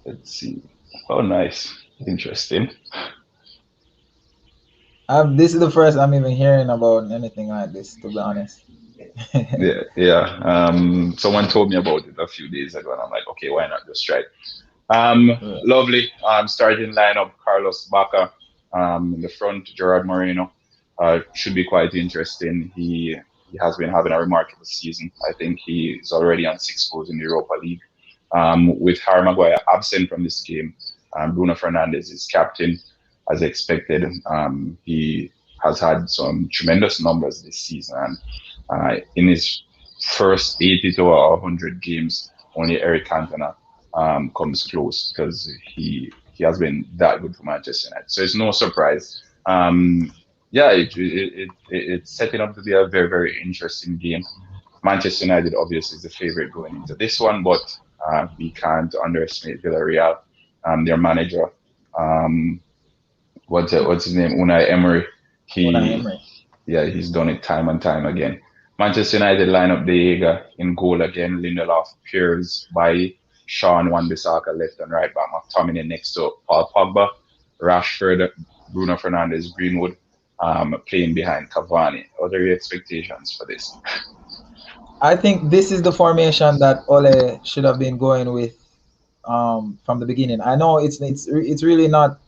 Let's see. Oh, nice. Interesting. This is the first I'm even hearing about anything like this, to be honest. Yeah, yeah. Someone told me about it a few days ago, and I'm like, okay, why not just try it? Yeah. Lovely. Starting lineup: Carlos Bacca. In the front, Gerard Moreno. Should be quite interesting. He has been having a remarkable season. I think he is already on 6 goals in the Europa League. With Harry Maguire absent from this game, Bruno Fernandes is captain as expected. He has had some tremendous numbers this season, and in his first 80 to 100 games, only Eric Cantona comes close because he has been that good for Manchester United. So it's no surprise. Yeah, it's setting up to be a very, very interesting game. Manchester United obviously is the favorite going into this one, but we can't underestimate Villareal. Their manager, um, what's his name, Unai Emery. Unai He Emery. Yeah, he's done it time and time again. Manchester United line up De Gea in goal again. Lindelof, Piers, by Sean Wan-Bissaka left and right back. McTominay next to Paul Pogba, Rashford, Bruno Fernandes, Greenwood, playing behind Cavani. What are your expectations for this? I think this is the formation that Ole should have been going with from the beginning. I know it's really not,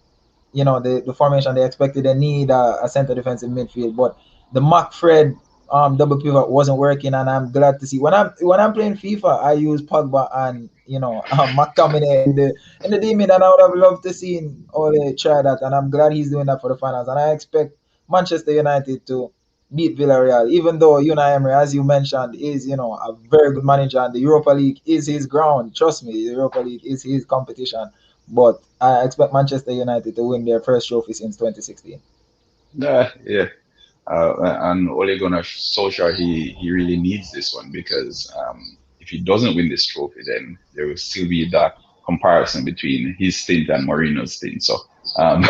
the formation they expected. They need a center defensive midfield, but the Mac Fred double pivot wasn't working, and I'm glad to see when I'm playing FIFA, I use Pogba and McTominay in the D mid, and I would have loved to see Ole try that, and I'm glad he's doing that for the finals, and I expect Manchester United to beat Villareal, even though Unai Emery, as you mentioned, is a very good manager, and the Europa League is his ground. Trust me, the Europa League is his competition. But I expect Manchester United to win their first trophy since 2016. Yeah. And Ole Gunnar Solskjaer, he really needs this one because if he doesn't win this trophy, then there will still be that comparison between his stint and Mourinho's stint. So um,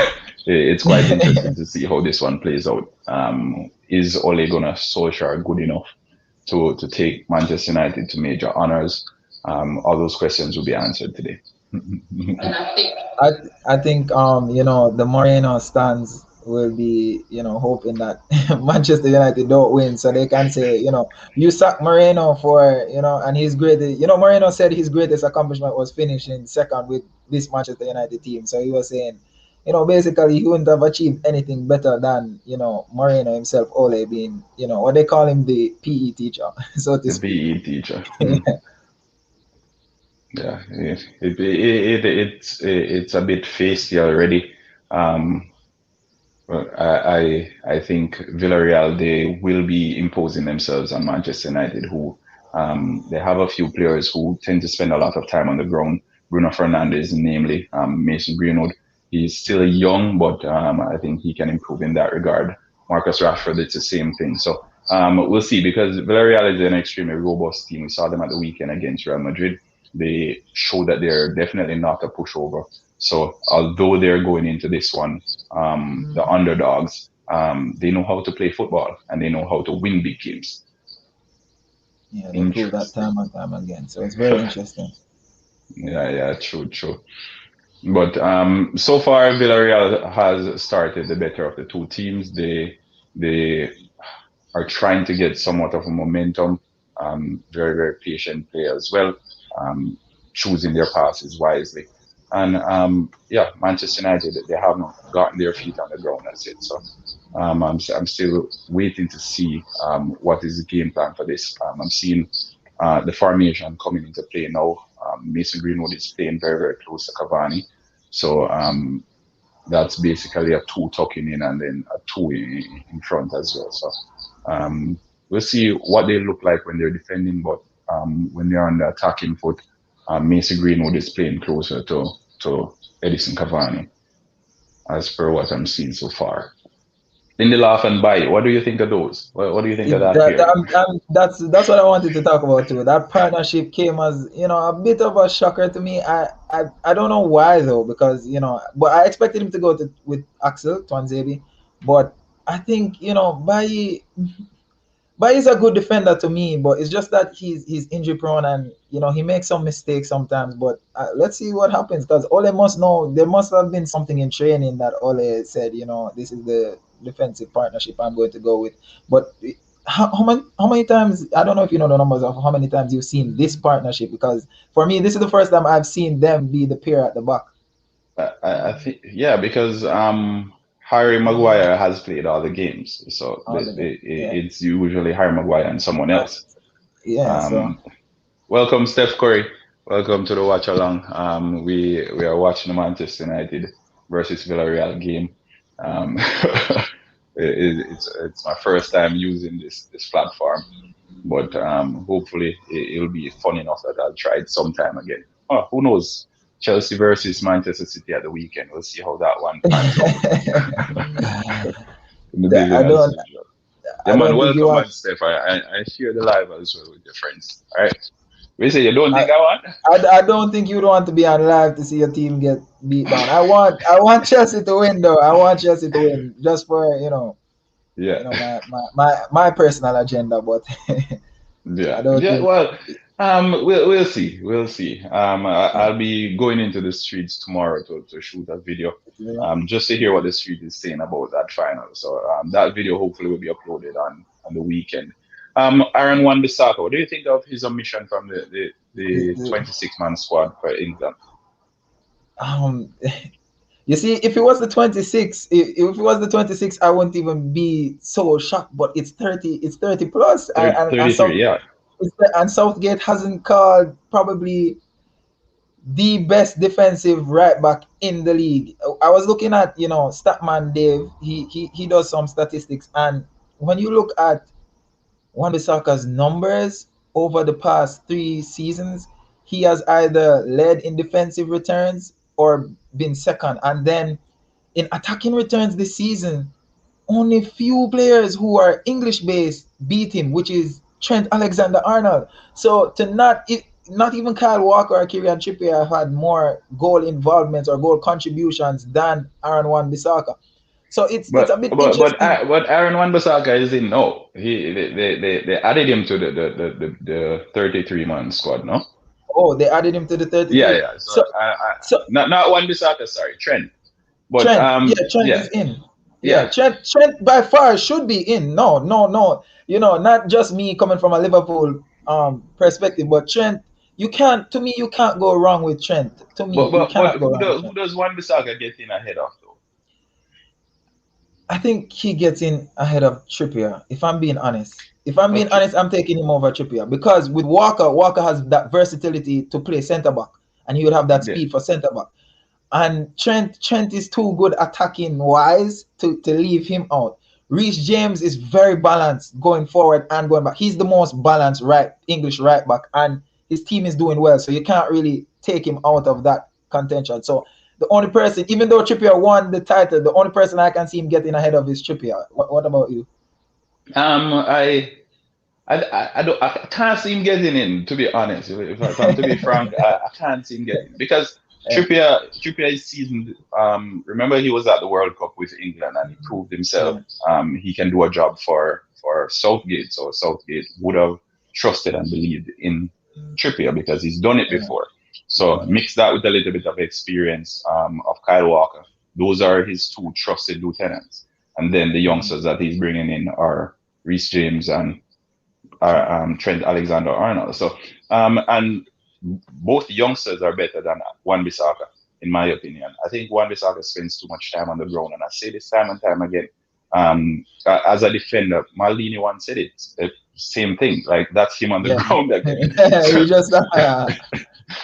it's quite interesting to see how this one plays out. Is Ole Gunnar Solskjaer good enough to take Manchester United to major honors? All those questions will be answered today. I I think the Moreno stands will be hoping that Manchester United don't win, so they can say you sack Moreno for and his greatest, Moreno said his greatest accomplishment was finishing second with this Manchester United team. So he was saying basically he wouldn't have achieved anything better than Moreno himself, Ole, being what they call him, the PE teacher, so to The speak. PE teacher. Yeah, it's a bit feisty already. Um, but I think Villarreal, they will be imposing themselves on Manchester United, who they have a few players who tend to spend a lot of time on the ground. Bruno Fernandes, namely, Mason Greenwood. He's still young, but I think he can improve in that regard. Marcus Rashford, it's the same thing. So we'll see because Villarreal is an extremely robust team. We saw them at the weekend against Real Madrid. They show that they're definitely not a pushover. So although they're going into this one, the underdogs, they know how to play football and they know how to win big games. Yeah, they prove that Interesting. time and time again. So it's very interesting. Yeah, true, true. But so far, Villarreal has started the better of the two teams. They are trying to get somewhat of a momentum. Very, very patient play as well, um, choosing their passes wisely. And yeah, Manchester United, they haven't gotten their feet on the ground as yet. So I'm still waiting to see what is the game plan for this. I'm seeing the formation coming into play now. Mason Greenwood is playing very, very close to Cavani. So that's basically a two tucking in and then a two in front as well. So we'll see what they look like when they're defending, but when they're on the attacking foot, Mason Greenwood is playing closer to Edison Cavani, as per what I'm seeing so far. Lindelof and Bay, what do you think of those? What do you think of that pairing? That's what I wanted to talk about too. That partnership came as a bit of a shocker to me. I don't know why though, because but I expected him to go with Axel Twanzebe, but I think by but he's a good defender to me. But it's just that he's injury prone, and he makes some mistakes sometimes. But let's see what happens, because Ole must know there must have been something in training that Ole said, this is the defensive partnership I'm going to go with. But how many times, I don't know if you know the numbers of how many times you've seen this partnership, because for me this is the first time I've seen them be the pair at the back. I think, yeah, because Harry Maguire has played all the games, so All of them. Yeah. it's usually Harry Maguire and someone Uh, else. yeah. So. Um, Welcome, Steph Curry. Welcome to the watch along. We are watching the Manchester United versus Villareal game. It's my first time using this platform, but hopefully it'll be fun enough that I'll try it sometime again. Oh, who knows? Chelsea versus Manchester City at the weekend. We'll see how that one pans out. In the I division as don't. usual. Yeah, I man. don't think you Welcome, want. man, Steph. I share the live as well with your friends. All right. We say you don't I, think I want? I don't think you'd want to be on live to see your team get beat down. I want Chelsea to win though. I want Chelsea to win just for Yeah. my personal agenda. But I Yeah, don't yeah. think. Well, we'll see, we'll see. I'll be going into the streets tomorrow to shoot a video, just to hear what the street is saying about that final. So that video hopefully will be uploaded on the weekend. Aaron Wan-Bissaka, what do you think of his omission from the The, 26-man squad for England? um, you see, if it was the 26, if it was the 26, I wouldn't even be so shocked. But it's 30. It's 30 plus, and 30, 33, yeah. Southgate hasn't called probably the best defensive right back in the league. I was looking at Statman Dave. He does some statistics, and when you look at Wan-Bissaka's numbers over the past 3 seasons, he has either led in defensive returns or been second. And then in attacking returns this season, only few players who are English based beat him, which is Trent Alexander Arnold. So to not even Kyle Walker or Kieran Trippier have had more goal involvements or goal contributions than Aaron Wan-Bissaka. So it's But a bit but but interesting. but Aaron Wan-Bissaka is in no. They added him to the 33-man squad, no? Oh, they added him to the Yeah, 33. yeah. So So so not Wan-Bissaka, sorry, Trent. But Trent, yeah, Trent yeah, is in. Yeah, yeah. Trent by far should be in. No, no, no. Not just me coming from a Liverpool perspective, but Trent, you can't go wrong with Trent. To me, you But cannot go wrong with who Trent. does Wan-Bissaka get in ahead of though? I think he gets in ahead of Trippier. If I'm being honest, Okay. I'm taking him over Trippier, because with Walker has that versatility to play centre back, and he would have that Yeah. speed for centre back. And Trent is too good attacking wise to leave him out. Reece James is very balanced going forward and going back. He's the most balanced English right back, and his team is doing well, so you can't really take him out of that contention. So the only person, even though Trippier won the title, the only person I can see him getting ahead of is Trippier. What about you? Um, I I don't I can't see him getting in. To be honest, if I'm to be frank, I can't see him getting, because Yeah, Trippier is seasoned. Remember he was at the World Cup with England and he proved himself. yeah, He can do a job for Southgate, so Southgate would have trusted and believed in Trippier because he's done it yeah, before. So mix that with a little bit of experience of Kyle Walker. Those are his two trusted lieutenants, and then the yeah, youngsters that he's bringing in are Reece James and Trent Alexander Arnold. So, and both youngsters are better than Wan-Bissaka, in my opinion. I think Wan-Bissaka spends too much time on the ground, and I say this time and time again. As a defender, Maldini once said it, same thing. Like that's him on the yeah. ground again. You just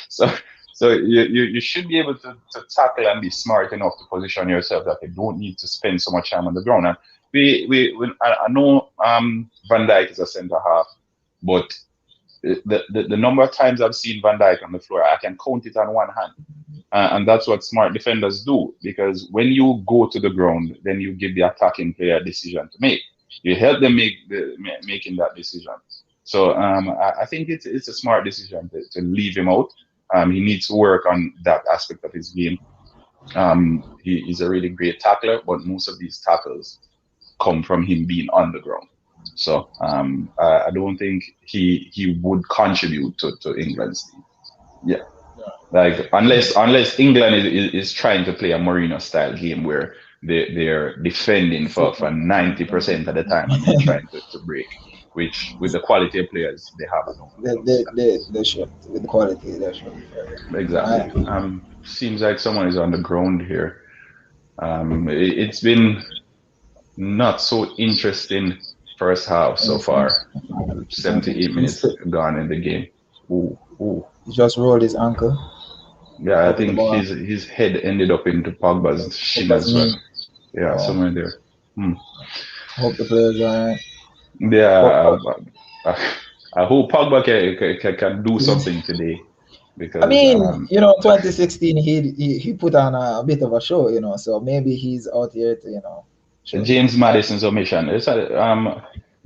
So, so you should be able to tackle and be smart enough to position yourself that you don't need to spend so much time on the ground. And I know Van Dijk is a centre half, but the number of times I've seen Van Dijk on the floor, I can count it on one hand. And that's what smart defenders do, because when you go to the ground, then you give the attacking player a decision to make. You help them making that decision. So I think it's a smart decision to leave him out. He needs to work on that aspect of his game. He's a really great tackler, but most of these tackles come from him being on the ground. So I don't think he would contribute to England's team. Yeah, like unless England is trying to play a Mourinho style game where they're defending for 90% of the time and then trying to break, which with the quality of players they have, I don't see that. They should with the quality they should. Exactly. I, Seems like someone is on the ground here. It's been not so interesting first half so far. he 78 minutes gone in the game. Ooh, ooh. just rolled his ankle Yeah, I over the think bar. his head ended up into Pogba's shin That's as well. me. Yeah, Oh, somewhere there. Hmm. hope the players are alright. Yeah, But I hope Pogba can do something today I because mean, 2016 he put on a bit of a show, so maybe he's out here to show James something. Madison's omission.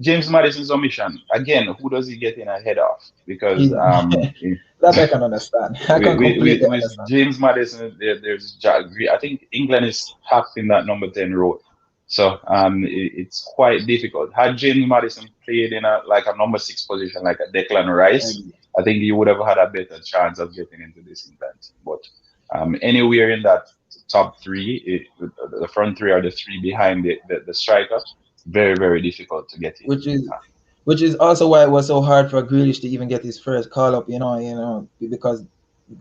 James Madison's omission again. Who does he get in ahead of? Because He that I can understand. I can completely with understand. James Madison, there's Jack. I think England is tapped in that number 10 role, so it's quite difficult. Had James Madison played in a number 6 position, like a Declan Rice, Ex- I think he would have had a better chance of getting into this England team. But anywhere in that top three, the front three are the three behind the striker, very difficult to get in. Which is which is also why it was so hard for Grealish to even get his first call up. Because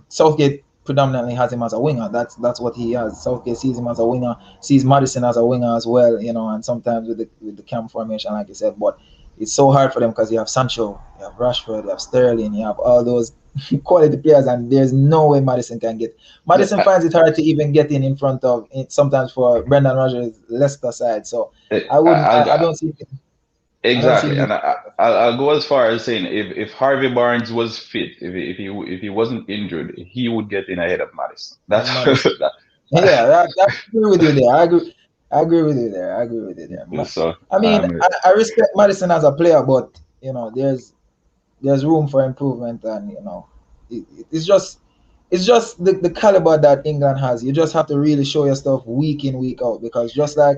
Southgate predominantly has him as a winger. That's what he has. Southgate sees him as a winger, sees Madison as a winger as well. And sometimes with the cam formation, like you said, but it's so hard for them because you have Sancho, you have Rashford, you have Sterling, you have all those quality players, and there's no way Madison can get. Madison I, finds it hard to even get in front of sometimes for Brendan Rodgers' Leicester side. So I wouldn't. I'll, I don't see. I don't see Exactly, him. and I'll go as far as saying if Harvey Barnes was fit, if he wasn't injured, he would get in ahead of Madison. That's Madison. that, Yeah, I agree with you there. I agree with you there. I agree with you there. so. I mean, I respect Madison as a player, but there's room for improvement, and it's just the caliber that England has. You just have to really show your stuff week in week out, because just like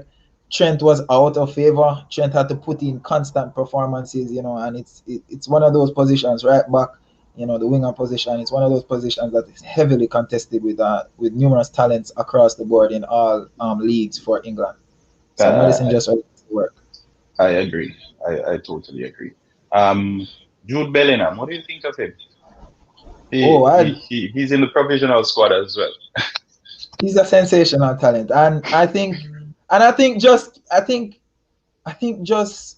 Trent was out of favor, Trent had to put in constant performances, and it's one of those positions right back, the winger position. It's one of those positions that is heavily contested with numerous talents across the board in all leagues for England. So Madison uh, just has to work. I agree. I totally agree. Um, Jude Bellingham, what do you think of him? Oh, He's in the provisional squad as well. he's a sensational talent, and I think just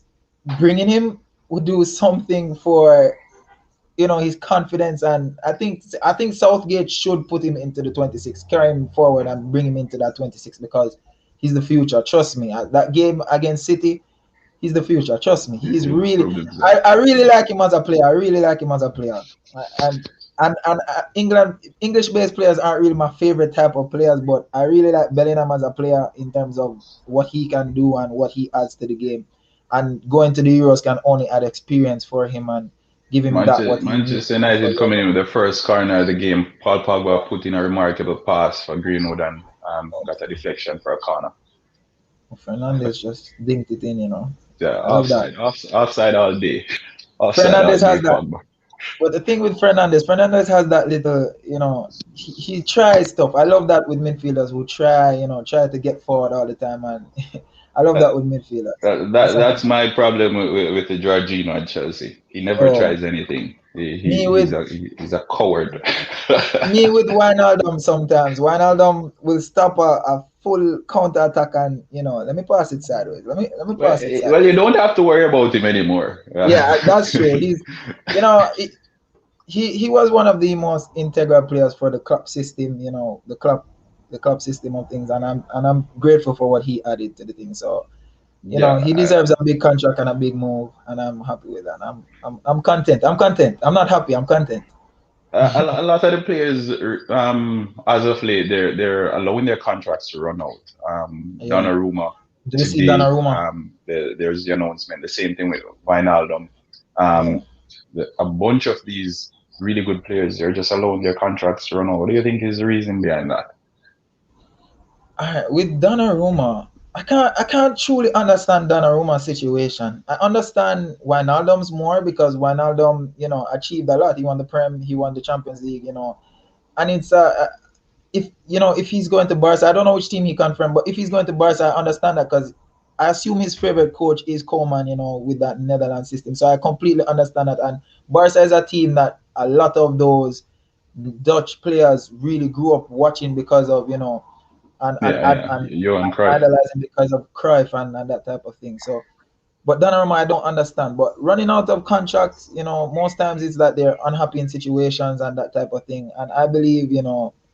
bringing him would do something for his confidence, and I think Southgate should put him into the 26, carry him forward and bring him into that 26, because he's the future. Trust me, that game against City, he's the future. Trust me, he's He really. proved himself. I really like him as a player. I really like him as a player. And English-based players aren't really my favorite type of players, but I really like Bellingham as a player in terms of what he can do and what he adds to the game. And going to the Euros can only add experience for him and give him that what he needs Manchester for United coming in Europe. with the first corner of the game. Paul Pogba put in a remarkable pass for Greenwood and got a deflection for a corner. Fernandez just dinked it in. Yeah, I love that. offside all day, offside all Fernandez day, has that. Pogba. But the thing with Fernandez has that little, he tries stuff. I love that with midfielders who try to get forward all the time, and I love Uh, that with midfielders. That's that's something. my problem with the Jorginho at Chelsea. He never Oh, tries anything. me with He's a coward. me with Wijnaldum sometimes. Wijnaldum will stop a full counter attack, and let me pass it sideways. Let me pass it Well, you sideways. don't have to worry about him anymore. Yeah, that's true. You know, he was one of the most integral players for the club system. The club system of things, and I'm grateful for what he added to the thing. So Yeah, he deserves a big contract and a big move, and I'm happy with that. I'm content. I'm content. I'm not happy. I'm content. a lot of the players, as of late, they're allowing their contracts to run out. Yeah. Donnarumma Do you see today, Donnarumma? there's the announcement. The same thing with Wijnaldum. Yeah. Um, a bunch of these really good players, they're just allowing their contracts to run out. What do you think is the reason behind that? All right. With Donnarumma, I can't truly understand Donnaruma's situation. I understand Wijnaldum's more because Wijnaldum, achieved a lot. He won the Prem, he won the Champions League, and it's if he's going to Barca, I don't know which team he comes from, but if he's going to Barca, I understand that because I assume his favorite coach is Koeman, with that Netherlands system. So I completely understand that. And Barca is a team that a lot of those Dutch players really grew up watching because of and and Yeah, and, yeah. and Johan Cruyff. idolizing because of Cruyff and that type of thing. So, but Donnarumma, I don't understand. But running out of contracts, most times it's that they're unhappy in situations and that type of thing. And I believe,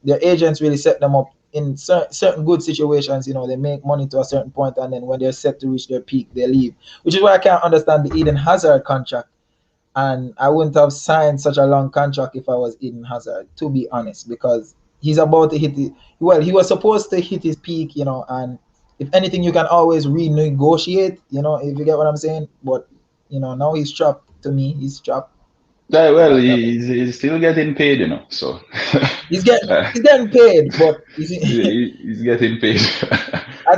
their agents really set them up in certain good situations. They make money to a certain point, and then when they're set to reach their peak, they leave. Which is why I can't understand the Eden Hazard contract. And I wouldn't have signed such a long contract if I was Eden Hazard, to be honest, because he's about to hit it. Well, he was supposed to hit his peak, and if anything, you can always renegotiate, if you get what I'm saying. But now he's trapped. To me, he's trapped. Yeah, And well, that type of, he's still getting paid, so he's getting uh, he's getting paid, but he's getting paid. I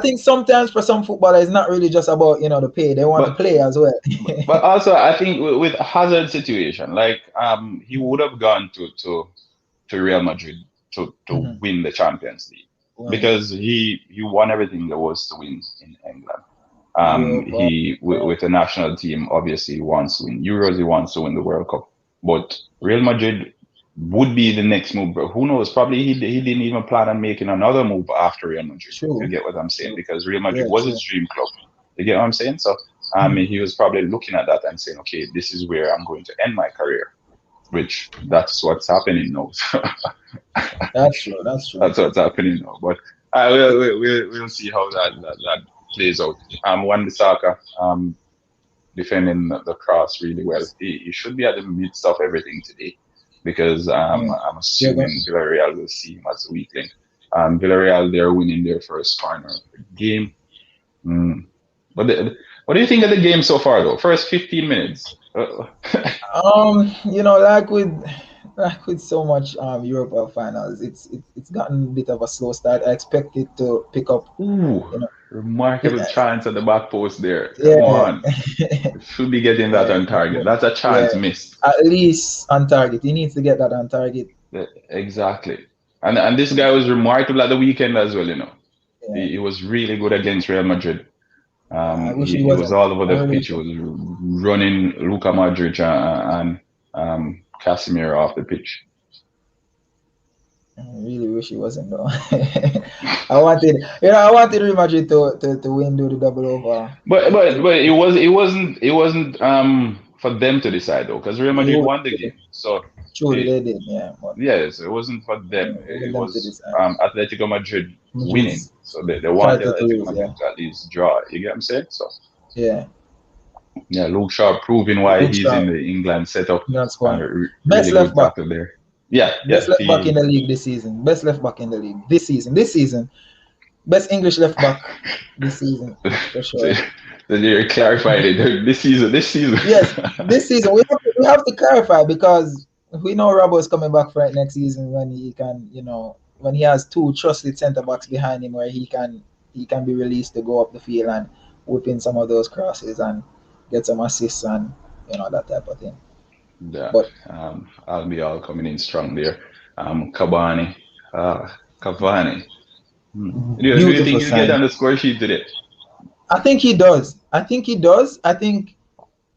think sometimes for some footballers, it's not really just about the pay. They want to But play as well. but also I think with Hazard situation, like he would have gone to Real Madrid to Mhm. win the Champions League Right. because he won everything there was to win in England. Europa. He with the national team, obviously he wants to win Euros, he wants to win the World Cup. But Real Madrid would be the next move. But who knows? Probably he didn't even plan on making another move after Real Madrid. You True. get what I'm saying? True. Because Real Madrid Yeah. was True. his dream club. You get what I'm saying? So he was probably looking at that and saying, okay, this is where I'm going to end my career. Which that's what's happening now. That's true. That's true. That's what's happening now. But we'll see how that plays out. Wan Bissaka defending the cross really well. He should be at the midst of everything today because Yeah. I'm Yeah. Go. assuming Villarreal will see him as a weak link. Villarreal, they're winning their first corner of the game. Mm. But what do you think of the game so far, though? First 15 minutes. Like with so much Europa finals, it's gotten a bit of a slow start. I expect it to pick up. Ooh, You know, remarkable yeah, chance at the back post there. Come yeah, on. Should be getting that yeah, on target. That's a yeah. chance missed. At least on target, he needs to get that on target. Exactly. And this guy was remarkable at the weekend as well, Yeah, He was really good against Real Madrid. I wish he He was wasn't. all over I the really pitch. wish. He was running Luka Modric and Casemiro off the pitch. I really wish he wasn't though. I wanted Real Madrid to win, do the double over. But But but but it wasn't for them to decide though, because Real Madrid won the game. So truly it, they did, yeah. But yes, it wasn't for them. even It them to was decide. Atletico Madrid winning. Madrid's So they wanted title to Atletico lose, Madrid yeah. to at least draw. You get what I'm saying? So Yeah. yeah, Luke Shaw proving why Luke he's Shaw, in the England setup. not scoring. Best Really good left back. tackle there. Yeah, Best yeah. left back in He the league this season. Best left back in the league this season. This season. Best English left back this season, for so, sure. so they clarified it this season. This season. Yes, this season we have to clarify because we know Robbo is coming back for it next season when he can, when he has two trusted centre backs behind him where he can be released to go up the field and whip in some of those crosses and get some assists and that type of thing. Yeah, But I'll be all coming in strong there. Cavani, Cavani. Do you beautiful think you get sign. on the score sheet today? I think he does. I think he does. I think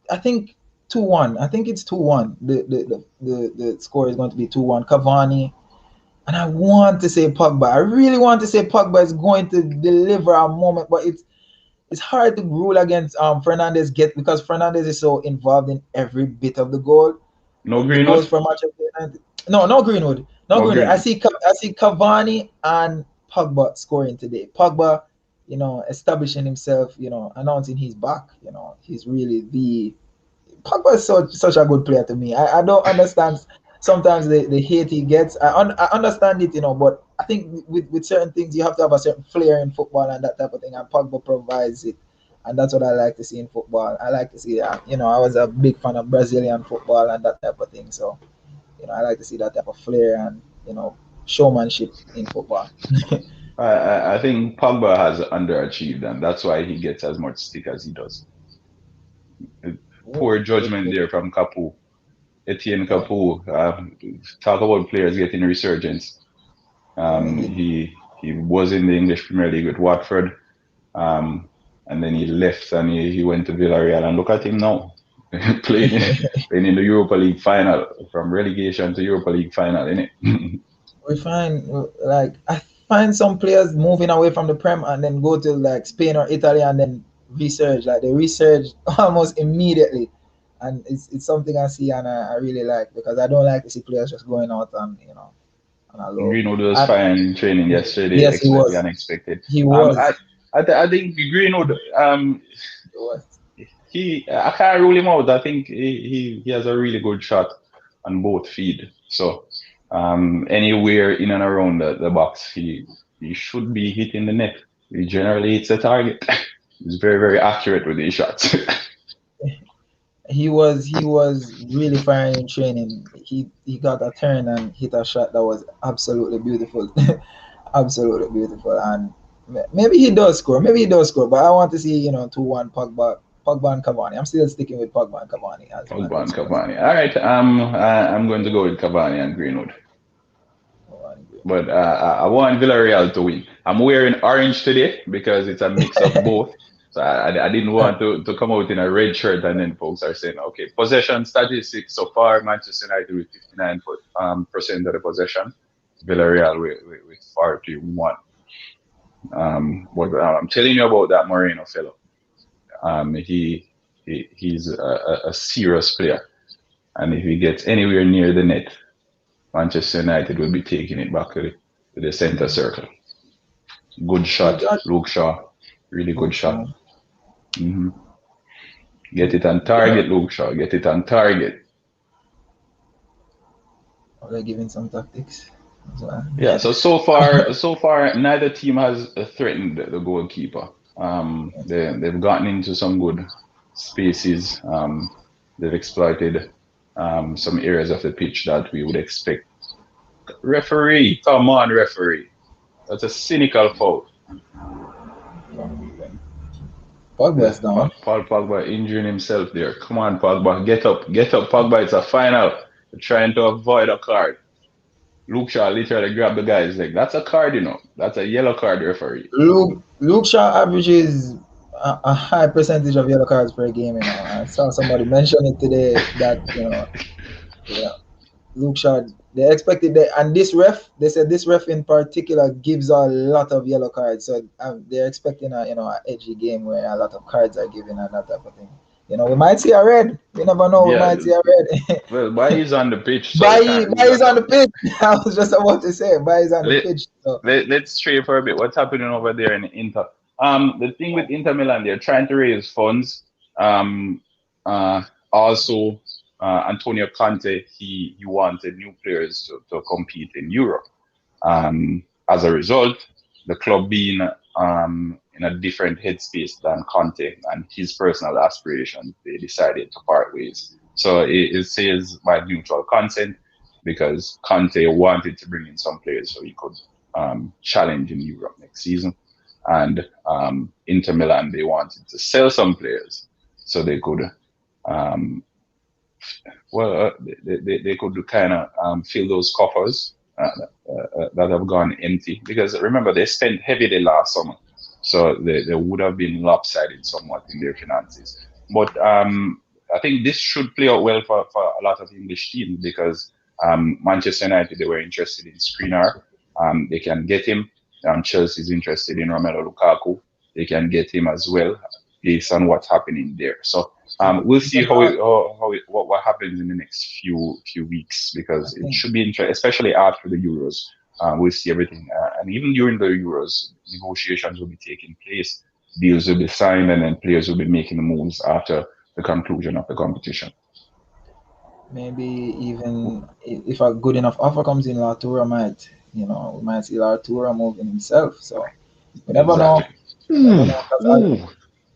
2-1. I think it's 2-1. The score is going to be 2-1. Cavani. And I want to say Pogba. I really want to say Pogba is going to deliver a moment, but it's hard to rule against Fernandez because Fernandez is so involved in every bit of the goal. No The goals Greenwood? for Manchester United. No, no Greenwood. No No Greenwood. I Greenwood. see Cavani and Pogba scoring today. Pogba, establishing himself, announcing he's back. He's really the Pogba is such a good player to me. I don't understand sometimes the hate he gets. I understand it, but I think with certain things you have to have a certain flair in football and that type of thing. And Pogba provides it, and that's what I like to see in football. I like to see that. I was a big fan of Brazilian football and that type of thing. So I like to see that type of flair and showmanship in football. I think Pogba has underachieved, and that's why he gets as much stick as he does. Oh, Poor good, judgment good. there from Capu, Etienne Yeah, Capu. Talk about players getting resurgence. yeah, he He was in the English Premier League with Watford, um, and then he left and he went to Villarreal. And look at him now, playing playing in the Europa League final, from relegation to Europa League final, innit? we find like I find some players moving away from the Prem and then go to like Spain or Italy and then research. Like they research almost immediately, and it's something I see and I really like because I don't like to see players just going out and on a low. Greenwood was And fine in training yesterday, yes, the unexpected. he Um, was, I, I think Greenwood, he was. I can't rule him out. I think he has a really good shot on both feet. So, anywhere in and around the box, he should be hitting the net. He generally hits the target. He's very, very accurate with his shots. He was really firing in training. He got a turn and hit a shot that was absolutely beautiful, absolutely beautiful. And maybe he does score. Maybe he does score. But I want to see 2-1 Pogba and Cavani. I'm still sticking with Pogba and Cavani as my Pogba goal and scorers. Cavani. All right, I'm going to go with Cavani and Greenwood. Cavani, Greenwood. But I want Villarreal to win. I'm wearing orange today because it's a mix of both. So I didn't want to come out in a red shirt and then folks are saying, okay, possession statistics so far, Manchester United with 59% of the possession, Villarreal with 41. But I'm telling you about that Moreno fellow. He's a serious player. And if he gets anywhere near the net, Manchester United will be taking it back to the center circle. Good You shot, got Luke Shaw. Really good Luke shot. Shaw. hmm Get it on target, Luke Shaw. Get it on target. They're giving some tactics as well. Yeah. So far, neither team has threatened the goalkeeper. They've gotten into some good spaces. They've exploited some areas of the pitch that we would expect. Referee, come on, referee. That's a cynical foul. Pogba's Yeah, down. Paul Pogba injuring himself there. Come on, Pogba, get up, Pogba. It's a final. You're trying to avoid a card. Luke Shaw literally grabbed the guy's leg. That's a card, That's a yellow card, referee. Luke Shaw averages a high percentage of yellow cards per game. I saw somebody mention it today that yeah, Luke Shaw. They expected that, and this ref, they said this ref in particular gives a lot of yellow cards. So they're expecting a edgy game where a lot of cards are given and that type of thing. We might see a red. We never know. We Yeah, might see a red. well, why he's on the pitch, so we Bailly can't rule is that on the out. pitch. I was just about to say Bailly's on the Let, pitch. So let's stray for a bit. What's happening over there in Inter? The thing with Inter Milan, they're trying to raise funds. Um, also, Antonio Conte, he wanted new players to compete in Europe. As a result, the club being in a different headspace than Conte and his personal aspirations, they decided to part ways. So it says by mutual consent because Conte wanted to bring in some players so he could challenge in Europe next season. And Inter Milan, they wanted to sell some players so they could um, they could kind of fill those coffers that have gone empty. Because remember, they spent heavily last summer, so they would have been lopsided somewhat in their finances. But I think this should play out well for a lot of English teams because Manchester United, they were interested in Skriniar. They can get him. Chelsea is interested in Romelu Lukaku. They can get him as well based on what's happening there. So we'll see what happens in the next few weeks I because it think should be interesting, especially after the Euros. We'll see everything, and even during the Euros, negotiations will be taking place, deals will be signed, and then players will be making the moves after the conclusion of the competition. maybe even if a good enough offer comes in, Latura might, we might see Latura moving himself. So we never Exactly. know. Never Ooh, know. 'Cause ooh,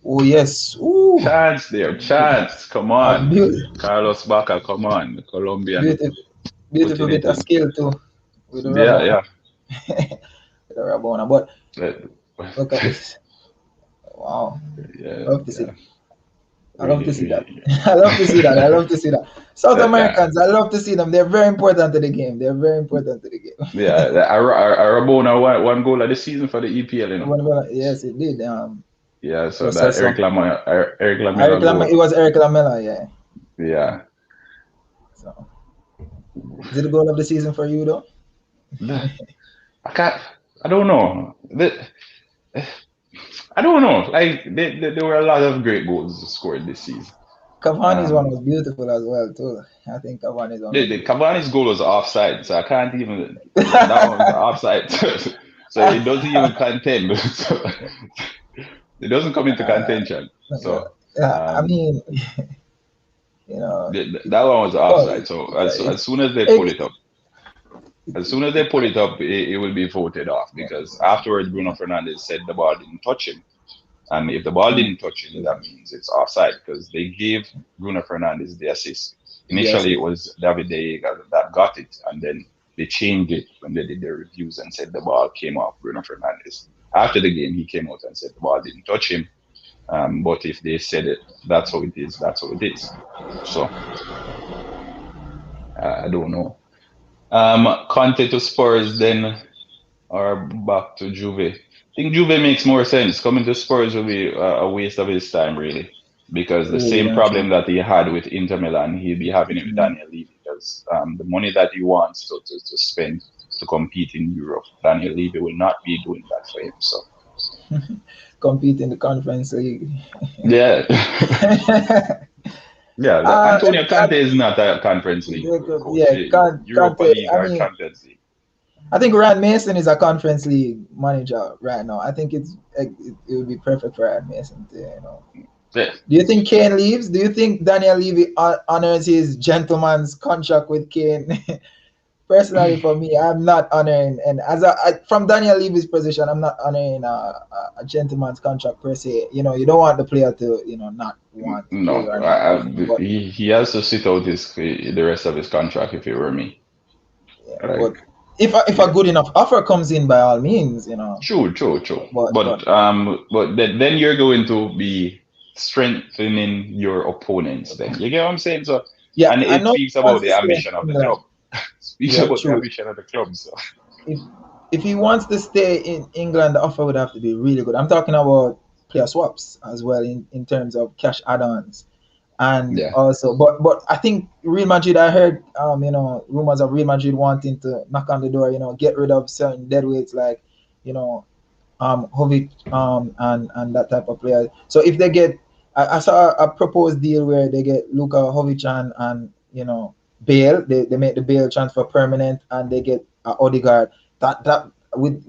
oh yes, ooh, chance there, chance. Come a on, Carlos Bacca, come on, the Colombian, beautiful, putting beautiful it bit of in. skill too with the Yeah, rubber. yeah. the Rabona. But That- look at this. Wow. yeah, Love to see yeah, that. I love to see that. really, I love to see that. I love to see that. South that, Americans, I love to see them. They're very important to the game. They're very important to the game. yeah, Arabona one goal of the season for the EPL, you know. Yes, it did. Yeah, so that Processor. Eric Lamela goal. It was Eric Lamela, yeah. Yeah, So, is it the goal of the season for you though? I can't. I don't know. I don't know. Like there were a lot of great goals scored this season. Cavani's one Um, was beautiful as well too. I think Cavani's one was the beautiful. Cavani's goal was offside, so I can't even. That one was offside, so it doesn't even contend. So it doesn't come into Uh, contention. So yeah, I um, mean, that one was well, offside. So it's as soon as they pull it, it up, as soon as they pull it up, it will be voted off because afterwards Bruno Fernandes said the ball didn't touch him. And if the ball didn't touch him, that means it's offside because they gave Bruno Fernandes the assist. yes, Initially, it was David De Gea that got it, and then they changed it when they did their reviews and said the ball came off Bruno Fernandes. After the game, he came out and said the ball didn't touch him. But if they said it, that's how it is. That's how it is. So I don't know. Conte to Spurs then, or back to Juve. I think Juve makes more sense. Coming to Spurs will be a waste of his time, really, because the really same and true. problem that he had with Inter Milan, he'll be having it with Mhm. Daniel Levy, because the money that he wants to spend to compete in Europe, Daniel Levy will not be doing that for him. So, Compete in the Conference League. yeah. Yeah, Antonio Uh, Conte is not a Conference League coach. yeah, Europa Conte. League I or mean, Champions League. I think Ryan Mason is a Conference League manager right now. I think it would be perfect for Ryan Mason to Yeah. Do you think Kane leaves? Do you think Daniel Levy honors his gentleman's contract with Kane? Personally, for me, I'm not honoring, and from Daniel Levy's position, I'm not honoring a gentleman's contract per se. You don't want the player to not want to play No, or not anything, but he has to sit out the rest of his contract if it were me. yeah, Like, but if a yeah, good enough offer comes in, by all means, true. but But then you're going to be strengthening your opponents. Then you get what I'm saying. So, yeah, and I it know he speaks wants about to the stay in ambition of the England. club. Speaks Yeah, about the true. ambition of the club. So, If if he wants to stay in England, the offer would have to be really good. I'm talking about player swaps as well in terms of cash add-ons. And yeah, also, but I think Real Madrid. I heard rumors of Real Madrid wanting to knock on the door. Get rid of certain deadweights like you know Jovic and that type of player. So if they get, I saw a proposed deal where they get Luka Jovic and Bale. They make the Bale transfer permanent and they get Odegaard. That with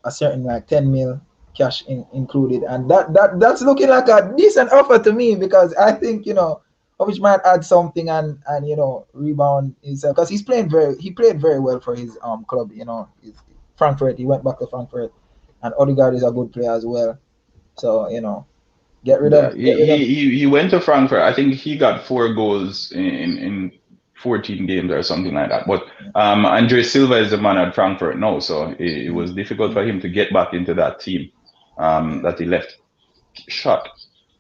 a certain like 10 mil cash included, and that's looking like a decent offer to me because I think Jovic might add something and rebound himself because he played very well for his club. Frankfurt. He went back to Frankfurt, and Odegaard is a good player as well. So get rid yeah. of get rid of. He went to Frankfurt. I think he got 4 goals in 14 games or something like that. But Andre Silva is the man at Frankfurt now, so it was difficult for him to get back into that team Yeah. that he left. Shot.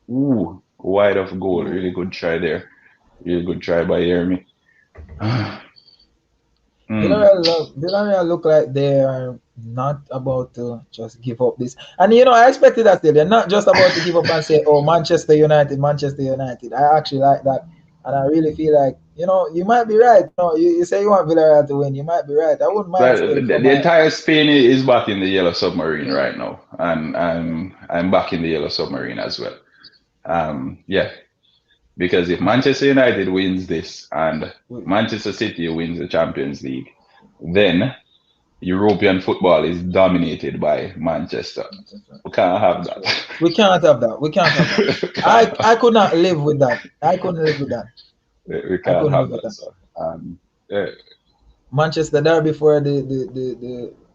Ooh, wide of goal. Really Ooh. good try there. Really good try by Jeremy. Mm. Villareal look like they are not about to just give up this. And I expected that still. They're not just about to give up and say, "Oh, Manchester United, Manchester United." I actually like that, and I really feel like you might be right. You say you want Villarreal to win, you might be right. I wouldn't mind But still for the my. entire Spain is back in the yellow submarine right now, and I'm back in the yellow submarine as well. Yeah, because if Manchester United wins this and Manchester City wins the Champions League, then European football is dominated by Manchester. We can't have That's that. true. We can't have that. We can't have that. we, I can't, I could not live with that. I couldn't live with that. we I can't couldn't have live with that. that. So, yeah, Manchester Derby for the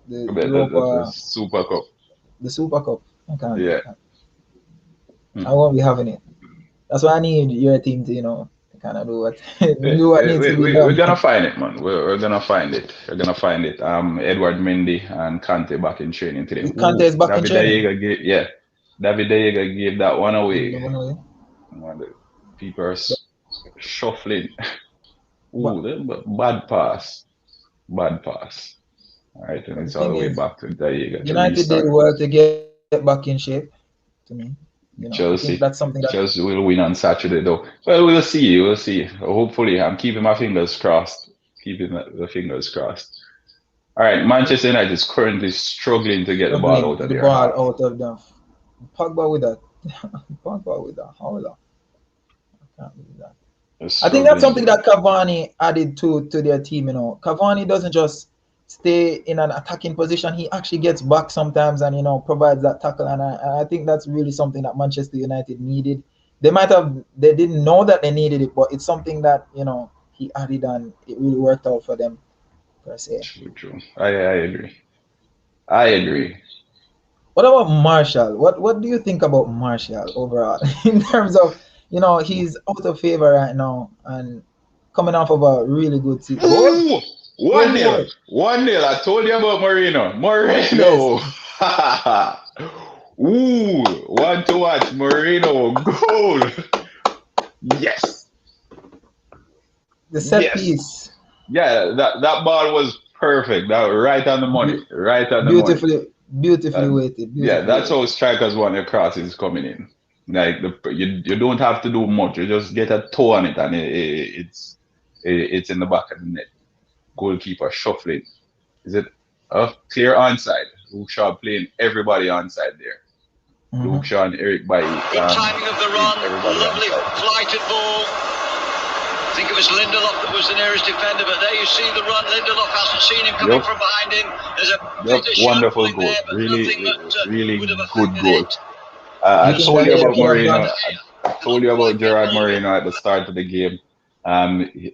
the Europa, Super Cup. the Super Cup. I can't. Yeah. I won't be having it. That's why I need your team to kind of do what do what needs to be We're done. gonna find it, man. We're gonna find it. We're gonna find it. Edward Mendy and Kante back in training today. Kante Ooh, is back in David training. Daega gave, yeah, David Daega gave that one Give away. them away. And the people are But, shuffling. but Ooh, bad pass, bad pass. All right, and but the it's all thing the way is, back to Daega to United did restart. well to get back in shape. To me, I think that's Chelsea. something that Chelsea will win on Saturday, though. Well, we'll see. We'll see. Hopefully, I'm keeping my fingers crossed. Keeping the fingers crossed. All right, Manchester United is currently struggling to get the ball struggling out of the their ball half. out of them. Pogba with that. Pogba with that. Hold on. I can't believe that. They're I think that's struggling something there. that Cavani added to their team. Cavani doesn't just stay in an attacking position. He actually gets back sometimes and provides that tackle. And I think that's really something that Manchester United needed. They didn't know that they needed it, but it's something that he added and it really worked out for them per se. True, true. I agree. I agree. What about Marshall? What do you think about Marshall overall in terms of he's out of favor right now and coming off of a really good season. Goal, Ooh, goal 1 nil. boy. 1 nil. I told you about Moreno. Yes, Moreno. Ooh, one to watch. Moreno. Goal. Yes. the set Yes. piece, Yeah, that ball was perfect. That right on the money. Be- Right on the money. beautifully weighted, Yeah, beautifully that's weighted. how strikers want their crosses coming in. Like you don't have to do much. You just get a toe on it, and it's in the back of the net. Goalkeeper shuffling. Is it a clear onside? Luke Shaw playing everybody onside there. Hmm. Luke Shaw and Eric Bailly Good timing of the playing run, everybody lovely onside. flighted ball. I think it was Lindelof that was the nearest defender, but there you see the run. Lindelof hasn't seen him coming Yep, from behind him. There's a yep, bit of wonderful shambling goal. there, but nothing Really, that really would have good affected goal. it. Do you I think told that you they about could have Moreno. done? I told Can't you about quite get Gerard hold of it. Moreno at the start of the game.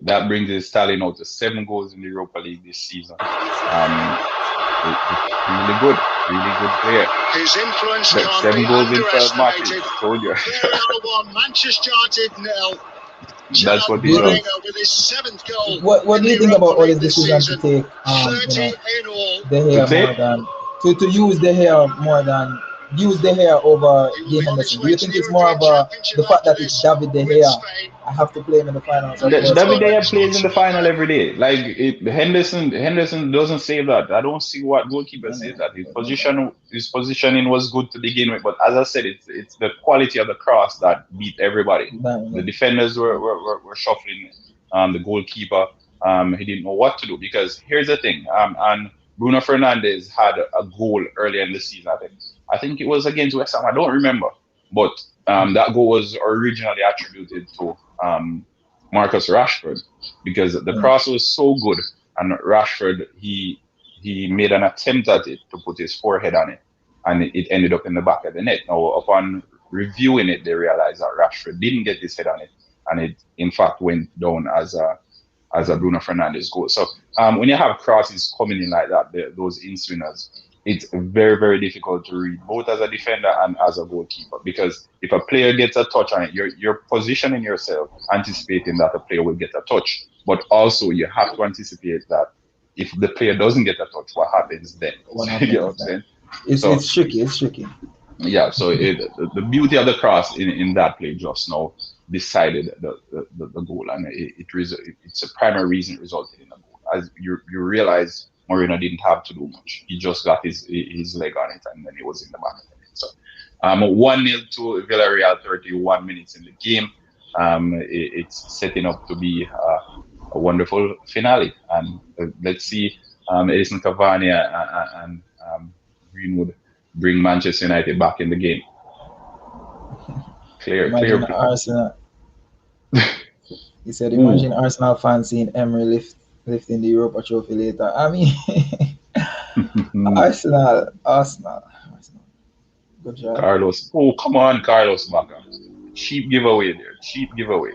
That brings his tally now to 7 goals in the Europa League this season. Um, really good, really good player. His influence That can't be 7 goals in 12 underestimated. matches. I told you. Villareal 1, Manchester United 0. That's Gerard what Do he you think? does. Moreno with his 7th goal What in do the you think about Europa Ole's League this decision to season. take 30 in all. De To Gea take more than to use De Gea more than use De Gea over He will Dean be on his Henderson? Do way you to think the it's more European of Championship the fact after that it's this David De with Gea? Spain. I have to play him in the finals, of course, David over. Daya plays in the final every day. Like Henderson doesn't save that. I don't see what goalkeeper No, saves no, that. no, no. His positioning was good to begin with, but as I said, it's the quality of the cross that beat everybody. The No, defenders were shuffling. The goalkeeper he didn't know what to do because here's the thing. And Bruno Fernandes had a goal earlier in the season. I think it was against West Ham. I don't remember, but that goal was originally attributed to Marcus Rashford because the no. cross was so good, and Rashford he made an attempt at it to put his forehead on it, and it ended up in the back of the net. Now, upon reviewing it, they realized that Rashford didn't get his head on it, and it in fact went down as a Bruno Fernandes goal. So when you have crosses coming in like that, those in swingers, it's very, very difficult to read, both as a defender and as a goalkeeper. Because if a player gets a touch on it, you're positioning yourself, anticipating that a player will get a touch. But also you have to anticipate that if the player doesn't get a touch, what happens then? What You know what happens I'm then? saying? It's So it's tricky. It's tricky. yeah, so the beauty of the cross in that play just now decided the goal, and it's a primary reason it resulted in a goal. As you realize, Moreno didn't have to do much; he just got his leg on it, and then it was in the back of the net. So, 1-0 to Villarreal, 31 minutes in the game. It's setting up to be a wonderful finale, and let's see Edison Cavani and Greenwood bring Manchester United back in the game. Clear Imagine plan. Arsenal. He said, Ooh. "Imagine Arsenal fans seeing Emery lifting the Europa Trophy later." I mean, Arsenal. Good job. Carlos. Oh, come on, Carlos Bacca. Cheap giveaway there. Cheap giveaway.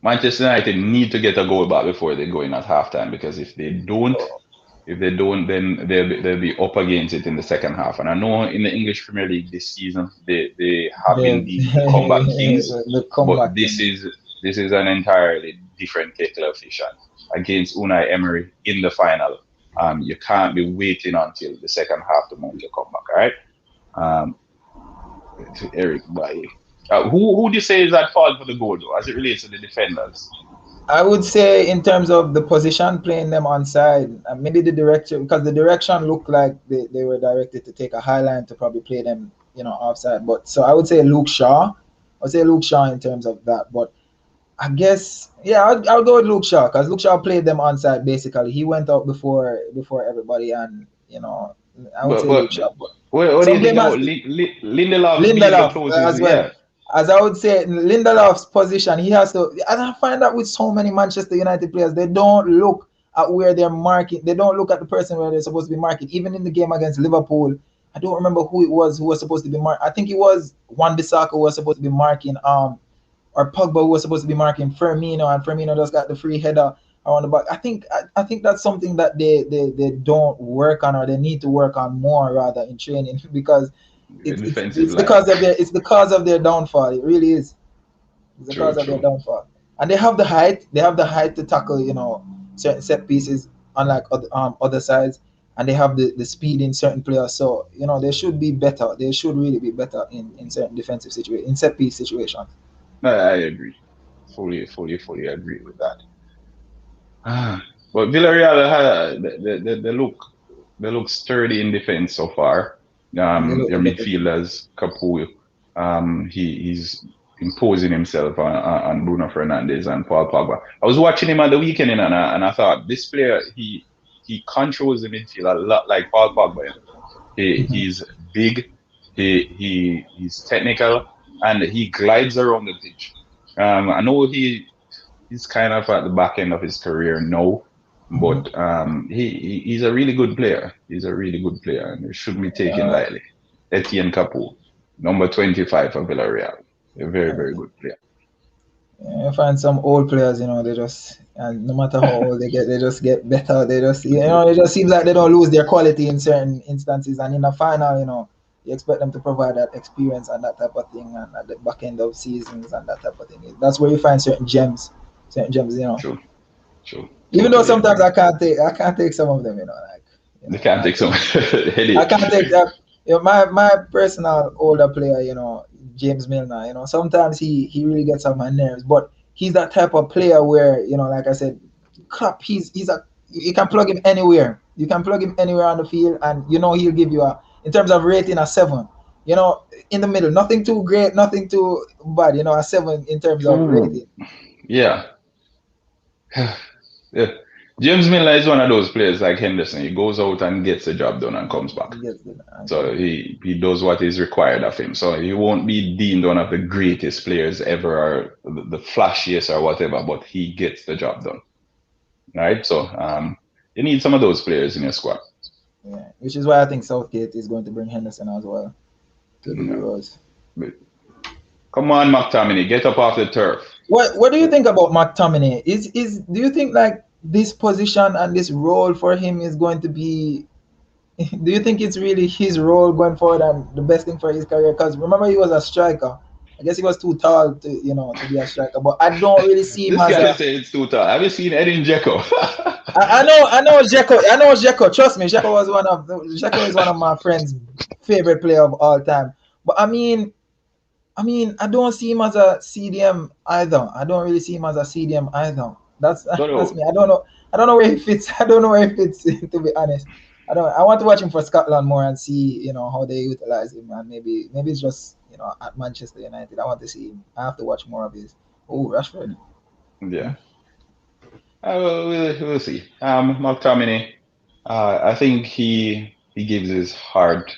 Manchester United need to get a goal back before they go in at halftime because if they don't, If they don't, then they'll be up against it in the second half. And I know in the English Premier League this season they have been The the comeback kings, the but comeback this is an entirely different kettle of fish. And against Unai Emery in the final, you can't be waiting until the second half to mount your comeback. All right, to Eric Bailly. Who do you say is at fault for the goal though, as it relates to the defenders? I would say in terms of the position playing them on side, maybe the direction, because the direction looked like they were directed to take a high line to probably play them, offside. But so I would say Luke Shaw. I would say Luke Shaw in terms of that. But I guess yeah, I'll go with Luke Shaw because Luke Shaw played them on side basically. He went out before everybody, and I would say But Luke Shaw. But what do you some think game has about Lindelof being the Lindelof closest? as well. Yeah, As I would say, Lindelof's position, he has to. And I find that with so many Manchester United players, they don't look at where they're marking. They don't look at the person where they're supposed to be marking. Even in the game against Liverpool, I don't remember who it was who was supposed to be marking. I think it was Wan-Bissaka who was supposed to be marking, or Pogba who was supposed to be marking Firmino, and Firmino just got the free header around the back. I think that's something that they don't work on, or they need to work on more rather in training because defensive it's line. the cause of their downfall. It really is. It's the True, cause of their true. downfall. And they have the height. They have the height to tackle, certain set pieces, unlike other sides. And they have the speed in certain players. So, they should be better. They should really be better in certain defensive situations, in set piece situations. I agree. Fully agree with that. But Villarreal, they look sturdy in defense so far. They look Their the better team. midfielders, Capoue, he's imposing himself on Bruno Fernandes and Paul Pogba. I was watching him on the weekend, and I thought this player he controls the midfield a lot like Paul Pogba. Mhm. He's big, he's technical, and he glides around the pitch. I know he's kind of at the back end of his career now, Mhm. but he's a really good player. He's a really good player, and he shouldn't be taken Uh, lightly. Etienne Capoue, number 25 for Villarreal, a very good player. You find some old players, they just, and no matter how old they get, they just get better. They just, it just seems like they don't lose their quality in certain instances. And in the final, you expect them to provide that experience and that type of thing, and at the back end of seasons and that type of thing. That's where you find certain gems. True, true, Even though totally sometimes agree. I can't take some of them, like, They can't take some I headache. can't take that. My personal older player, James Milner. Sometimes he really gets on my nerves, but he's that type of player where, like I said, Klopp, he's a you can plug him anywhere. You can plug him anywhere on the field, and he'll give you in terms of rating, a 7. In the middle, nothing too great, nothing too bad. A 7 in terms of Ooh, rating. yeah. Yeah. James Miller is one of those players like Henderson. He goes out and gets the job done and comes back. He gets good. So he does what is required of him. So he won't be deemed one of the greatest players ever or the flashiest or whatever, but he gets the job done. Right? So you need some of those players in your squad. Yeah, which is why I think Southgate is going to bring Henderson as well to the Yeah. Euros. But come on, McTominay, get up off the turf. What do you think about McTominay? Do you think like this position and this role for him is going to be? Do you think it's really his role going forward and the best thing for his career? Because remember, he was a striker. I guess he was too tall to be a striker, but I don't really see him This as guy a. say it's too tall. Have you seen Edin Dzeko? I know Dzeko. I know Dzeko. Trust me, Dzeko is one of my friends' favorite player of all time. But I don't see him as a CDM either. I don't really see him as a CDM either. That's No, that's no. me. I don't know. I don't know where he fits. I don't know where he fits. To be honest, I don't. I want to watch him for Scotland more and see how they utilize him, and maybe it's just at Manchester United. I want to see him. I have to watch more of his. Oh, Rashford. Yeah. We'll see. McTominay, I think he gives his heart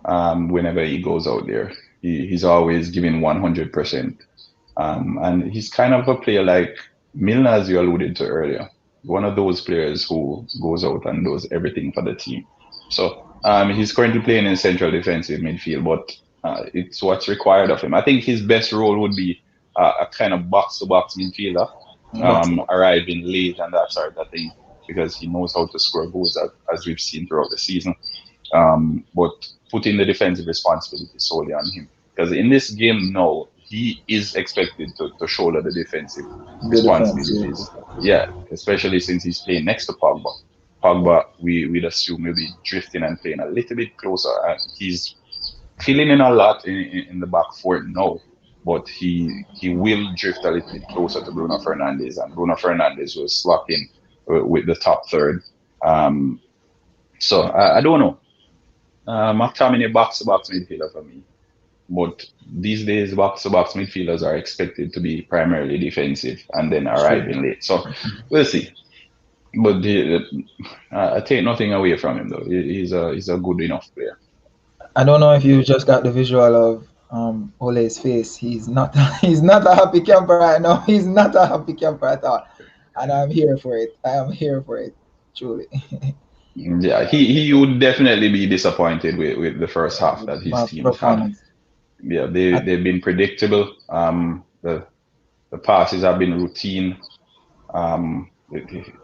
whenever he goes out there. He's always giving 100%. And he's kind of a player like Milner, as you alluded to earlier, one of those players who goes out and does everything for the team. So he's currently playing in central defensive midfield, but it's what's required of him. I think his best role would be a kind of box-to-box midfielder, Box to box. arriving late and that sort of thing. because he knows how to score goals, as we've seen throughout the season. But putting the defensive responsibility solely on him, because in this game now he is expected to shoulder the defensive The defense, responsibilities. Yeah, especially since he's playing next to Pogba. Pogba, we'd assume will be drifting and playing a little bit closer. He's filling in a lot in the back four now, but he will drift a little bit closer to Bruno Fernandes, and Bruno Fernandes will slot in with the top third. So I don't know. McTominay box-to-box midfielder for me. But these days, box-to-box midfielders are expected to be primarily defensive and then arriving late. So we'll see. But I take nothing away from him, though. He's a good enough player. I don't know if you just got the visual of Ole's face. He's not he's not a happy camper right now. He's not a happy camper at all. And I'm here for it. I am here for it, truly. Yeah, he would definitely be disappointed with the first half that his team had. Yeah, they've been predictable. The passes have been routine.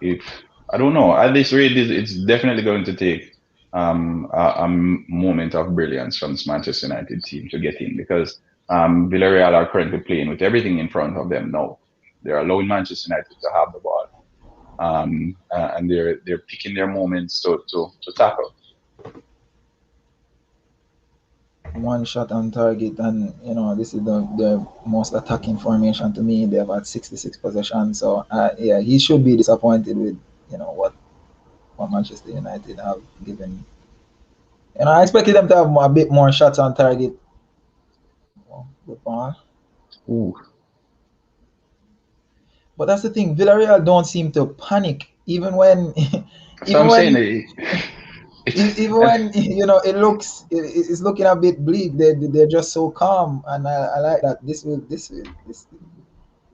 If I don't know, at this rate, it's definitely going to take a moment of brilliance from this Manchester United team to get in, because Villareal are currently playing with everything in front of them now. They're allowing Manchester United to have the ball, and they're picking their moments to tackle. One shot on target, and this is the most attacking formation to me. They've had 66 possessions, so yeah, he should be disappointed with what Manchester United have given. I expected them to have a bit more shots on target. Good ball. Ooh. But that's the thing. Villarreal don't seem to panic even when even when it's looking a bit bleak. They're just so calm, and I like that. It's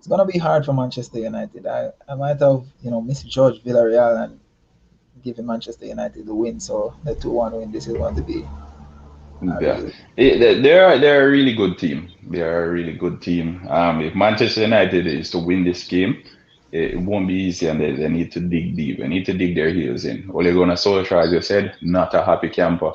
gonna be hard for Manchester United. I might have misjudged Villarreal and given Manchester United the win. So the 2-1 win. This is going to be. They're a really good team. They're a really good team. If Manchester United is to win this game, it won't be easy, and they need to dig deep. They need to dig their heels in. Ole Gunnar Solskjaer, as you said, not a happy camper.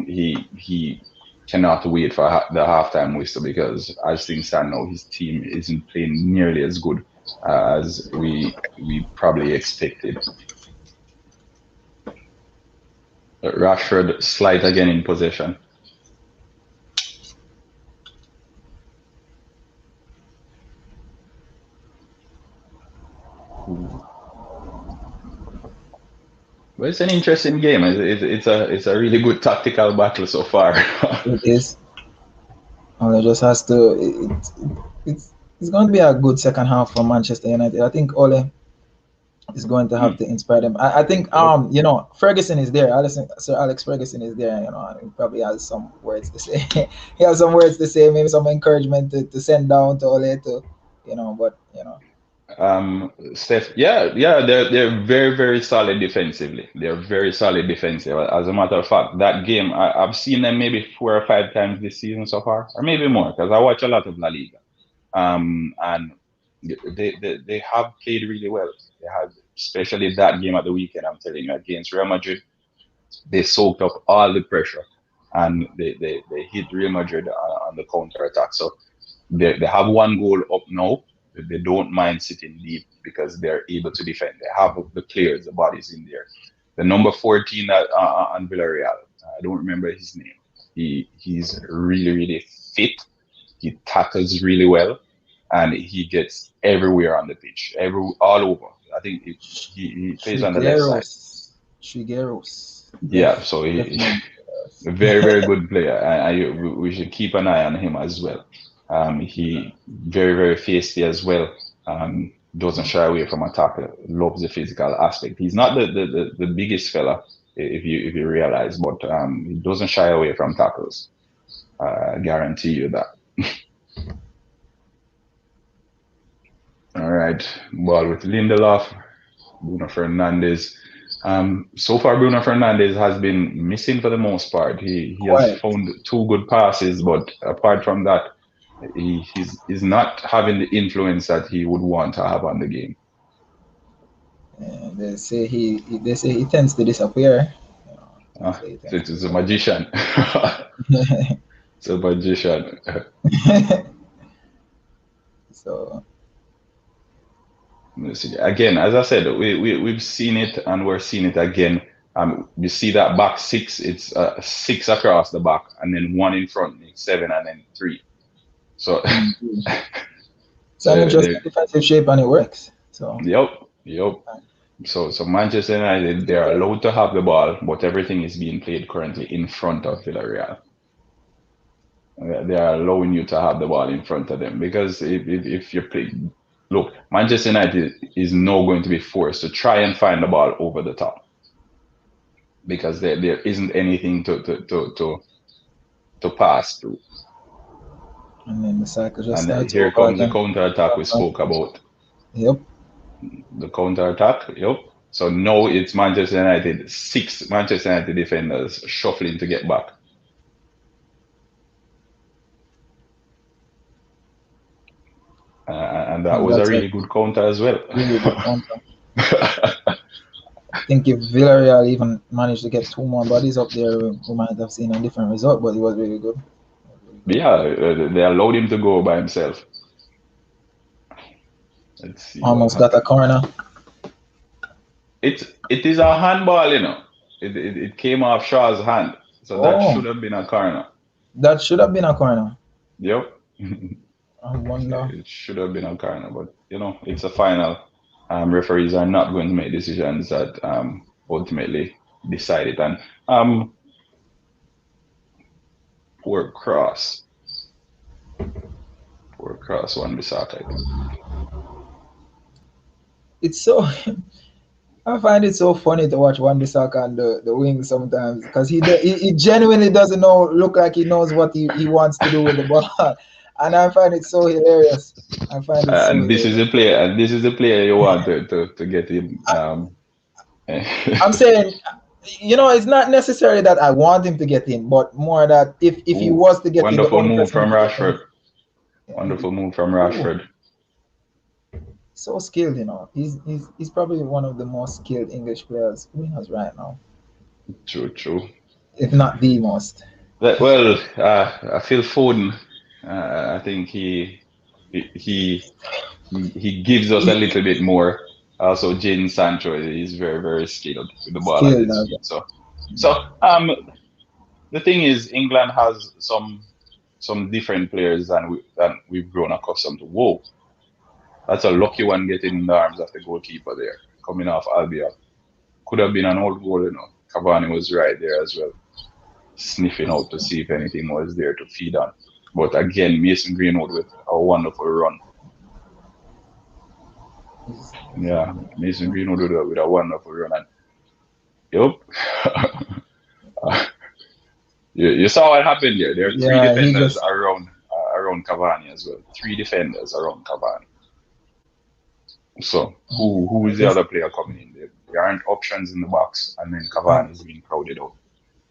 He cannot wait for the halftime whistle, because as things stand now, his team isn't playing nearly as good as we probably expected. Rashford slight again in possession. Well, it's an interesting game. It's a really good tactical battle so far. It is. Ole just has to. It's going to be a good second half for Manchester United. I think Ole is going to have to inspire them. I think Ferguson is there. Sir Alex Ferguson is there. And he probably has some words to say. He has some words to say. Maybe some encouragement to send down to Ole to, but. Steph, they're very, very solid defensively. They're very solid defensive. As a matter of fact, that game I've seen them maybe 4 or 5 times this season so far, or maybe more, because I watch a lot of La Liga. And they have played really well. They have, especially that game at the weekend, I'm telling you, against Real Madrid, they soaked up all the pressure, and they hit Real Madrid on the counter attack. So they have 1 goal up now. They don't mind sitting deep because they're able to defend. They have the players, the bodies in there. The number 14 on Villareal, I don't remember his name. He's really, really fit. He tackles really well, and he gets everywhere on the pitch, all over. I think he plays on the left side. Trigueros. Yeah, so he's a very, very good player, and we should keep an eye on him as well. He very, very feisty as well. Doesn't shy away from attack. Loves the physical aspect. He's not the biggest fella, if you realize, but he doesn't shy away from tackles. I guarantee you that. All right, ball with Lindelof, Bruno Fernandes. So far, Bruno Fernandes has been missing for the most part. He has found 2 good passes, but apart from that, he's not having the influence that he would want to have on the game. And they say he tends to disappear. You know, they say he tends It to is a magician. disappear. It's a magician. So Let me see. Again, as I said, we've seen it and we're seeing it again. You see that back six, it's six across the back, and then one in front, it's seven, and then three. So, it's an interesting they, defensive shape and it works. So yep. So Manchester United, they're allowed to have the ball, but everything is being played currently in front of Villarreal. They are allowing you to have the ball in front of them because if you play, look, Manchester United is now going to be forced to try and find the ball over the top because there isn't anything to pass through. and then the cycle just And starts here over comes the again. counter attack we spoke about. Yep. The counter attack, yep. So now it's Manchester United, six Manchester United defenders shuffling to get back. And that And was a that's a really good counter as well. really good counter. I think if Villarreal even managed to get two more bodies up there, we might have seen a different result. But it was really good. It was really good. Yeah, they allowed him to go by himself. Let's see what Almost got a happened. corner. It is a handball, you know. It came off Shaw's hand, so that Oh, should have been a corner. that should have been a corner. Yep. I wonder. It should have been a corner, but you know, it's a final. Referees are not going to make decisions that ultimately decide it. And poor cross, one Bissaka, I think. It's so. I find it so funny to watch Wan Bissaka on the wing sometimes because he genuinely doesn't look like he knows what he wants to do with the ball, and I find it so hilarious. I find it so And this is hilarious. the player, you want to get him. I'm saying, it's not necessarily that I want him to get in, but more that if he Ooh, was to get in, the wonderful only move person he from could get in. Rashford. Yeah, Wonderful move from ooh, Rashford. so skilled. He's probably one of the most skilled English players wingers right now, True. if not the most. Well, I feel Foden. I think he he gives us a little bit more. Also, Jadon Sancho is very, very skilled with the ball at Skilled his as feet. So the thing is, England has some different players than we've grown accustomed to. Whoa, that's a lucky one getting in the arms of the goalkeeper there, coming off Albion. Could have been an old goal, you know. Cavani was right there as well, sniffing out to see if anything was there to feed on. But again, Mason Greenwood with a wonderful run. Yeah, Mason Greenwood with a wonderful run. And yep. You saw what happened there. There are three Yeah, he defenders just around Cavani as well. Three defenders around Cavani. So who I is the guess other player coming in there? There aren't options in the box, and then Cavani is being crowded out.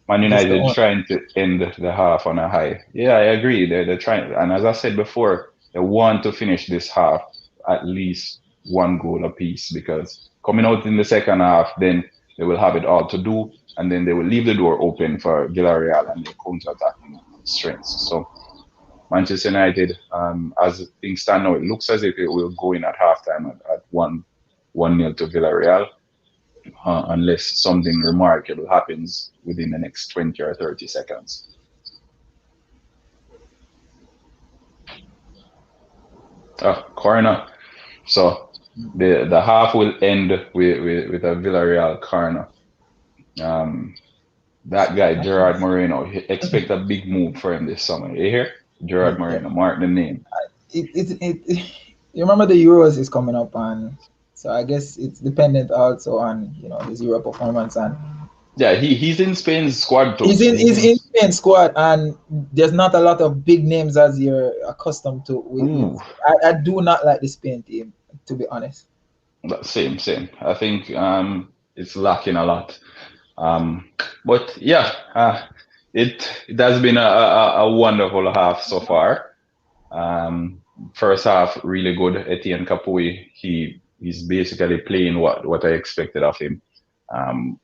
Man I guess the United only trying to end the half on a high. Yeah, I agree. They're trying, and as I said before, they want to finish this half at least one goal apiece because coming out in the second half, then they will have it all to do, and then they will leave the door open for Villareal and their counter-attacking strengths. So Manchester United, as things stand now, it looks as if it will go in at halftime at 1-0 to Villarreal, unless something remarkable happens within the next 20 or 30 seconds. Corner. So the half will end with a Villarreal corner. That guy Gerard Moreno, expect a big move for him this summer. You hear? Gerard yeah, Moreno, mark the name. you remember the Euros is coming up, and so I guess it's dependent also on his Euro performance, and Yeah, he's in Spain's squad too. he's in Spain squad, and there's not a lot of big names as you're accustomed to. Ooh, I do not like the Spain team, to be honest. same. I think it's lacking a lot. But yeah, it has been a wonderful half so far. First half really good. Etienne Capoue, he he's basically playing what I expected of him.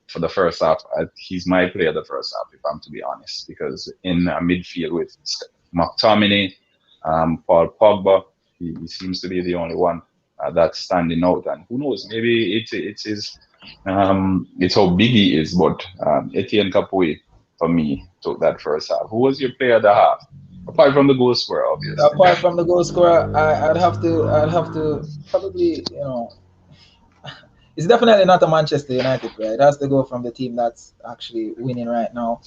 For the first half, he's my player the first half, if I'm to be honest, because in a midfield with McTominay, Paul Pogba, he seems to be the only one that's standing out. And who knows, maybe it's how big he is. But Etienne Capoue, for me, took that first half. Who was your player of the half? Apart from the goal scorer, obviously. Apart from the goal scorer, I'd have to probably, it's definitely not a Manchester United player. It has to go from the team that's actually winning right now.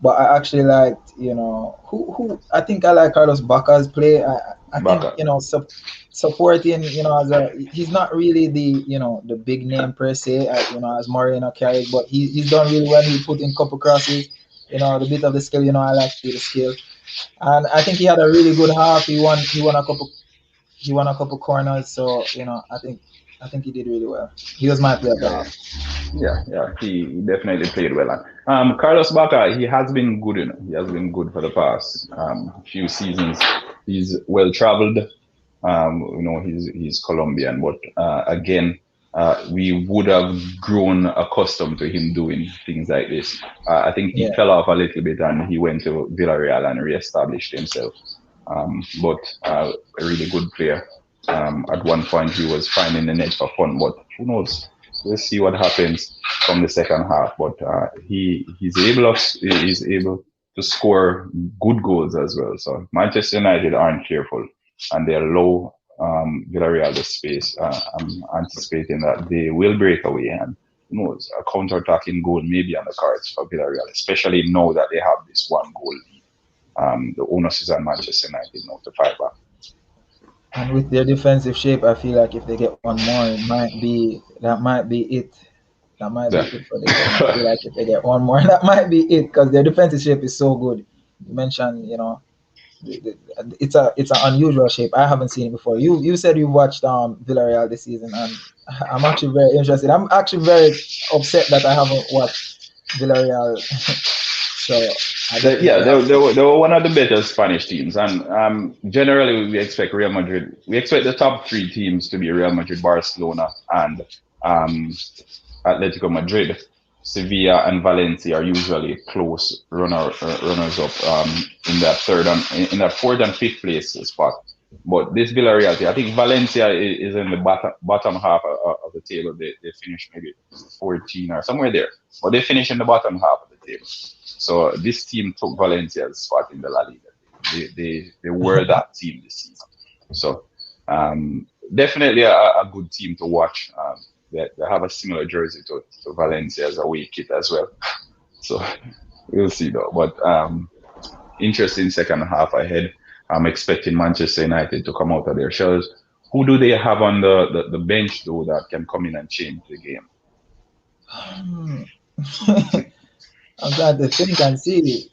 But I actually liked, who I think I like Carlos Bacca's play. I think, Baka. supporting, as he's not really the, the big name per se, as Moreno carries, but he's done really well. He put in couple crosses, the bit of the skill, I like to see the skill. And I think he had a really good half. He won a couple corners, so I think he did really well. He was my player of the Yeah, half. yeah, he definitely played well. Carlos Bacca, he has been good. He has been good for the past few seasons. He's well traveled. He's Colombian, but again, we would have grown accustomed to him doing things like this. I think he Yeah, fell off a little bit, and he went to Villareal and re-established himself. But a really good player. At one point, he was finding the net for fun, but who knows? We'll see what happens from the second half. But he's able to score good goals as well. So Manchester United aren't careful and they allow Villarreal the space. I'm anticipating that they will break away, and who knows, a counter-attacking goal may be on the cards for Villarreal, especially now that they have this one goal lead. The onus is on Manchester United now to fight back. and with their defensive shape, I feel like if they get one more, that might be it. That might be Yeah. it for the game. I feel like if they get one more, that might be it because their defensive shape is so good. You mentioned, it's an unusual shape. I haven't seen it before. You said you watched Villarreal this season, and I'm actually very interested. I'm actually very upset that I haven't watched Villarreal. So I Yeah, definitely they, have they, to. were, they were one of the better Spanish teams, and generally we expect Real Madrid. We expect the top three teams to be Real Madrid, Barcelona, and um, Atletico Madrid. Sevilla and Valencia are usually close runners up in that in that fourth and fifth place spot. But this Villarreal, I think Valencia is in the bottom half of the table. They finish maybe 14 or somewhere there, but they finish in the bottom half of the table. So this team took Valencia's spot in the La Liga. They were that team this season. So definitely a good team to watch. They have a similar jersey to Valencia's away kit as well. So we'll see though. But interesting second half ahead. I'm expecting Manchester United to come out of their shells. Who do they have on the bench though that can come in and change the game? Hmm. I'm trying to think and see,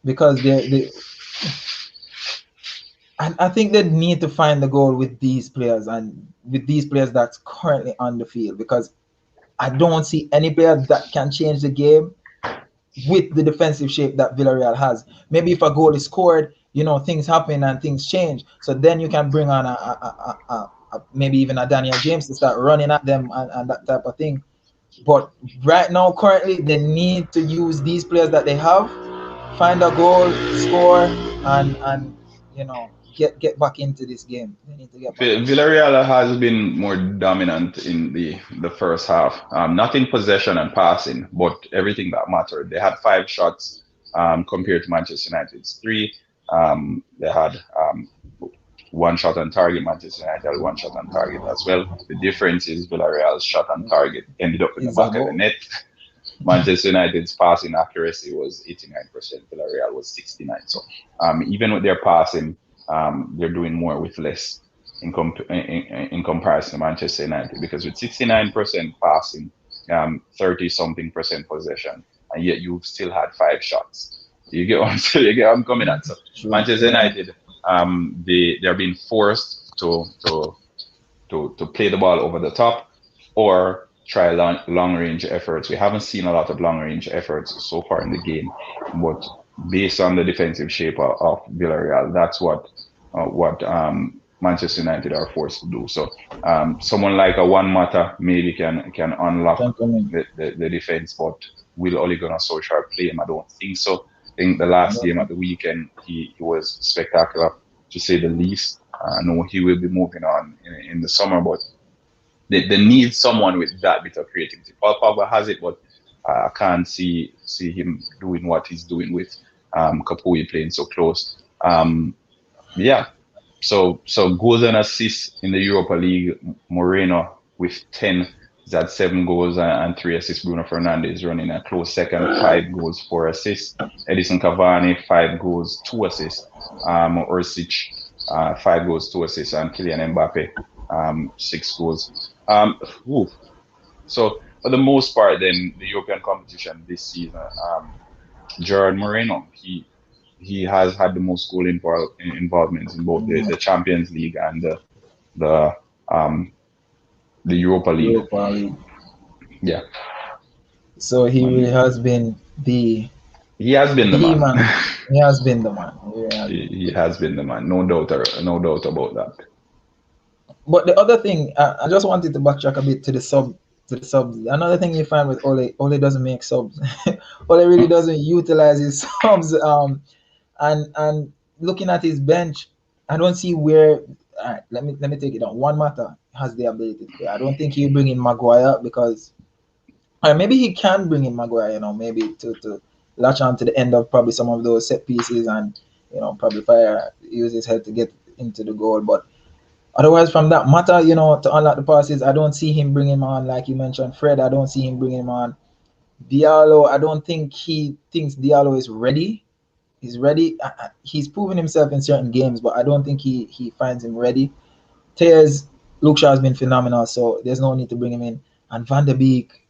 because I think they need to find the goal with these players and with these players that's currently on the field, because I don't see any player that can change the game with the defensive shape that Villarreal has. Maybe if a goal is scored, things happen and things change. So then you can bring on maybe even a Daniel James to start running at them and that type of thing. But right now, currently, they need to use these players that they have, find a goal, score, and get back into this game. They need to get back into it. Villarreal has been more dominant in the first half. Not in possession and passing, but everything that mattered. They had five shots compared to Manchester United's three. They had one shot on target. Manchester United had one shot on target as well. The difference is Villarreal's shot on target ended up in the Is a back of the goal. net. Manchester United's passing accuracy was 89%. Villarreal was 69%. So even with their passing, they're doing more with less in comparison to Manchester United, because with 69% passing, 30 something percent possession, and yet you still had five shots. You get what I'm coming at. So True. Manchester Yeah. United, they're being forced to play the ball over the top or try long range efforts. We haven't seen a lot of long range efforts so far in the game, but based on the defensive shape of Villarreal, that's what Manchester United are forced to do. So someone like a Juan Mata maybe can unlock Can come in. the defense, but will Ole Gunnar Solskjaer play him? I don't think so. I think the last game at the weekend he was spectacular to say the least. I know he will be moving on in the summer, but they need someone with that bit of creativity. Paul Pogba has it, but I can't see him doing what he's doing with Kapui playing so close. Yeah, so goals and assists in the Europa League, Moreno with 10. He's had 7 goals and 3 assists. Bruno Fernandes running a close second, 5 goals, 4 assists. Edison Cavani, 5 goals, 2 assists. Orsic, 5 goals, 2 assists, and Kylian Mbappe, 6 goals. Ooh. So for the most part, then the European competition this season, Gerard Moreno, he has had the most involvements in both the Champions League and the um the Europa League. Europa League. Yeah, So he really has been the he has been the man. He has been the man. He has been the man. No doubt about that. But the other thing, I just wanted to backtrack a bit to the subs. Another thing you find with Ole doesn't make subs. Ole really doesn't utilize his subs. And looking at his bench, I don't see where. All right, let me take it down. One Mata has the ability to play. I don't think he'll bring in Maguire because, or maybe he can bring in Maguire. Maybe to latch on to the end of probably some of those set pieces and probably use his head to get into the goal. But otherwise, from that Mata, to unlock the passes, I don't see him bringing him on like you mentioned. Fred, I don't see him bringing him on. Diallo, I don't think he thinks Diallo is ready. He's ready. He's proven himself in certain games, but I don't think he finds him ready. Tears, Luke Shaw has been phenomenal, so there's no need to bring him in. And Van der Beek,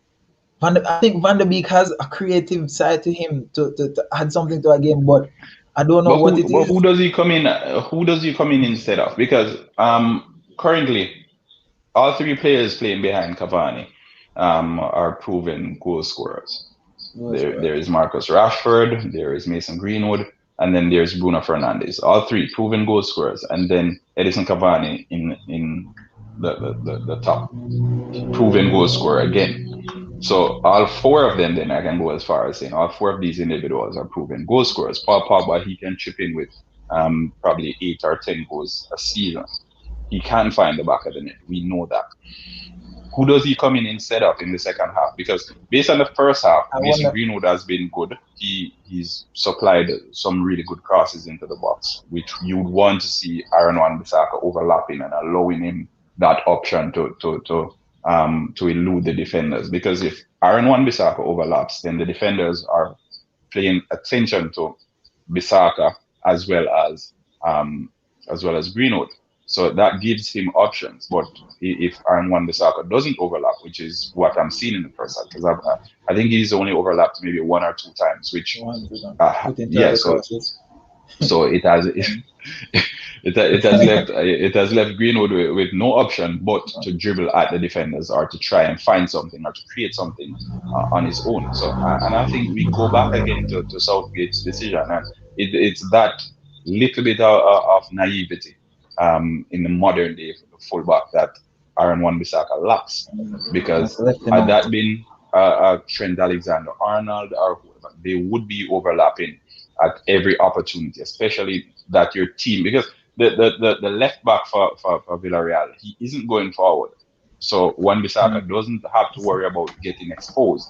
I think Van der Beek has a creative side to him to add something to a game, but I don't know what it is. But who does he come in? Who does he come in instead of? Because currently all 3 players playing behind Cavani are proven goal scorers. There is Marcus Rashford, there is Mason Greenwood, and then there's Bruno Fernandes. All 3 proven goal scorers, and then Edison Cavani in the top proven goal scorer again. So all 4 of them, then I can go as far as saying all 4 of these individuals are proven goal scorers. Paul Pogba, he can chip in with probably 8 or 10 goals a season. He can find the back of the net. We know that. Who does he come in instead of in the second half? Because based on the first half, Mason Greenwood has been good. He's supplied some really good crosses into the box, which you would want to see Aaron Wan-Bissaka overlapping and allowing him that option to elude the defenders. Because if Aaron Wan-Bissaka overlaps, then the defenders are paying attention to Bissaka as well as Greenwood. So that gives him options. But if Aaron Wan-Bissaka doesn't overlap, which is what I'm seeing in the first half, because I think he's only overlapped maybe 1 or 2 times, which so it has it has left Greenwood with no option but to dribble at the defenders or to try and find something or to create something on his own. So and I think we go back again to Southgate's decision, and it's that little bit of naivety in the modern day fullback that Aaron Wan-Bissaka lacks, because had that been Trent Alexander-Arnold or whoever, they would be overlapping at every opportunity, especially that your team, because the left back for Villareal, he isn't going forward, so Wan-Bissaka doesn't have to worry about getting exposed.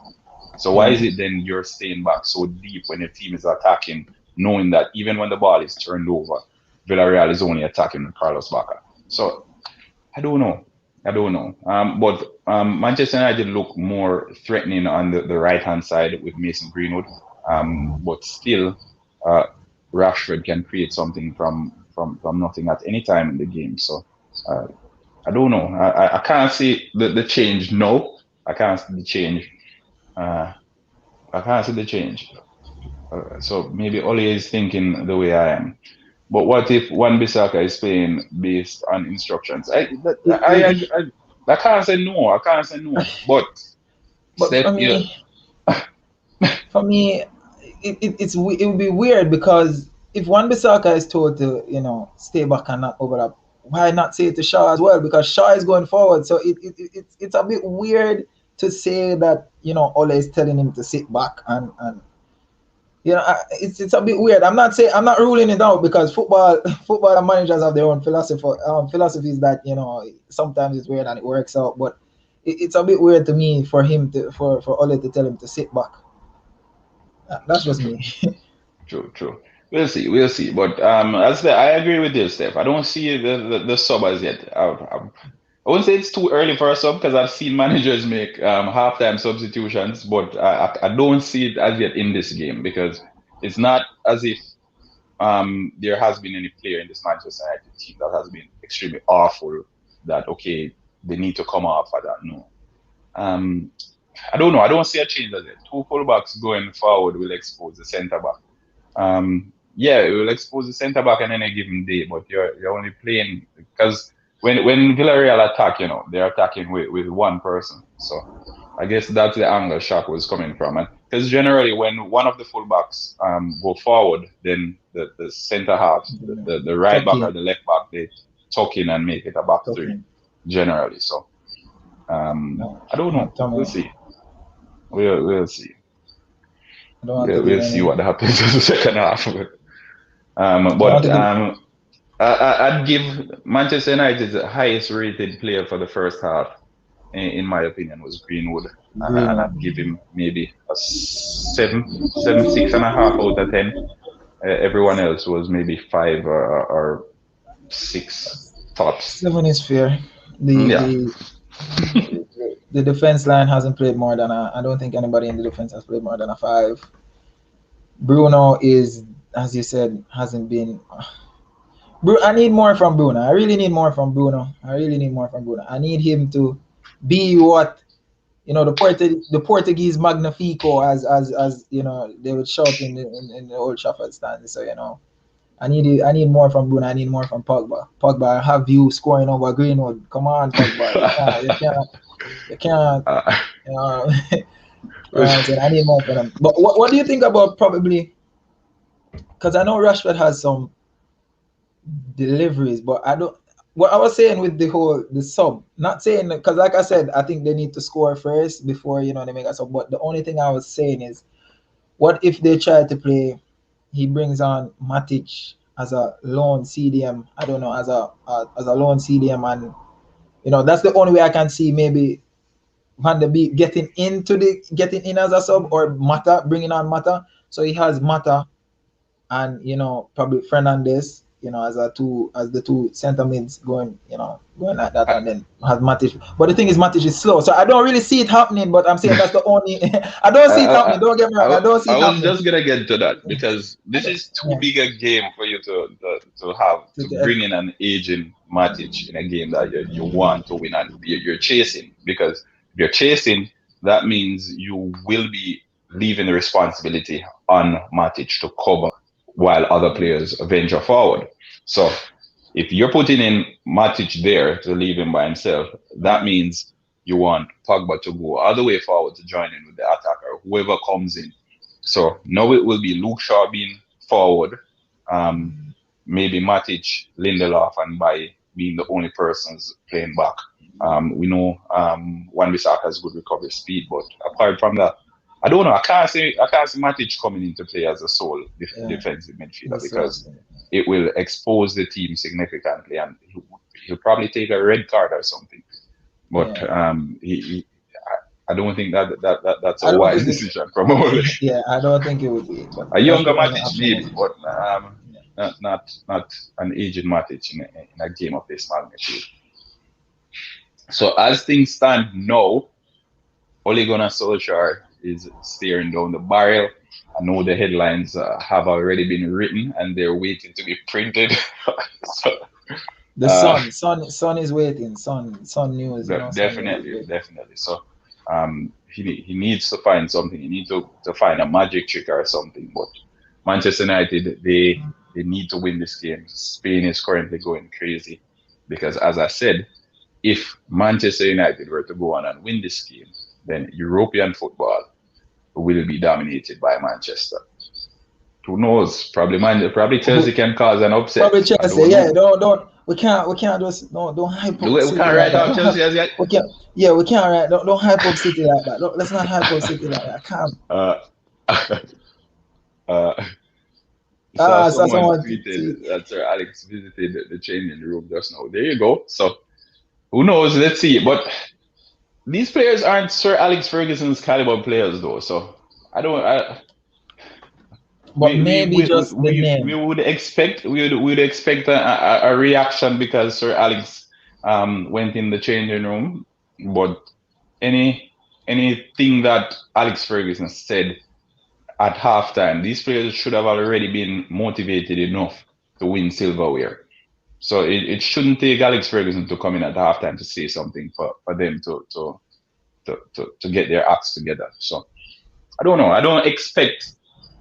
So why is it then you're staying back so deep when your team is attacking, knowing that even when the ball is turned over, Villareal is only attacking with Carlos Bacca? So I don't know. But Manchester United look more threatening on the right-hand side with Mason Greenwood. But still, Rashford can create something from nothing at any time in the game. So I don't know. I can't see the change. No, I can't see the change. So maybe Ole is thinking the way I am. But what if Wan-Bissaka is playing based on instructions? I can't say no. But for me, it would be weird, because if Wan-Bissaka is told to stay back and not overlap, why not say it to Shaw as well? Because Shaw is going forward. So it's a bit weird to say that, Ole is telling him to sit back and it's a bit weird. I'm not saying, I'm not ruling it out, because football and managers have their own philosophies that, sometimes it's weird and it works out. But it's a bit weird to me for him to for Ole to tell him to sit back. That's just me. True. We'll see. But as I agree with you, Steph. I don't see the sub as yet. I wouldn't say it's too early for a sub, because I've seen managers make halftime substitutions, but I don't see it as yet in this game, because it's not as if there has been any player in this Manchester United team that has been extremely awful, that okay, they need to come off of that. No. I don't know. I don't see a change as yet. Two fullbacks going forward will expose the centre back. Yeah, it will expose the centre back on any given day, but you're only playing because when Villareal attack, they're attacking with one person. So I guess that's the angle Shaq was coming from. And because generally when one of the fullbacks go forward, then the centre half, the right back or the left back, they tuck in and make it a back three generally. So I don't know. We'll see. We'll see. We'll see what happens in the second half of it. I'd give Manchester United the highest rated player for the first half, in my opinion, was Greenwood. And I'd give him maybe a 6.5 out of 10. Everyone else was maybe 5 or 6 tops. 7 is fair. The defense line hasn't played more than I don't think anybody in the defense has played more than a 5. Bruno is, as you said, hasn't been. I need more from Bruno. I really need more from Bruno. I need him to be what the Portuguese Magnifico, as they would shout in the Old Trafford stand. So I need more from Bruno. I need more from Pogba. I have you scoring over Greenwood. Come on, Pogba. You can't. I need more from them. But what do you think about probably? Because I know Rashford has some deliveries, but I don't. What I was saying with the sub, not saying, because like I said, I think they need to score first before they make a sub. But the only thing I was saying is, what if they try to play? He brings on Matic as a lone CDM. I don't know, as a lone CDM, and that's the only way I can see maybe Van der Beek getting in as a sub, or Mata bringing on Mata. So he has Mata and probably Fernandes, as the two center mids going like that, and then has Matic. But the thing is, Matic is slow, so I don't really see it happening. But I'm saying that's the only. I don't see it happening. Don't get me wrong. I don't see it happening. I was just gonna get to that, because this is too big a game for you to bring in an aging Matic in a game that you want to win, and you're chasing. Because if you're chasing, that means you will be leaving the responsibility on Matic to cover while other players venture forward. So if you're putting in Matic there to leave him by himself, that means you want Pogba to go all the way forward to join in with the attacker, whoever comes in. So now it will be Luke Shaw being forward, maybe Matic, Lindelof, and Bailly being the only persons playing back. We know Wan-Bissaka has good recovery speed, but apart from that, I don't know. I can't see Matic coming into play as a sole defensive midfielder, because it will expose the team significantly, and he'll probably take a red card or something. But I don't think that's a wise decision from Ole. Yeah, I don't think it would be. A younger Matic maybe, but not an aged Matic in a game of this magnitude. So as things stand now, Ole Gunnar Solskjaer is staring down the barrel. I know the headlines have already been written and they're waiting to be printed. So, the sun is waiting. Sun news. Definitely. So he needs to find something. He needs to find a magic trick or something. But Manchester United, they need to win this game. Spain is currently going crazy because, as I said, if Manchester United were to go on and win this game, then European football will be dominated by Manchester. Who knows? Probably Chelsea can cause an upset. Probably Chelsea, yeah. Don't. we can't just don't hype up We City can't like write that. off Chelsea as yet. We can't. Yeah, we can't write. Don't hype up City like that. Let's not hype up City like that. Can't. Uh, uh, so So someone someone tweeted that Sir Alex visited the changing room just now. There you go. So who knows? Let's see. But these players aren't Sir Alex Ferguson's caliber players, though. So I don't. but maybe just the We name. would expect a reaction because Sir Alex went in the changing room. But anything that Alex Ferguson said at halftime, these players should have already been motivated enough to win silverware. So it shouldn't take Alex Ferguson to come in at halftime to say something for them to get their acts together. So I don't know. I don't expect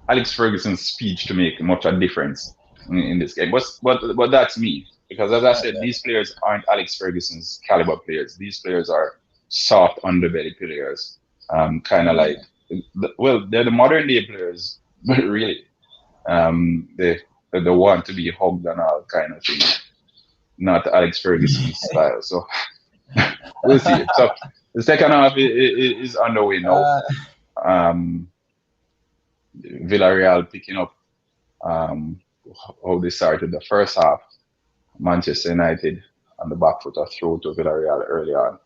Alex Ferguson's speech to make much of a difference in this game. But that's me. Because as I said, these players aren't Alex Ferguson's caliber players. These players are soft underbelly players. Kind of like, well, they're the modern day players, but really, they want to be hugged and all kind of thing. Not Alex Ferguson's style. So we'll see. So the second half is underway now. Villareal picking up how they started the first half. Manchester United on the back foot, a throw to Villareal early on.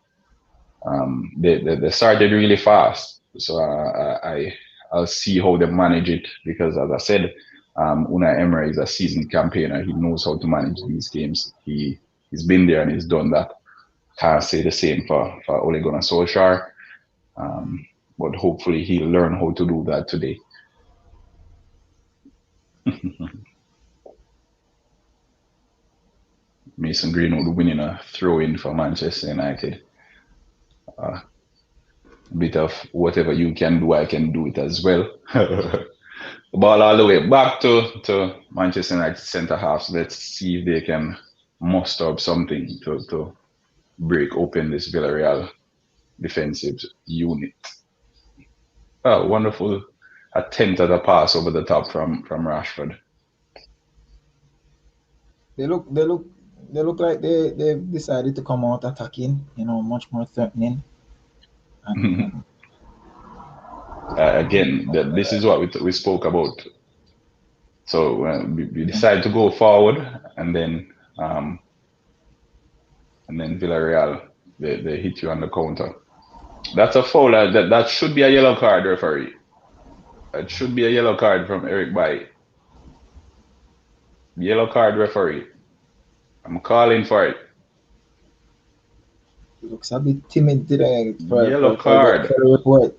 They started really fast, so I'll see how they manage it because, as I said, Unai Emery is a seasoned campaigner. He knows how to manage these games. He's been there and he's done that. Can't say the same for Ole Gunnar Solskjaer, but hopefully he'll learn how to do that today. Mason Greenwood winning a throw-in for Manchester United. A bit of whatever you can do, I can do it as well. The ball all the way back to Manchester United centre halves. Let's see if they can muster up something to break open this Villareal defensive unit. Oh, wonderful attempt at a pass over the top from Rashford. They look like they've decided to come out attacking, much more threatening. Again, this is what we spoke about. So we decided to go forward, and then Villareal they hit you on the counter. That's a foul. That should be a yellow card, referee. That should be a yellow card from Eric Bailly. Yellow card, referee. I'm calling for it. He looks a bit timid today. Yellow card. For the report.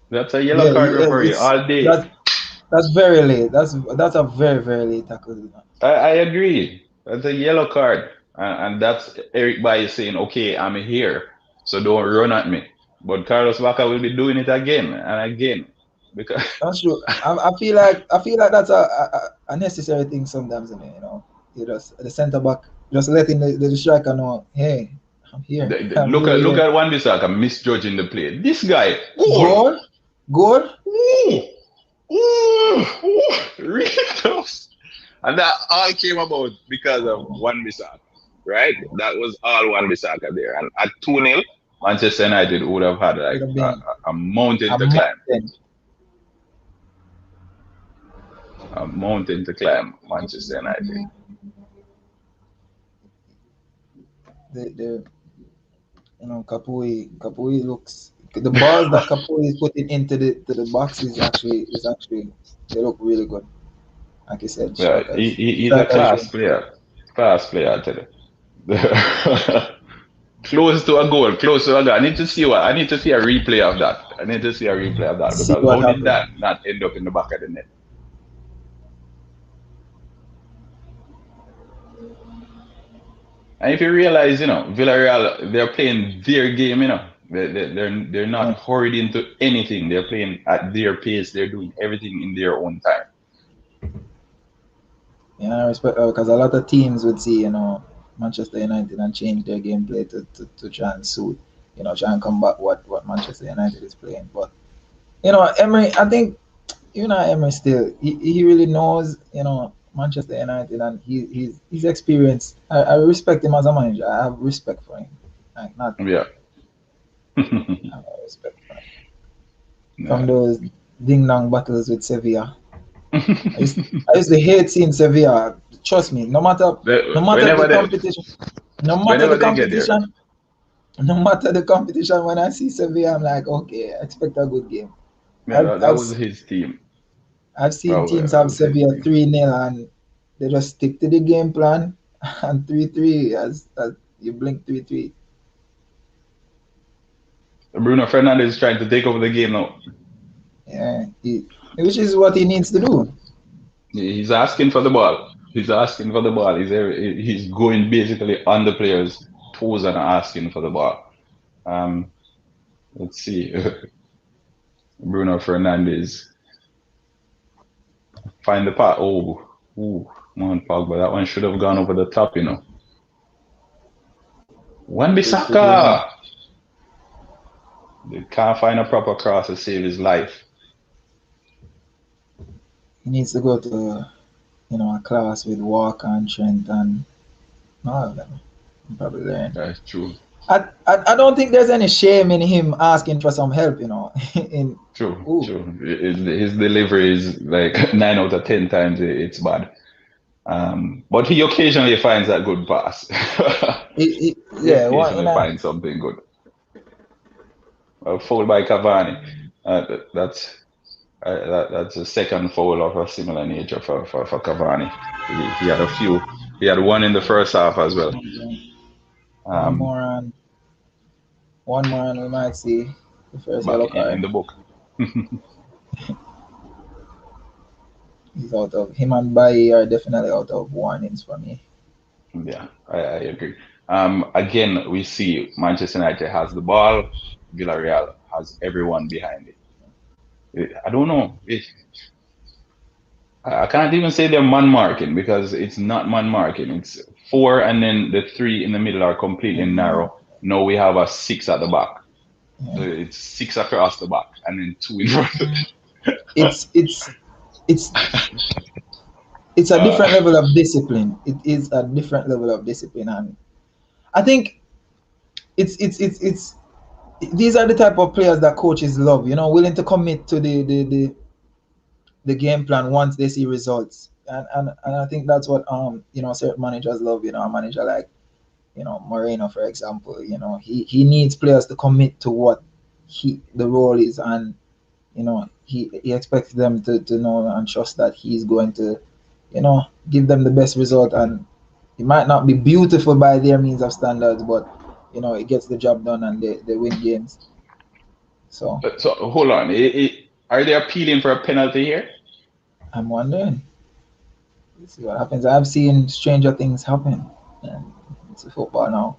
That's a yellow card, referee, all day. That's very late. That's a very, very late tackle. I agree. That's a yellow card. And that's Eric Bailly saying, okay, I'm here, so don't run at me. But Carlos Bacca will be doing it again and again. Because that's true. I feel like that's a necessary thing sometimes, You just the centre back just letting the striker know, hey, I'm here. Look at Wan-Bissaka misjudging the play. This guy, good. Really close. And that all came about because of Wan-Bissaka, right? That was all Wan-Bissaka there. And at 2-0, Manchester United would have had like a mountain to climb. A mountain to climb, Manchester United. Capoue looks, the balls that Capoue is putting into the box is actually they look really good. Like you said, yeah, he's a class player. Class player, I tell you. Close to a goal. I need to see a replay of that. Because how did that not end up in the back of the net? And if you realize, Villareal, they're playing their game, they're not hurried into anything. They're playing at their pace. They're doing everything in their own time. Yeah, I respect because a lot of teams would see, Manchester United and change their gameplay to try and suit, try and combat what Manchester United is playing. But Emery, I think Emery still he really knows, Manchester United, and he's experienced. I respect him as a manager. I have respect for him. Like not Yeah. I have respect for him. From Yeah. those ding dong battles with Sevilla. I used to hate seeing Sevilla. Trust me, no matter the Whenever they, competition, no matter the whenever they get there, competition, no matter the competition, when I see Sevilla, I'm like, okay, I expect a good game. yeah, I've that I've was his team. I've seen teams That have was his Sevilla team. 3-0 and they just stick to the game plan and 3-3 as you blink 3-3. Bruno Fernandes is trying to take over the game now. Yeah, which is what he needs to do. He's asking for the ball. He's asking for the ball. He's going basically on the players' toes and asking for the ball. Um, let's see. Bruno Fernandes find the pass. Oh, ooh, man, Pogba. That one should have gone over the top, you know. Good run. Wan-Bissaka. They can't find a proper cross to save his life. He needs to go to a class with Walker and Trent and all of them. Probably learn. That's true. I don't think there's any shame in him asking for some help. In True, ooh, true. His delivery is like 9 out of 10 times it's bad. But he occasionally finds that good pass. He yeah, one in occasionally a finds something good. A foul by Cavani. That's a second foul of a similar nature for Cavani. He had a few. He had one in the first half as well. one Um, more and we might see the first back yellow in card. the book. He's out of him and Baye are definitely out of warnings for me. Yeah, I agree. Again, we see Manchester United has the ball. Villarreal has everyone behind it. I don't know. I can't even say they're man marking because it's not man marking. It's four, and then the three in the middle are completely Yeah, narrow. No, we have a six at the back. yeah. So it's six across the back, and then two in front. It's it's it's it's a Uh, different level of discipline. It is a different level of discipline, and I think it's these are the type of players that coaches love. Willing to commit to the game plan once they see results, and I think that's what certain managers love. A manager like Moreno, for example. He needs players to commit to what the role is, and he expects them to know and trust that he's going to give them the best result, and it might not be beautiful by their means of standards, but it gets the job done and they win games. So so hold on. Are they appealing for a penalty here? I'm wondering, let's see what happens. I've seen stranger things happen, and it's football now.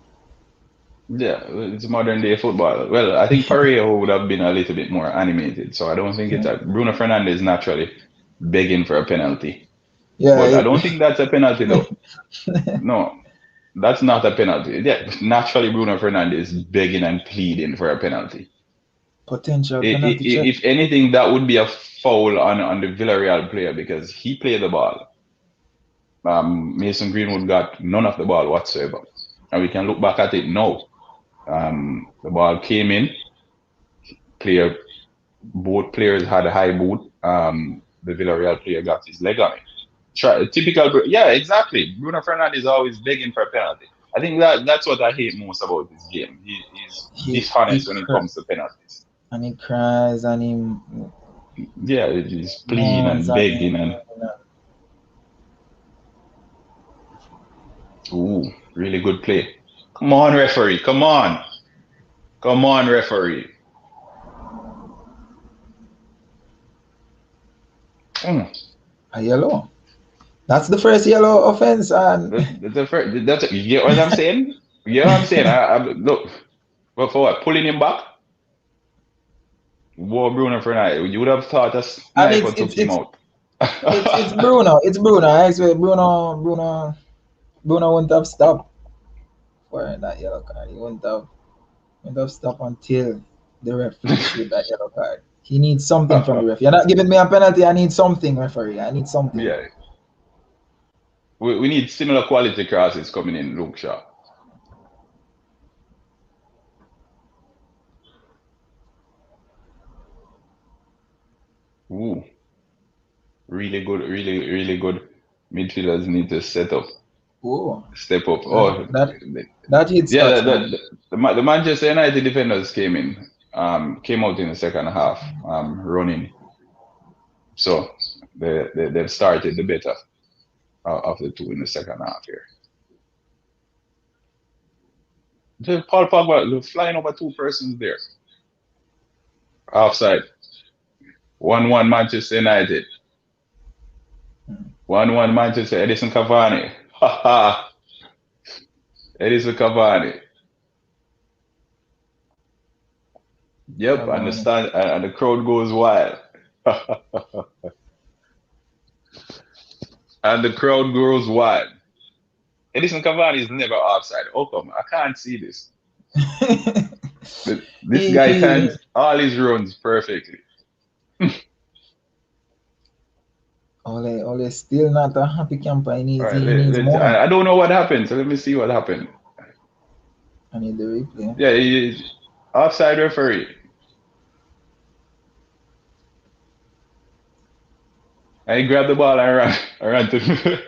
Yeah, it's modern day football. Well, I think Parejo would have been a little bit more animated, so I don't think it's Yeah, a Bruno Fernandes naturally begging for a penalty. yeah. But I don't think that's a penalty though. No, that's not a penalty. Yeah, naturally Bruno Fernandes begging and pleading for a penalty. Potential penalty check. If anything, that would be a foul on the Villarreal player because he played the ball. Mason Greenwood got none of the ball whatsoever. And we can look back at it now. The ball came in, player both players had a high boot. The Villarreal player got his leg on it. Typical, yeah, exactly. Bruno Fernandes is always begging for a penalty. I think that's what I hate most about this game. He's He dishonest when it comes to penalties. and he cries and he Yeah, he's pleading moans and and begging and ooh, really good play. Come on, referee. Come on. Come on, referee. Mm. a yellow. That's the first yellow offense, and You get what I'm saying? You get what I'm saying? Look, but for what? Pulling him back? Whoa, Bruno Fernandes. You would have thought a and sniper took him out. it's Bruno. It's Bruno. I expect Bruno wouldn't have stopped for that yellow card. He wouldn't have stopped until the ref issued that yellow card. He needs something from the ref. You're not giving me a penalty. I need something, referee. I need something. Yeah. We need similar quality crosses coming in, Luke Shaw. Ooh, really good, really good. Midfielders need to step up. Oh, that hit yeah. spots, man. The Manchester United defenders came out in the second half, running. So they've started the better of the two in the second half here. Just Paul Pogba flying over two persons there. Offside. 1-1 Manchester United. 1-1 Manchester. Edison Cavani. Ha ha. Edison Cavani. Yep, Cavani. and the crowd goes wild. And the crowd goes wild. Edison Cavani is never offside. How come? I can't see this. This guy times all his runs perfectly. Ole still not a happy camper. He needs, All right, he needs more. I don't know what happened, so let me see what happened. I need the replay. Yeah, he's offside referee. And he grabbed the ball and ran to the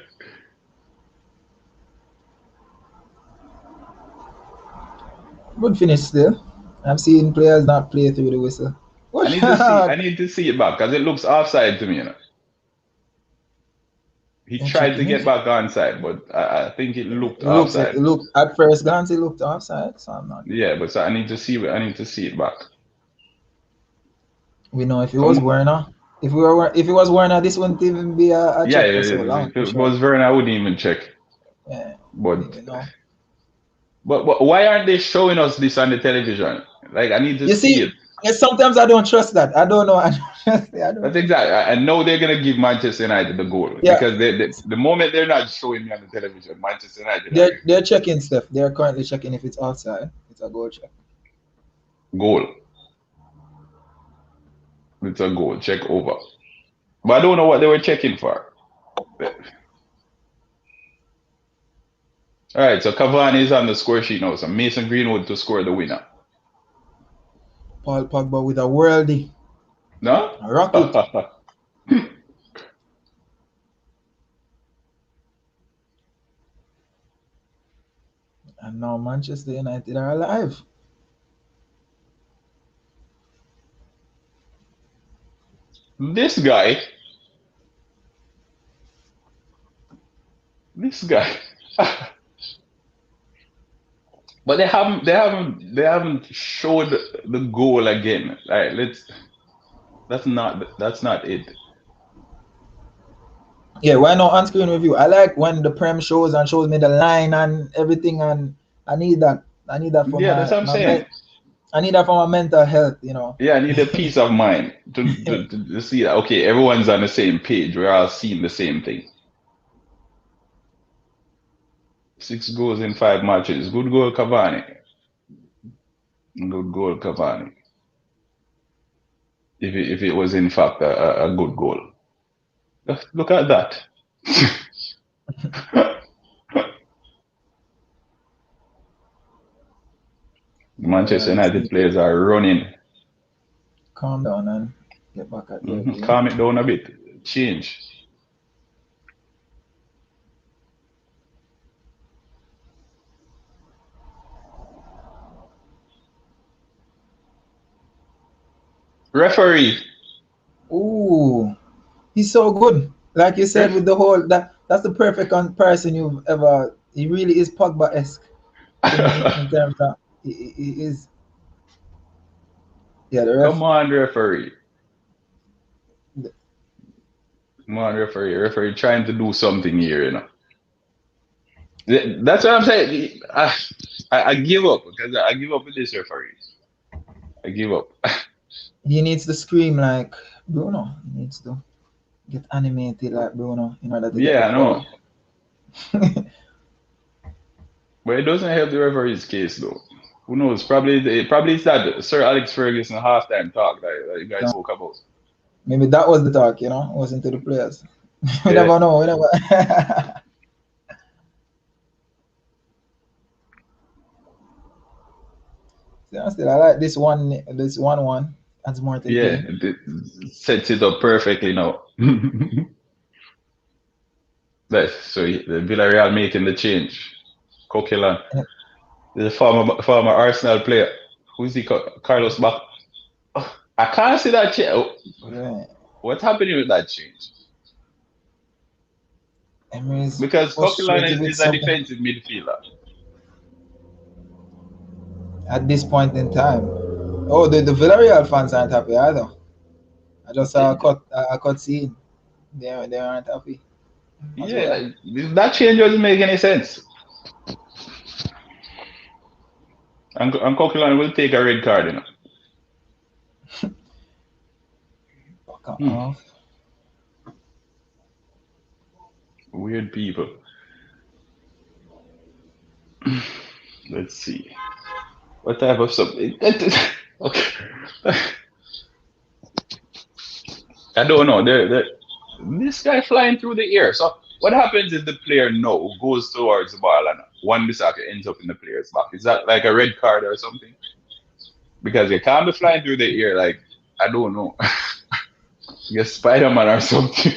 Good finish still. I've seen players not play through the whistle. I need to see it back because it looks offside to me, you know. He tried to get back onside, but I think it looked offside. It looked at first glance it looked offside, so I'm not. Yeah, but so I need to see it back. We know if it was Werner, if it was Werner, this wouldn't even be a check for so long. If it was Werner, I wouldn't even check. Yeah. But why aren't they showing us this on the television? Like I need to see it. Sometimes I don't trust that. I don't know. That's exactly. I know they're gonna give Manchester United the goal because the moment they're not showing me on the television, Manchester United. They're checking stuff. They're currently checking if it's outside. It's a goal check. Goal. It's a goal. Check over. But I don't know what they were checking for. All right, so Cavani is on the score sheet now. So Mason Greenwood to score the winner. Paul Pogba with a worldie. No? A rocket. And now Manchester United are alive. This guy. But they haven't showed the goal again. All right, that's not it. Yeah, why not on-screen review? I like when the Prem shows me the line and everything, and I need that. For that's what I'm saying. I need that for my mental health, you know. Yeah, I need a peace of mind to see that. Okay, everyone's on the same page. We're all seeing the same thing. 6 goals in 5 matches. Good goal, Cavani. Good goal, Cavani. If it was in fact a good goal. Look at that. Manchester United players are running. Calm down and get back at the Calm it down a bit. Change. Referee. Ooh, he's so good. Like you said, with the whole that's the perfect comparison you've ever. He really is Pogba-esque in terms of he is. Yeah, the ref. Come on, referee. Come on, referee. Referee trying to do something here, you know. That's what I'm saying. I give up because I give up with this referee. I give up. He needs to scream like Bruno. He needs to get animated like Bruno in order to get I know. But it doesn't help the referee's case though. Who knows? Probably it's that Sir Alex Ferguson halftime talk that you guys spoke about. Maybe that was the talk, you know, it wasn't to the players. We never know. Still, I like this one. Adds more to the Yeah, game. it sets it up perfectly now. So the Villarreal making the change. Coquelin, the former Arsenal player. Who's he? Carlos Back. I can't see that change. Yeah. What's happening with that change? Emery is Because Coquelin frustrated with is a something defensive midfielder. at this point in time. Oh, the Villarreal fans aren't happy either. I just saw a cut scene. They aren't happy as Yeah, well. that change doesn't make any sense. And Coquelin will take a red card, you know. Fuck Hmm. off. Weird people. Let's see. What type of stuff? Okay. I don't know. This guy flying through the air. So what happens if the player no goes towards the ball and one Bissaka ends up in the player's back? Is that like a red card or something? Because you can't be flying through the air like I don't know. You're Spider-Man or something.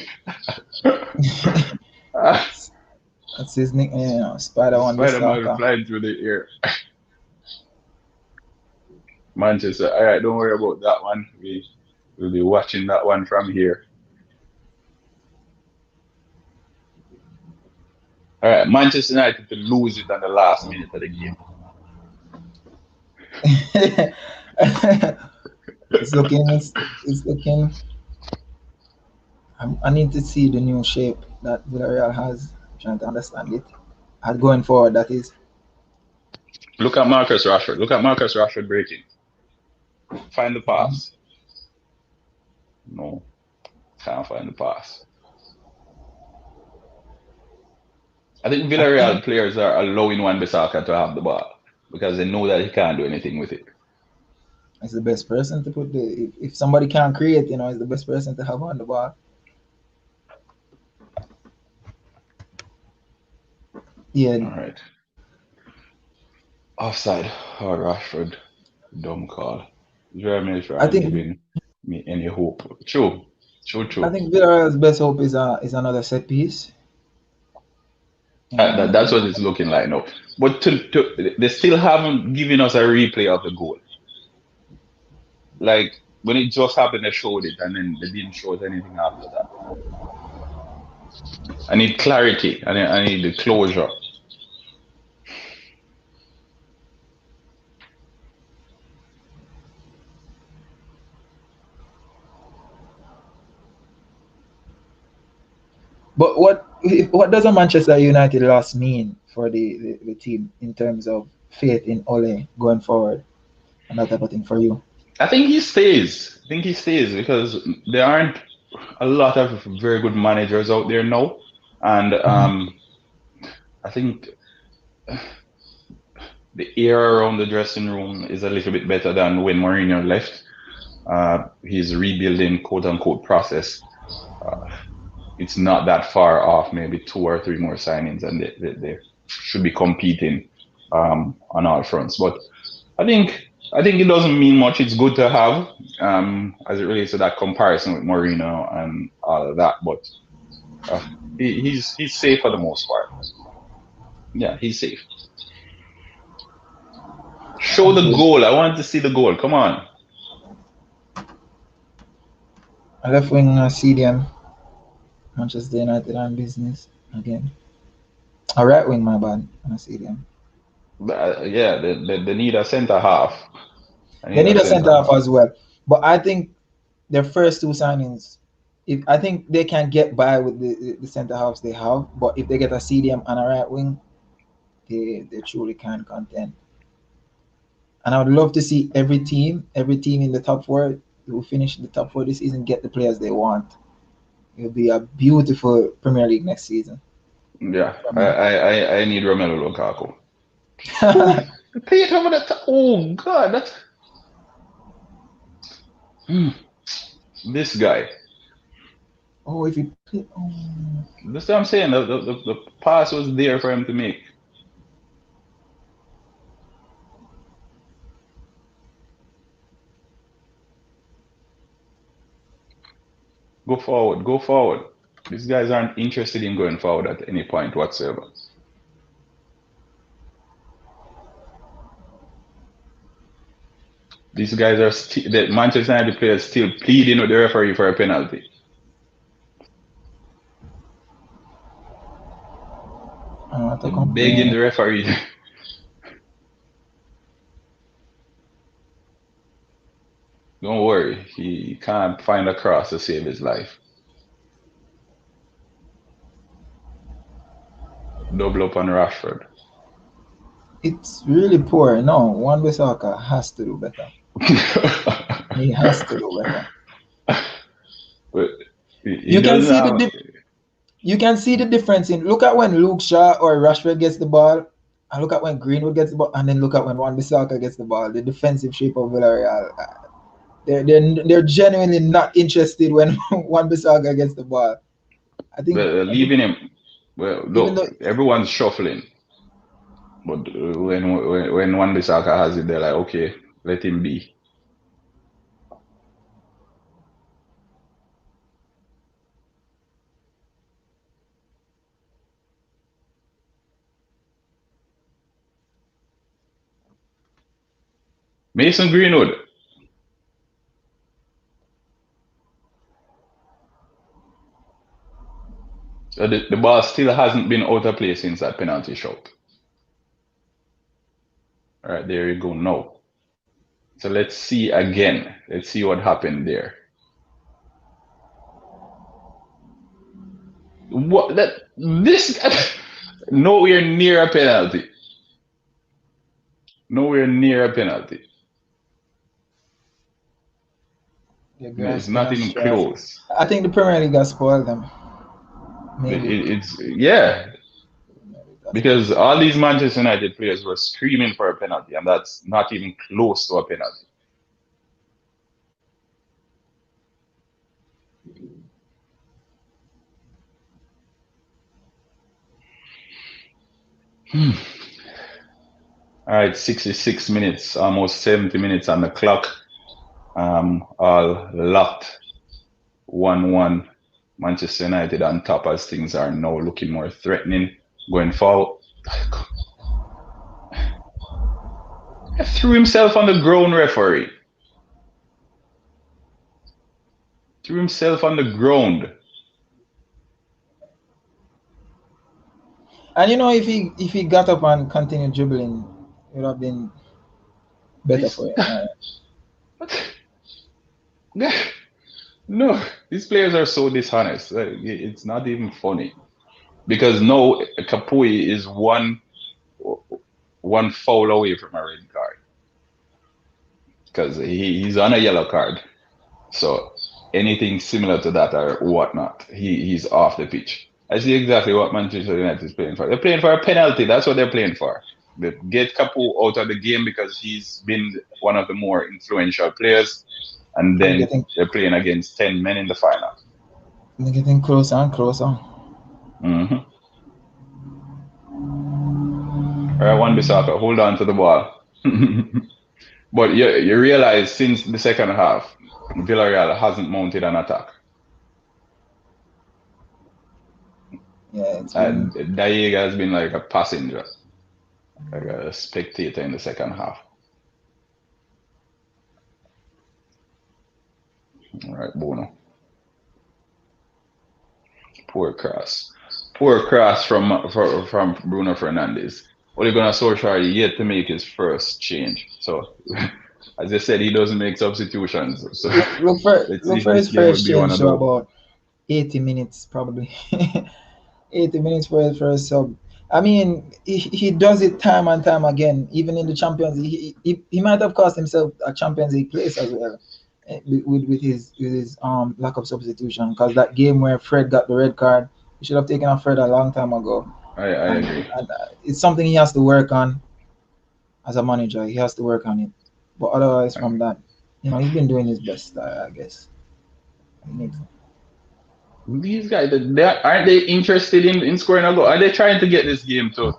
That's his nickname, Spider One Spider-Man Bissaka. flying through the air. Manchester. All right, don't worry about that one. We'll be watching that one from here. All right, Manchester United to lose it on the last minute of the game. It's looking. I need to see the new shape that Villarreal has. I'm trying to understand it. And going forward, that is. Look at Marcus Rashford. Look at Marcus Rashford breaking. Find the Yeah. pass. No, can't find the pass. I think I Villarreal think players are allowing Wan-Bissaka to have the ball because they know that he can't do anything with it. it's the best person to put the. If somebody can't create, it's the best person to have on the ball. Yeah, All right. Offside. Oh, Rashford. Dumb call. Jeremy I trying think giving me any hope. True. True, I true. think Villarreal's best hope is another set piece. That's what And it's looking like now. But they still haven't given us a replay of the goal. Like when it just happened, they showed it, and then they didn't show us anything after that. I need clarity. I need the closure. but what does a Manchester United loss mean for the team in terms of faith in Ole going forward and that type of thing for you? I think he stays. I think he stays because there aren't a lot of very good managers out there now, and Mhm. I think the air around the dressing room is a little bit better than when Mourinho left. His rebuilding, quote unquote, process. Uh, it's not that far off. Maybe two or three more signings, and they should be competing on all fronts. But I think I think it doesn't mean much. It's good to have as it relates to that comparison with Mourinho and all of that. But uh, he's safe for the most part. Yeah, he's safe. Show That's the good. goal. I want to see the goal. Come on. A left wing CDM, Manchester United on business again. A right wing, my bad, on a CDM. Yeah, they need a centre half. I They need a need a centre centre half half. as well. But I think their first two signings, if I think they can get by with the centre halves they have, but if they get a CDM and a right wing, they truly can contend. And I would love to see every team in the top four who finish in the top four this season get the players they want. It'll be a beautiful Premier League next season Yeah, for I me. I I I need Romelu Lukaku. Oh, play it over the top. Oh God, that's Hmm. This guy. Oh, if you play, oh, That's what I'm saying. The pass was there for him to make. Go forward. Go forward. These guys aren't interested in going forward at any point whatsoever. These guys are the Manchester United players still pleading with the referee for a penalty. Begging the referee. Don't worry, he can't find a cross to save his life. Double up on Rashford. It's really poor. No, Wan-Bissaka has to do better. He has to do better. But you can see the difference in. Look at when Luke Shaw or Rashford gets the ball, and look at when Greenwood gets the ball, and then look at when Wan-Bissaka gets the ball. The defensive shape of Villareal. They're genuinely not interested when Wan-Bissaka gets the ball. I think leaving him. Well, look, everyone's shuffling, but when Wan-Bissaka has it, they're like, okay, let him be. Mason Greenwood. So the ball still hasn't been out of play since that penalty shot. All right, there you go. No. So let's see again. Let's see what happened there. What this nowhere near a penalty. Nowhere near a penalty. It's not even close. I think the Premier League has spoiled them. Maybe. Because all these Manchester United players were screaming for a penalty, and that's not even close to a penalty. All right, 66 minutes, almost 70 minutes on the clock. All locked. 1-1. Manchester United on top as things are now looking more threatening going forward. He threw himself on the ground, referee. Threw himself on the ground. And if he got up and continued dribbling, it would have been better for him. No, these players are so dishonest. It's not even funny. Because now Kapui is one foul away from a red card. Because he's on a yellow card. So anything similar to that or whatnot, he's off the pitch. I see exactly what Manchester United is playing for. They're playing for a penalty. That's what they're playing for. They get Capu out of the game because he's been one of the more influential players. And then they're playing against 10 men in the final. They're getting closer and closer. Mm-hmm. All right, Wan-Bissaka, hold on to the ball. But you realize since the second half, Villareal hasn't mounted an attack. Yeah, Diego has been like a passenger, like a spectator in the second half. All right, Bono. Poor cross from Bruno Fernandes. Ole Gunnar Solskjaer yet to make his first change. So, as I said, he doesn't make substitutions. So look for his first change. So about 80 minutes probably. 80 minutes for his first sub. I mean, he does it time and time again. Even in the Champions League, he might have cost himself a Champions League place as well. With his lack of substitution, because that game where Fred got the red card, he should have taken off Fred a long time ago. I agree. And it's something he has to work on as a manager. He has to work on it. But otherwise, from that, he's been doing his best, I guess. These guys, aren't they interested in scoring a goal? Are they trying to get this game to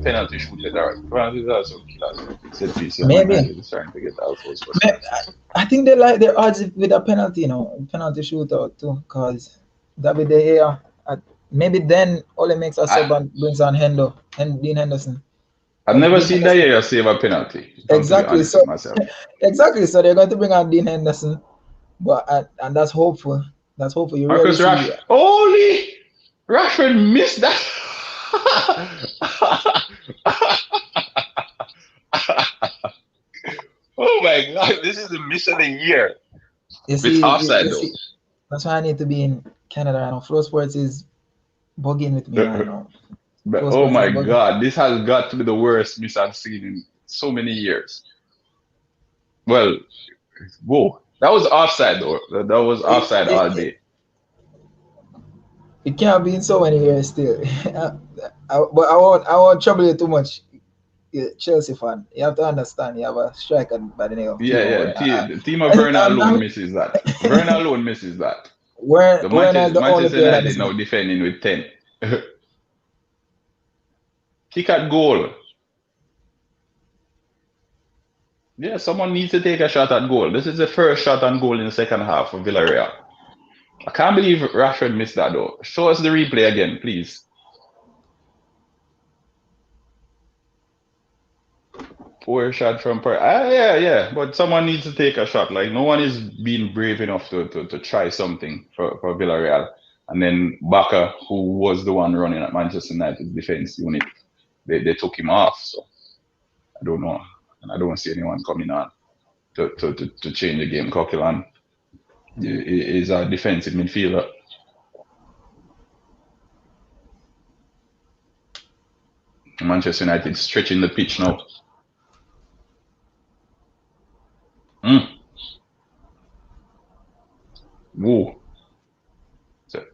penalty shootout? Penalties are so killers. Set piece, yeah, Man Maybe. United is trying to get out first for start. I think they like their odds with a penalty, penalty shootout too, because David De Gea, maybe then Ole makes a sub I, and brings on Hendo and Dean Henderson. I've Because never Dean seen that Henderson, year save a penalty, if I'm to be exactly. honest So with myself. exactly. So they're going to bring on Dean Henderson, but and that's hopeful. That's hopeful. You rarely Marcus see. Rash, holy! Rashford missed that. Oh my god, this is the miss of the year. You It's see, offside though. that's why I need to be in Canada right now. Flow Sports is bugging with me right now. But Flow oh Sports is my bugging. god, this has got to be the worst miss I've seen in so many years. Well, whoa, that was offside though. That was offside all It, day. it can't be in so many years still. But I won't trouble you too much. You're a Chelsea fan. You have to understand. You have a striker by the name of Yeah, Timo yeah. Werner. The team of Werner alone I'm misses that. Werner alone misses that. The Werner is the only Manchester player that United misses. now defending with 10. Kick at goal. Yeah, someone needs to take a shot at goal. This is the first shot on goal in the second half for Villareal. I can't believe Rashford missed that though. Show us the replay again, please. Poor shot from yeah. But someone needs to take a shot. Like no one is being brave enough to try something for Villarreal. And then Baka, who was the one running at Manchester United's defense unit, they took him off. So I don't know. And I don't see anyone coming on to change the game. Coquelin is a defensive midfielder. Manchester United stretching the pitch now. Whoa. So,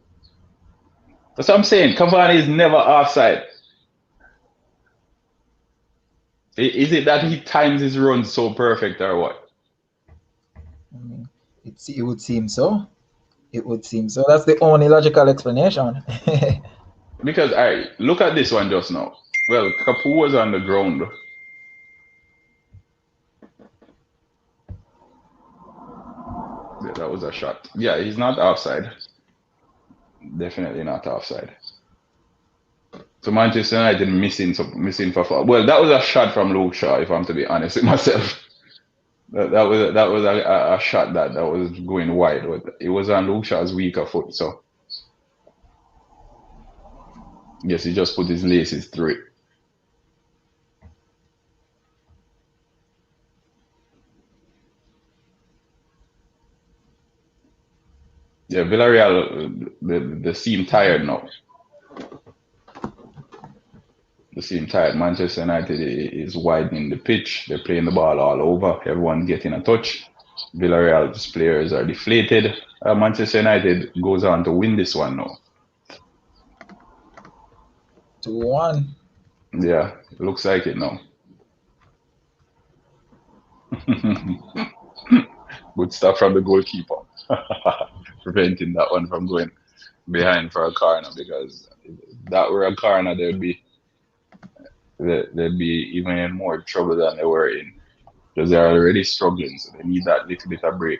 that's what I'm saying. Cavani is never offside. Is it that he times his runs so perfect or what? I mean, it would seem so. It would seem so. That's the only logical explanation. Because, all right, look at this one just now. Well, Capu was on the ground. Yeah, that was a shot. Yeah, he's not offside. Definitely not offside. So Manchester United missing for foul. Well, that was a shot from Luke Shaw, if I'm to be honest with myself. That was a shot that was going wide. It was on Luke Shaw's weaker foot, so yes, he just put his laces through it. Yeah, Villareal, they seem tired now. They seem tired. Manchester United is widening the pitch. They're playing the ball all over. Everyone's getting a touch. Villarreal's players are deflated. Manchester United goes on to win this one now. 2-1. Yeah, it looks like it now. Good stuff from the goalkeeper. Preventing that one from going behind for a corner, because if that were a corner, they'd be even in more trouble than they were in, because they're already struggling, so they need that little bit of break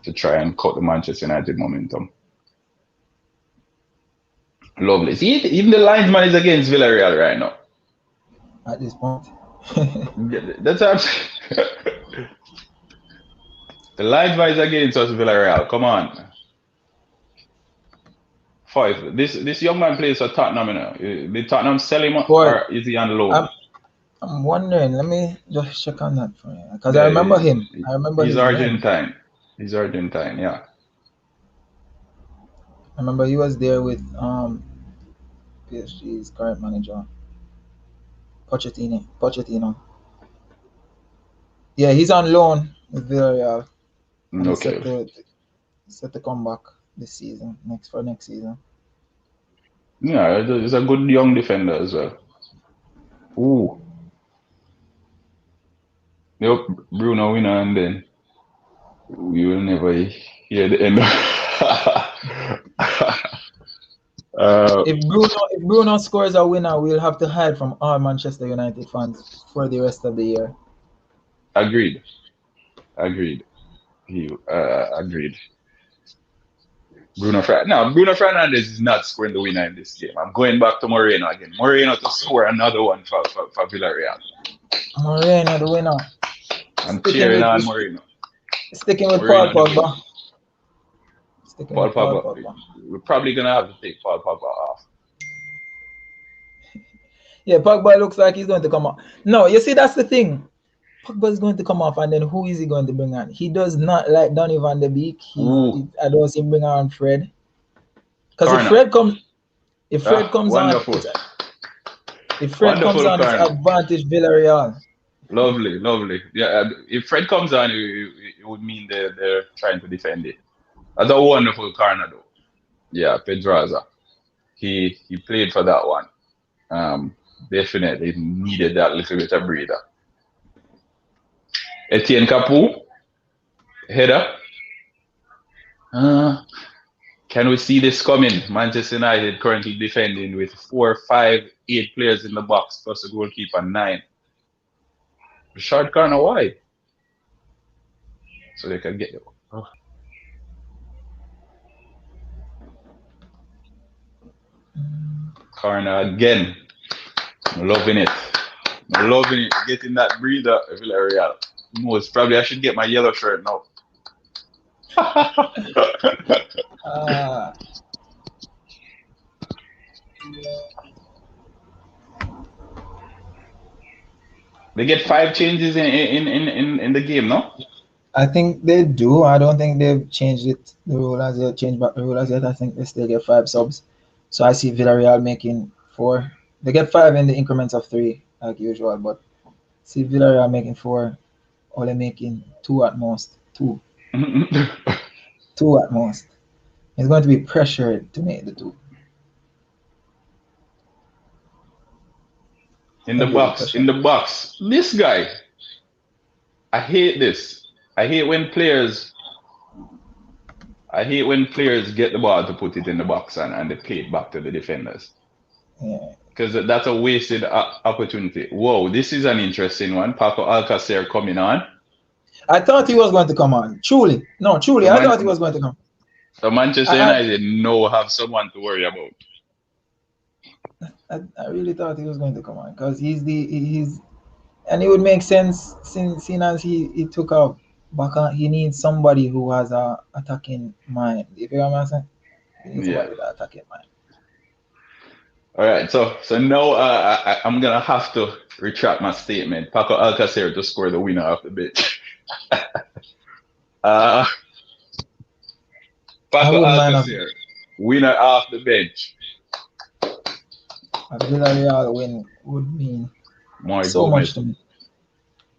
to try and cut the Manchester United momentum. Lovely. See, even the linesman is against Villareal right now. At this point. That's what I'm saying. The linesman is against us, Villarreal. Come on. 5. This young man plays for Tottenham, you know. Did Tottenham sell him, or is he on loan? I'm wondering. Let me just check on that for you, because I remember him. I remember he's his Argentine. name. He's Argentine, yeah. I remember he was there with PSG's current manager, Pochettino. Yeah, he's on loan with Villareal, and he's set to come back this season, next season. Yeah, he's a good young defender as well. Ooh. Yep, Bruno winner, and then we will never hear the end. If Bruno scores a winner, we'll have to hide from all Manchester United fans for the rest of the year. Agreed. Agreed. Agreed. Bruno Fernandes is not scoring the winner in this game. I'm going back to Moreno again. Moreno to score another one for Villareal. Moreno, the winner. I'm cheering on Moreno. Sticking with Moreno, Paul Pogba. Paul Pogba. We're probably gonna have to take Paul Pogba off. Yeah, Pogba looks like he's going to come off. No, you see, that's the thing. Pogba is going to come off, and then who is he going to bring on? He does not like Donny van de Beek. I don't see him bring on Fred. Because if Fred comes wonderful. on, it's advantage Villareal. Lovely. Yeah, if Fred comes on, it would mean they're trying to defend it. That's a wonderful corner, though. Yeah, Pedraza. He played for that one. Definitely needed that little bit of breather. Etienne Capoue, header. Can we see this coming? Manchester United currently defending with 4, 5, 8 players in the box plus a goalkeeper 9. Short corner wide, so they can get it. Corner again. I'm loving it. Getting that breather, Villareal. Most probably I should get my yellow shirt now. They get 5 changes in the game, no? I think they do. I don't think they've changed it. The rule as yet, changed back the rule as yet. I think they still get 5 subs. So I see Villareal making 4. They get 5 in the increments of 3, like usual. But see Villareal making 4, Ole making 2 at most. 2. 2 at most. It's going to be pressured to make the 2. In the box. This guy. I hate this. I hate when players get the ball to put it in the box and they play it back to the defenders. Yeah. Because that's a wasted opportunity. Whoa, this is an interesting one. Paco Alcacer coming on. I thought he was going to come on. Truly, I thought he was going to come. So Manchester United have someone to worry about. I really thought he was going to come on because and it would make sense seeing as he took out back on. He needs somebody who has a attacking mind. If you know what I'm saying, he needs somebody with an attacking mind. All right, so now I'm gonna have to retract my statement. Paco Alcacer to score the winner off the bench. Paco Alcacer, winner off the bench. A Villareal win would mean so much to me.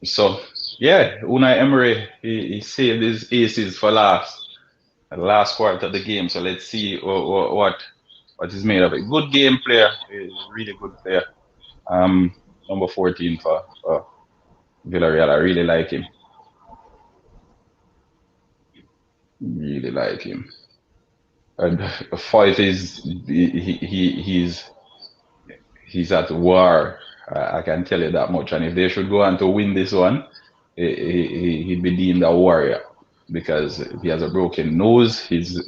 So yeah, Unai Emery he saved his aces for the last part of the game. So let's see what is made of it. Good game player, he's a really good player. Number 14 for Villareal. I really like him. And Foyth he's at war. I can tell you that much. And if they should go on to win this one, he'd be deemed a warrior because he has a broken nose. His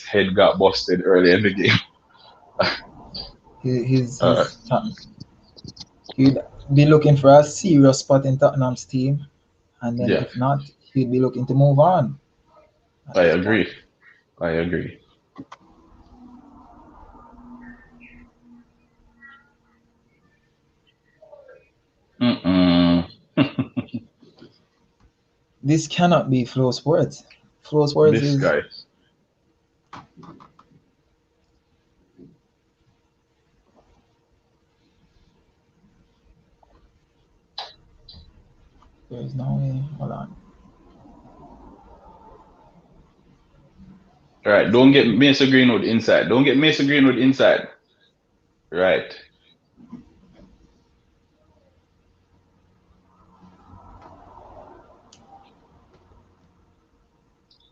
head got busted early in the game. He'd be looking for a serious spot in Tottenham's team, and then if not, he'd be looking to move on. I agree. This cannot be Flow Sports. Flow Sports this guy. There's no way. Hold on. All right, don't get Mason Greenwood inside. Right.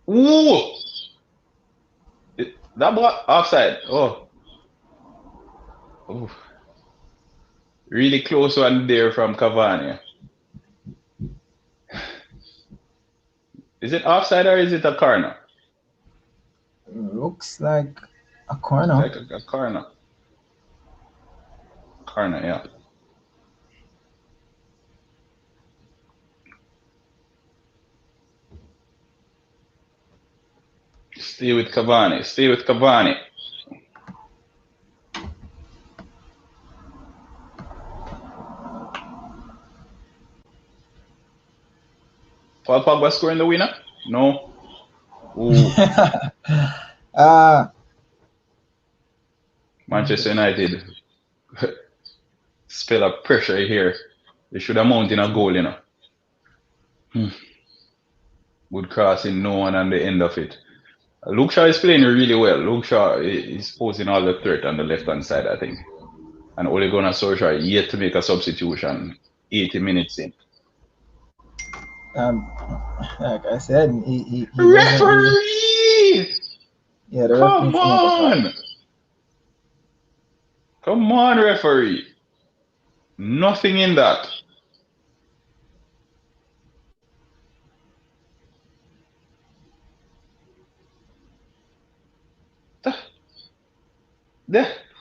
Ooh! That ball offside. Oh. Oh, really close one there from Cavani. Is it offside or is it a corner? Looks like a Looks corner. like a corner. Corner, yeah. Stay with Cavani. Stay with Cavani. Paul Pogba scoring the winner? No. Ooh, uh Manchester United spell up pressure here. They should have mounted a goal, you know. Hmm. Good crossing, no one on the end of it. Luke Shaw is playing really well. Luke Shaw is posing all the threat on the left hand side, I think. And Ole Gunnar Solskjaer yet to make a substitution 80 minutes in. um like I said, he doesn't really. Referee! Yeah, the ref Come needs to make a call. on! Come on, referee. Nothing in that.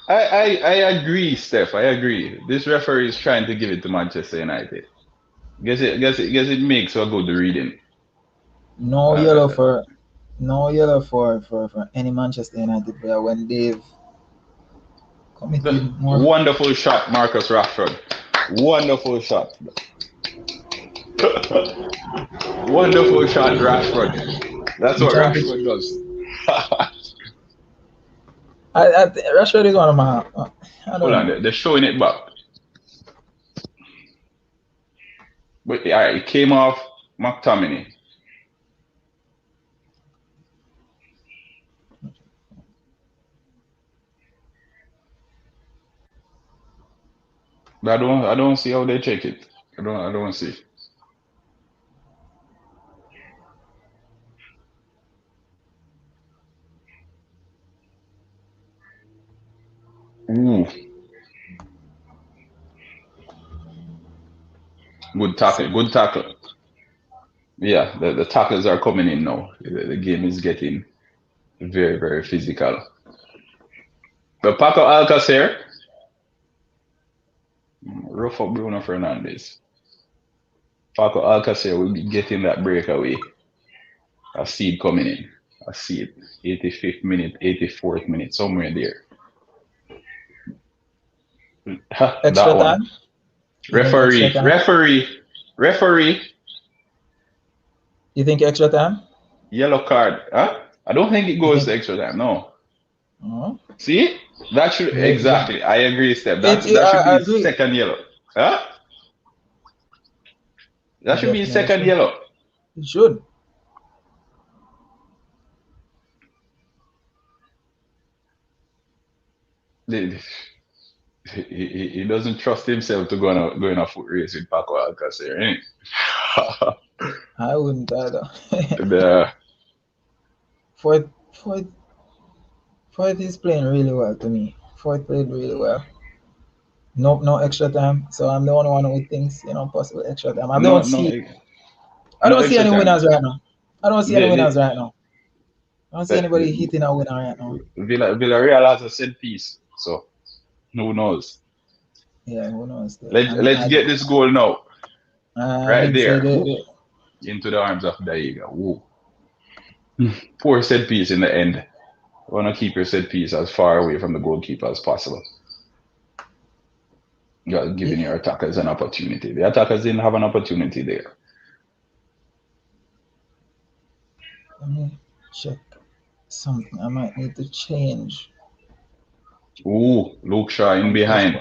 I agree, Steph. I agree. This referee is trying to give it to Manchester United. Guess it makes a good reading. No yellow Uh, for no yellow for any Manchester United player when they've committed more. Wonderful shot, Marcus Rashford. Wonderful shot. Wonderful shot, Rashford. That's I'm what trying to. Rashford does. Rashford is one of my. I Hold don't on, know. they're showing it back. But yeah, it came off McTominay. But I don't see how they check it. I don't see. Ooh, good tackle, So, good tackle. Yeah, the tackles are coming in now. The game is getting very, very physical. But Paco Alcacer, rough up Bruno Fernandes. Paco Alcacer will be getting that breakaway. I see it coming in. I see it. 85th minute, 84th minute, somewhere there. Ha, extra that one. time. You think extra Referee, time? referee, referee, You think extra time? yellow card. Huh? I don't think it You goes think? to extra time. No. Oh, See? That should yeah. exactly. I agree, Steph. It, That should I be agree. second yellow. Huh? That It should be definitely second should. yellow. It should. The- he doesn't trust himself to go in a foot race with Paco Alcacer, eh? I wouldn't either. the, Fourth, fourth, fourth is playing really well to me. Fourth played really well. No, no extra time. So I'm the only one who thinks, possible extra time. no, no, I no don't see extra any time. winners right now. I don't see any winners The, right now. I don't see anybody the, hitting a winner right now. Villareal has a set piece, so who knows? Yeah, who knows? Let's get this goal now, I right did say there, that. woo, into the arms of Daiga. Woo. Poor set piece in the end. You want to keep your set piece as far away from the goalkeeper as possible. You're Yeah, giving your attackers an opportunity. The attackers didn't have an opportunity there. let me check something. I might need to change Ooh, Luke Shaw in from first behind.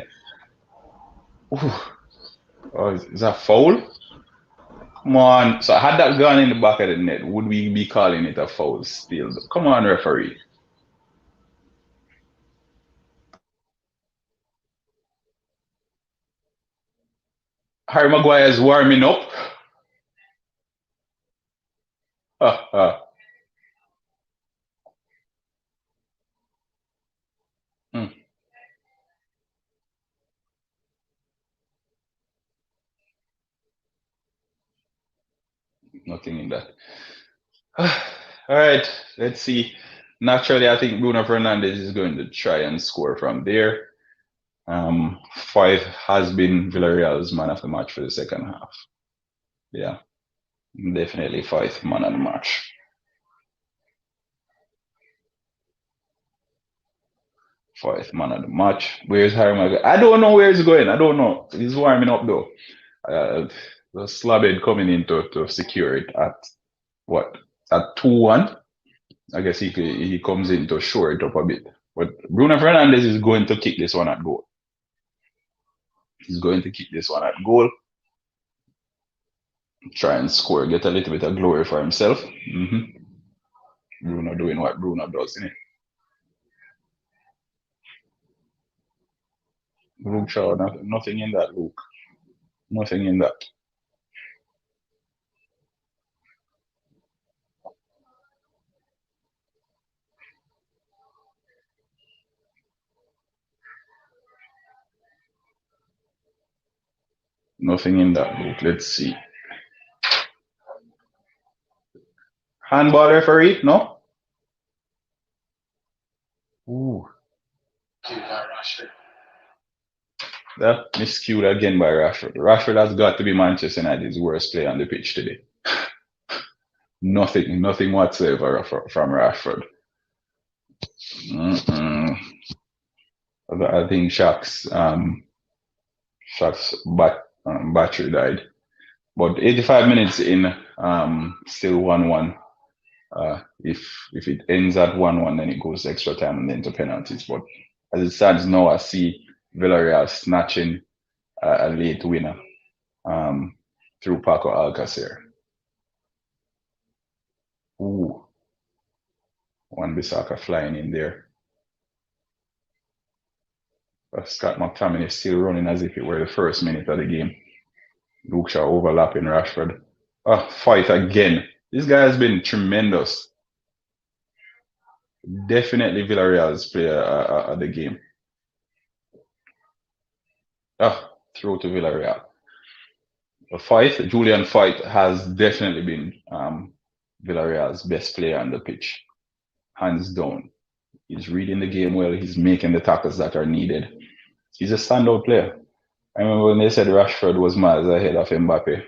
one. Ooh. Oh, is that foul? Come on. So had that gone in the back of the net, would we be calling it a foul still? Come on, referee. Harry Maguire is warming up. Hmm. Nothing in that. All right, let's see. Naturally, I think Bruno Fernandes is going to try and score from there. Five has been Villarreal's man of the match for the second half. Yeah, definitely Five man of the match. Five man of the match. Where's Harry Maguire? I don't know where he's going. I don't know. He's warming up though. The Slabhead coming in to secure it at what? At 2-1. I guess he comes in to shore it up a bit. But Bruno Fernandes is going to kick this one at goal. He's going to kick this one at goal. Try and score, get a little bit of glory for himself. Bruno doing what Bruno does, innit? Luke Shaw, nothing in that, Luke. Nothing in that. Nothing in that, Luke. Let's see. Handball referee? No? Ooh. That miscued again by Rashford. Rashford has got to be Manchester United's worst player on the pitch today. Nothing whatsoever from Rashford. I think Shaq's battery died. But 85 minutes in, still 1-1. If it ends at 1-1, then it goes extra time and then to penalties. But as it stands now, I see Villareal snatching a late winner through Paco Alcacer. Ooh. Wan-Bissaka flying in there. Scott McTominay is still running as if it were the first minute of the game. Luke Shaw overlapping Rashford. Fight again. This guy has been tremendous. Definitely Villarreal's player of the game. Throw to Villarreal. Julian Fight has definitely been Villarreal's best player on the pitch. Hands down. He's reading the game well. He's making the tackles that are needed. He's a standout player. I remember when they said Rashford was miles ahead of Mbappe.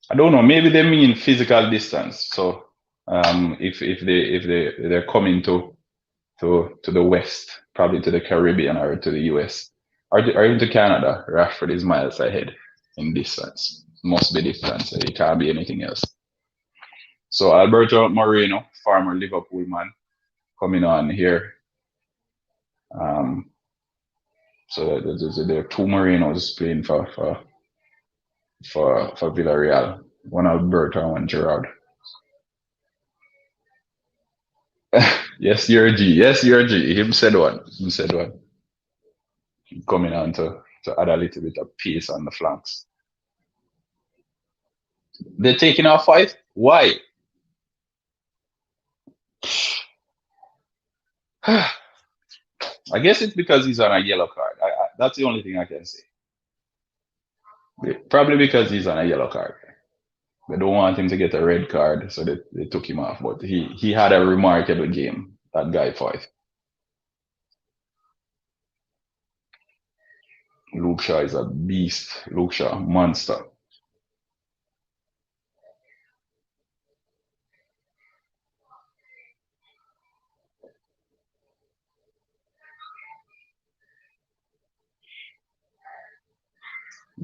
I don't know. Maybe they mean physical distance. So if they're coming to the West, probably to the Caribbean or to the US, or even to Canada, Rashford is miles ahead in distance. Must be distance. It can't be anything else. So Alberto Moreno, former Liverpool man, coming on here. So there are two Morenos playing for Villarreal. One Alberto and one Gerard. Yes, you're a G. Yes, you're a G. Him said one. Coming on to add a little bit of pace on the flanks. They're taking our fight? Why? I guess it's because he's on a yellow card. That's the only thing I can say. Probably because he's on a yellow card. They don't want him to get a red card, so they took him off. But he had a remarkable game, that guy Fight. Luke Shaw is a beast. Luke Shaw, monster.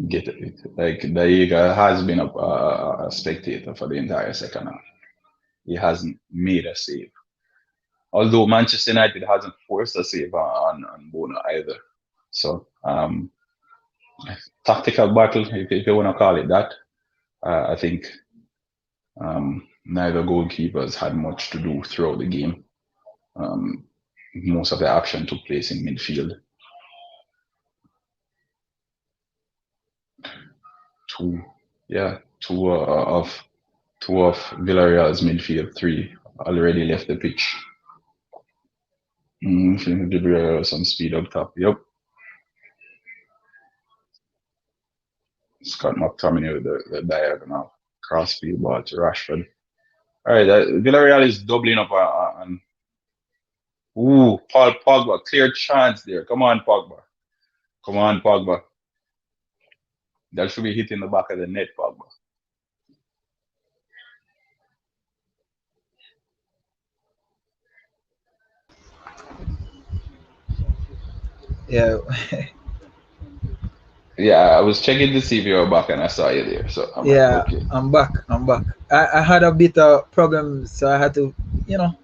Get it. Like Daiga has been a spectator for the entire second half. He hasn't made a save. Although Manchester United hasn't forced a save on Bono either. So tactical battle, if you want to call it that. I think neither goalkeepers had much to do throughout the game. Most of the action took place in midfield. Two of Villarreal's midfield, three already left the pitch. Some speed up top. Yep. Scott McTominay with the diagonal Crossfield ball to Rashford. All right, Villarreal is doubling up on. Ooh, Paul Pogba, clear chance there. Come on, Pogba. Come on, Pogba. That should be hitting the back of the net, Pogba. Yeah. Yeah, I was checking to see if you were back and I saw you there. So I'm like, Yeah, okay. I'm back. I'm back. I had a bit of problems, so I had to, you know,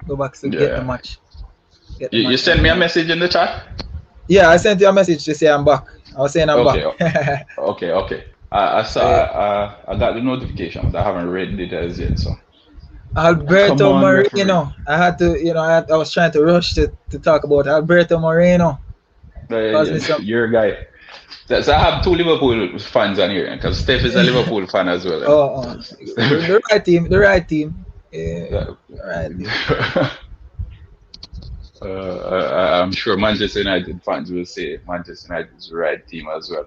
go back to get the Yeah. match. Get the You match up sent me and a running. message in the chat? Yeah, I sent you a message to say I'm back. I was saying I'm Okay, back. okay. I saw, Yeah. I got the notification, but I haven't read it as yet. So come Alberto on, referee. Moreno. I had to, I was trying to rush to talk about Alberto Moreno. Caused me some. You're a guy. So I have two Liverpool fans on here because Steph is a Liverpool fan as well. Oh, the right team. The right team. Yeah, Yeah. the right team. I'm sure Manchester United fans will say Manchester United is the right team as well.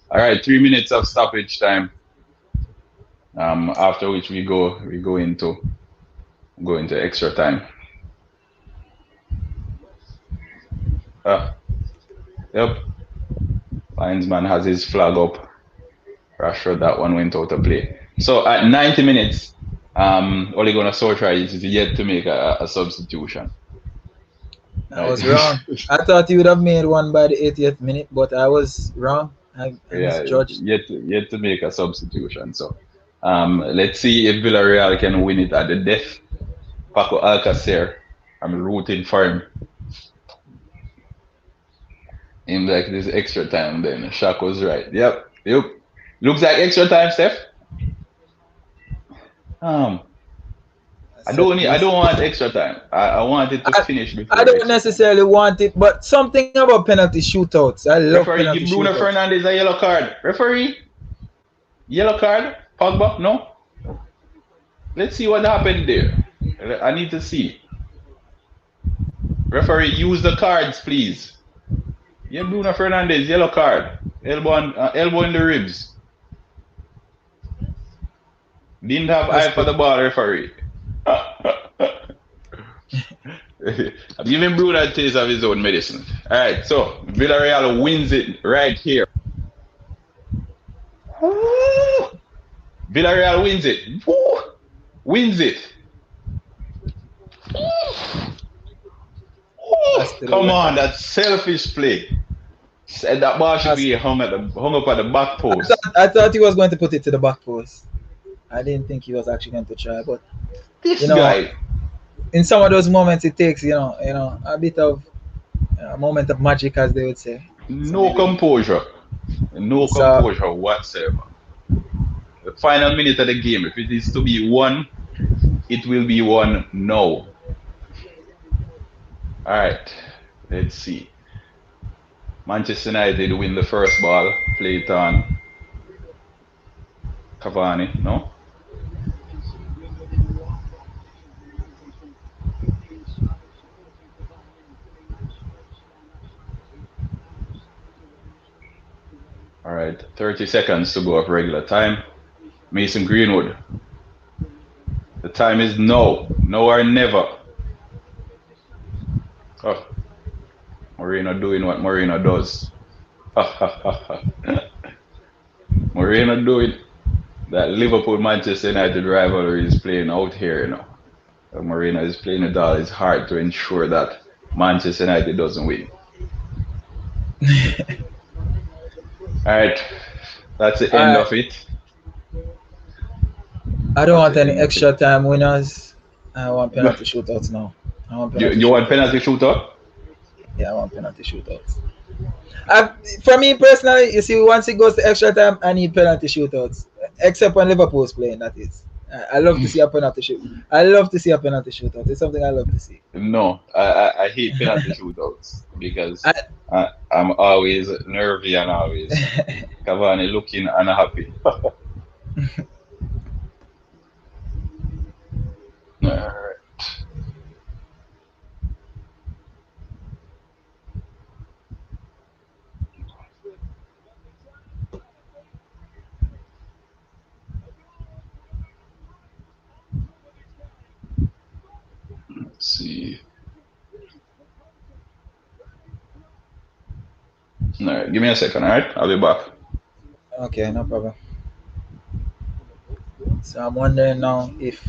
All right, 3 minutes of stoppage time. After which we go into extra time. Yep. Linesman has his flag up. Rashford, that one went out of play. So at 90 minutes, Ole Gunnar Solskjaer is yet to make a substitution. I Right? was wrong. I thought you would have made one by the 80th minute, but I was wrong. I Yeah, misjudged. yet to make a substitution. So let's see if Villarreal can win it at the death. Paco Alcacer, I'm rooting for him. In like this extra time, then Shaq was right. Yep. Looks like extra time, Steph. Um, Set I piece. don't want extra time. I want it to I, finish I before don't extra time. necessarily want it, but something about penalty shootouts. I love Referee, penalty give Bruno shootouts. Fernandez a yellow card. Referee, yellow card. Pogba, no. Let's see what happened there. I need to see. Referee, use the cards, please. Yeah, Bruno Fernandez, yellow card. Elbow in the ribs. Didn't have That's eye for good. the ball, referee. I'm giving Bruno a taste of his own medicine. All right, so Villarreal wins it right here. Villarreal wins it. Wins it. That's to the Come left. on, that selfish play. Said that ball should That's, be hung up at the back post. I thought he was going to put it to the back post. I didn't think he was actually going to try, but you This know, guy, in some of those moments, it takes a bit of a moment of magic, as they would say. So no maybe composure. No so. composure whatsoever. The final minute of the game, if it is to be won, it will be won now. All right, let's see. Manchester United win the first ball, play it on Cavani, no? All right, 30 seconds to go of regular time. Mason Greenwood. The time is now. Now or never. Oh, Moreno doing what Moreno does. Moreno doing that Liverpool Manchester United rivalry is playing out here. Moreno is playing it all his heart to ensure that Manchester United doesn't win. All right, that's the end I of it. I don't That's want the any end of it. extra time winners. I want penalty shootouts now. I want penalty You want shootouts. penalty shootout? Yeah, I want penalty shootouts. For me personally, you see, once it goes to extra time, I need penalty shootouts. Except when Liverpool's playing, that is. I love to see a penalty shoot. I love to see a penalty shootout. It's something I love to see. No, I hate penalty shootouts because I, I'm always nervy and always Cavani looking unhappy. Alright. All right, give me a second. All right, I'll be back. Okay, no problem. So I'm wondering now if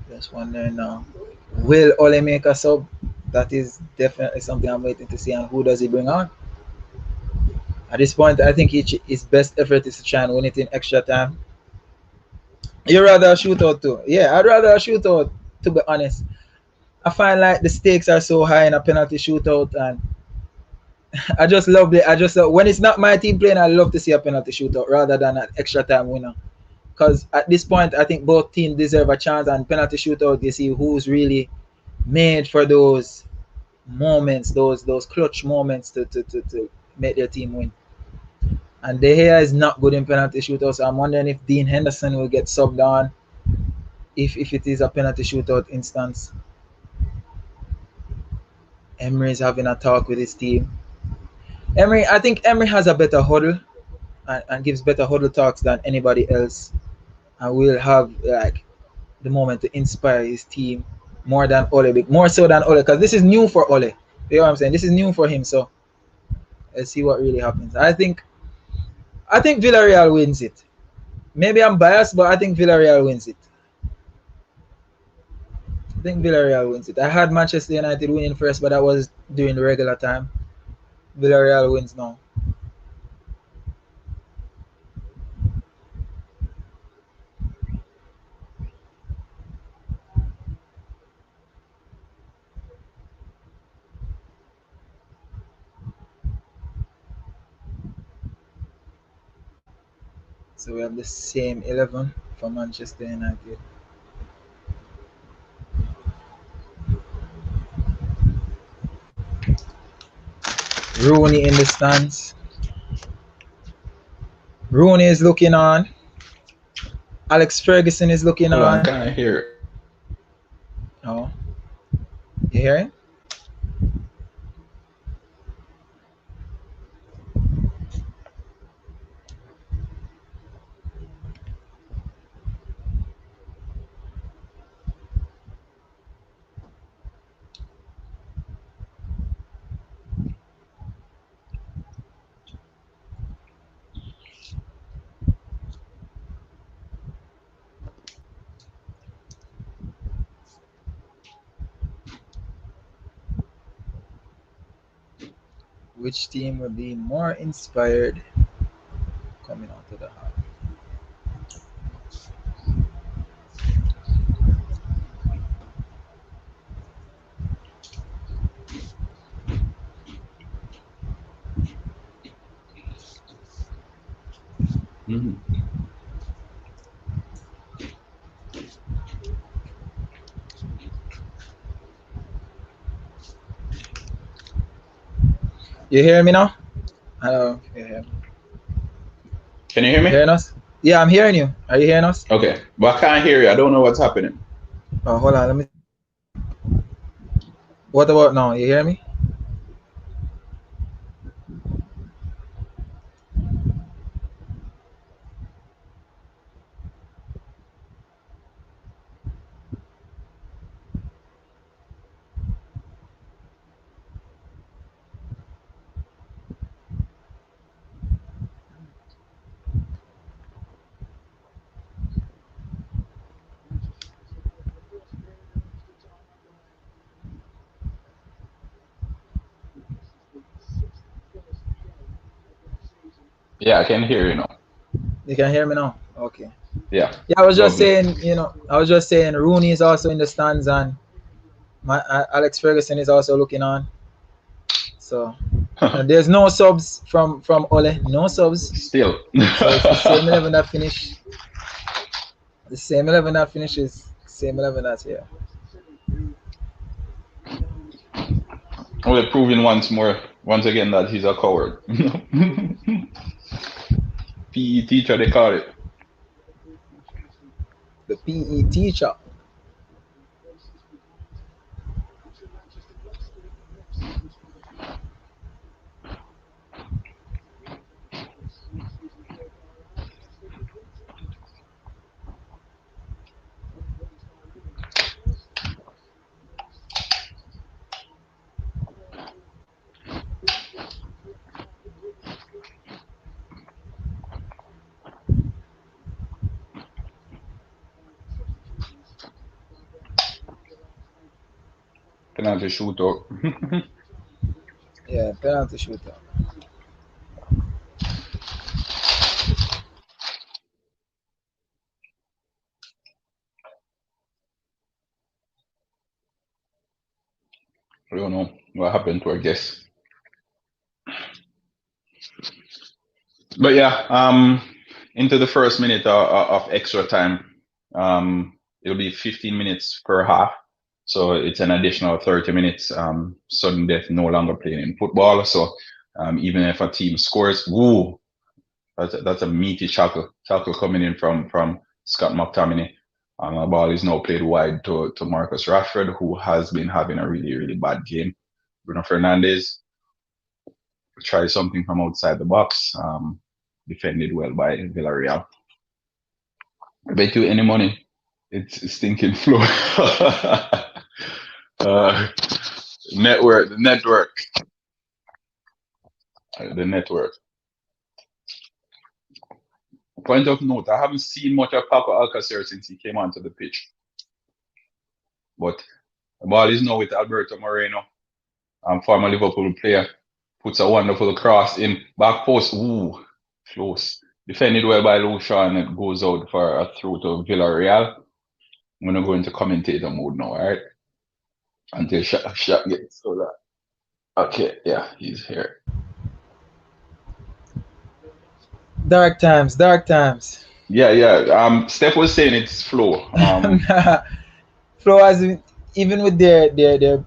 just wondering now, will Ole make a sub? That is definitely something I'm waiting to see. And who does he bring on? At this point, I think his best effort is to try and win it in extra time. You rather a shootout too? Yeah, I'd rather a shootout. To be honest, I find like the stakes are so high in a penalty shootout, and I just love it. I just when it's not my team playing, I love to see a penalty shootout rather than an extra time winner. Because at this point, I think both teams deserve a chance, and penalty shootout, you see who's really made for those moments, those clutch moments to make their team win. And De Gea is not good in penalty shootout, so I'm wondering if Dean Henderson will get subbed on if it is a penalty shootout instance. Emery is having a talk with his team. I think Emery has a better huddle and gives better huddle talks than anybody else, and will have like the moment to inspire his team more than Ole, more so than Ole, because this is new for Ole. You know what I'm saying? This is new for him, so let's see what really happens. I think Villarreal wins it. Maybe I'm biased, but I think Villarreal wins it. I think Villarreal wins it. I had Manchester United winning first, but that was during the regular time. Villarreal wins now. So we have the same 11 for Manchester United. Rooney in the stands. Rooney is looking on. Alex Ferguson is looking Hold on, on. can I hear? Oh, you hear him? Which team will be more inspired coming out of the half? Mhm. You hear me now? Hello. You hear me? Can you hear You me? hearing us? Yeah, I'm hearing you. Are you hearing us? Okay, but I can't hear you. I don't know what's happening. Oh, hold on. Let me see. What about now? You hear me? Yeah, I can hear you now. You can hear me now? Okay. Yeah, Yeah, I was just lovely. saying, I was just saying Rooney is also in the stands, and Alex Ferguson is also looking on. So there's no subs from Ole, no subs. Still. So it's the same 11 that finish. The same 11 that finishes. Same 11 that's here. Only proving once again that he's a coward. PE teacher, they call it. The PE teacher. Penalty shootout. Yeah, penalty shootout. I don't know what happened to our guest. But yeah, into the first minute of extra time. It'll be 15 minutes per half. So it's an additional 30 minutes. Sudden death no longer playing in football. So even if a team scores, woo, that's a meaty tackle coming in from Scott McTominay. The ball is now played wide to Marcus Rashford, who has been having a really, really bad game. Bruno Fernandes tries something from outside the box, defended well by Villareal. I bet you any money, it's stinking flow. The network. Point of note, I haven't seen much of Paco Alcacer since he came onto the pitch. But the ball is now with Alberto Moreno, former Liverpool player. Puts a wonderful cross in back post. Ooh, close. Defended well by Lucia, and it goes out for a throw to Villareal. I'm gonna go into commentator mode now, alright? Until shot gets so that. Okay, yeah, he's here. Dark times, dark times. Yeah. Steph was saying it's flow. Flow has even with their the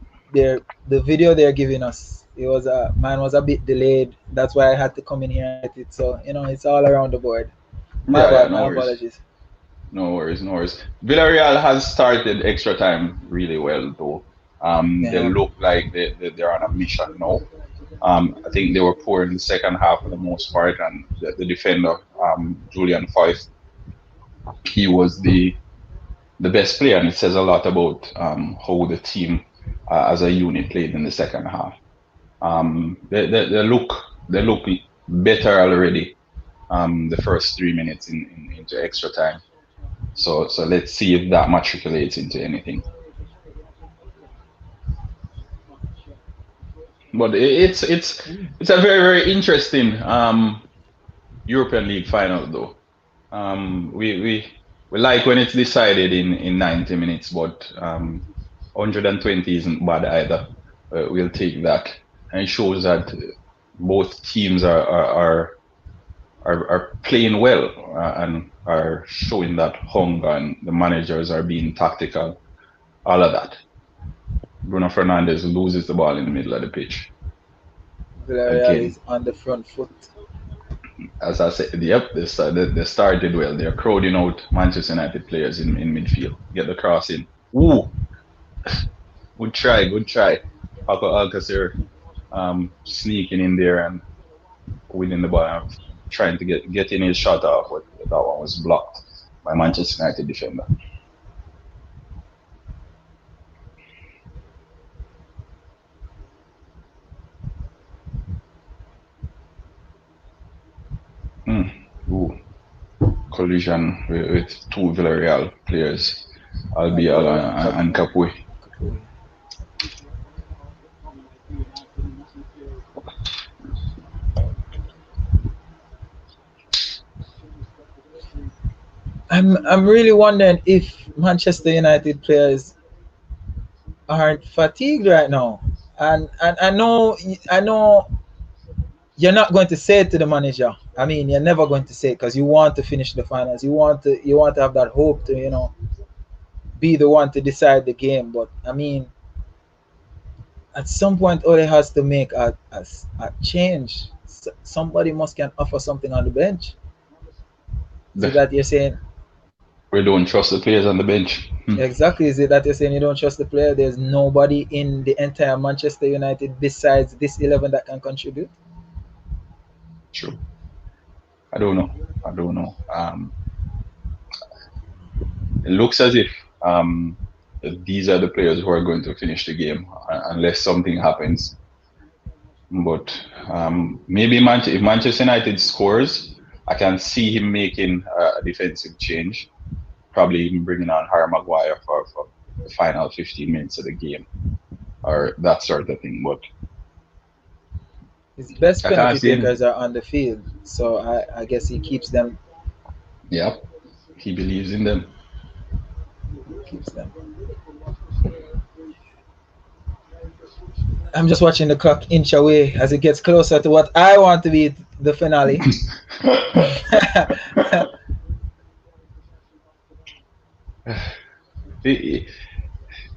video they're giving us. It was mine was a bit delayed. That's why I had to come in here and edit it. So it's all around the board. My apologies. No worries. Villarreal has started extra time really well though. They look like they're on a mission now. I think they were poor in the second half for the most part, and the defender, Julian Foyth, he was the best player, and it says a lot about how the team as a unit played in the second half. They look better already. The first 3 minutes into extra time. So let's see if that matriculates into anything. But it's a very, very interesting European League final though. We like when it's decided in 90 minutes, but 120 isn't bad either. We'll take that, and it shows that both teams are playing well and are showing that hunger, and the managers are being tactical. All of that. Bruno Fernandes loses the ball in the middle of the pitch. Villareal is on the front foot. As I said, yep, they started well. They're crowding out Manchester United players in midfield. Get the cross in. Ooh, good try. Paco Alcacer sneaking in there and winning the ball, trying to get in his shot off, but that one was blocked by Manchester United defender. Ooh. Collision with two Villareal players, Albiol and Capuy. I'm really wondering if Manchester United players aren't fatigued right now. And I know you're not going to say it to the manager. I mean, you're never going to say it because you want to finish the finals. You want to have that hope to be the one to decide the game. But I mean, at some point, Ole has to make a change. Somebody can offer something on the bench. So that you're saying we don't trust the players on the bench. Exactly. Is it that you're saying you don't trust the player? There's nobody in the entire Manchester United besides this 11 that can contribute? True. I don't know. It looks as if these are the players who are going to finish the game unless something happens. But maybe if Manchester United scores, I can see him making a defensive change, probably even bringing on Harry Maguire for the final 15 minutes of the game. or that sort of thing. But His best I can't penalty see him. takers are on the field, so I guess he keeps them. Yep, he believes in them. Keeps them. I'm just watching the clock inch away as it gets closer to what I want to be the finale.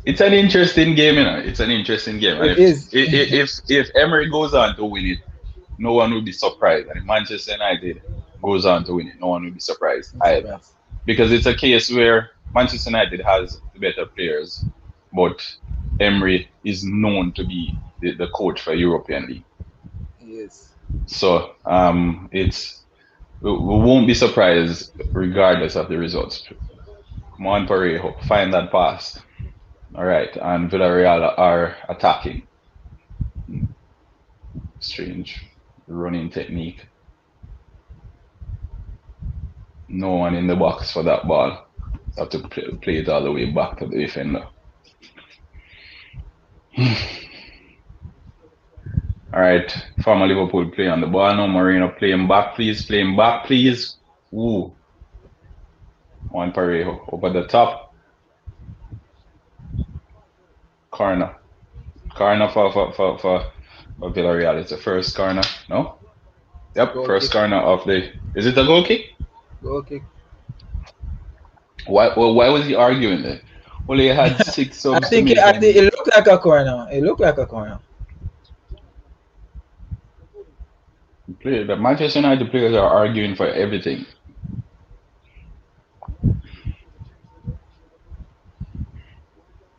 It's an interesting game, you know. It's an interesting game, and It is. if Emery goes on to win it, no one will be surprised. And if Manchester United goes on to win it, no one will be surprised I'm either, surprised. because it's a case where Manchester United has the better players, but Emery is known to be the coach for European League. He is. So it's we won't be surprised regardless of the results. Come on, Parejo, find that pass. All right, and Villareal are attacking. Strange running technique. No one in the box for that ball. Have to play it all the way back to the defender. All right, former Liverpool play on the ball now. Moreno playing back, please. Playing back, please. Ooh. One Parejo over the top. Corner. Corner for Villareal. It's the first corner. No? Yep, Goal first kick. corner of the. Is it a goal kick? Goal kick. Why was he arguing then? Well, he had 6 I subs to think make, and it looked like a corner. It looked like a corner. the Manchester United players are arguing for everything.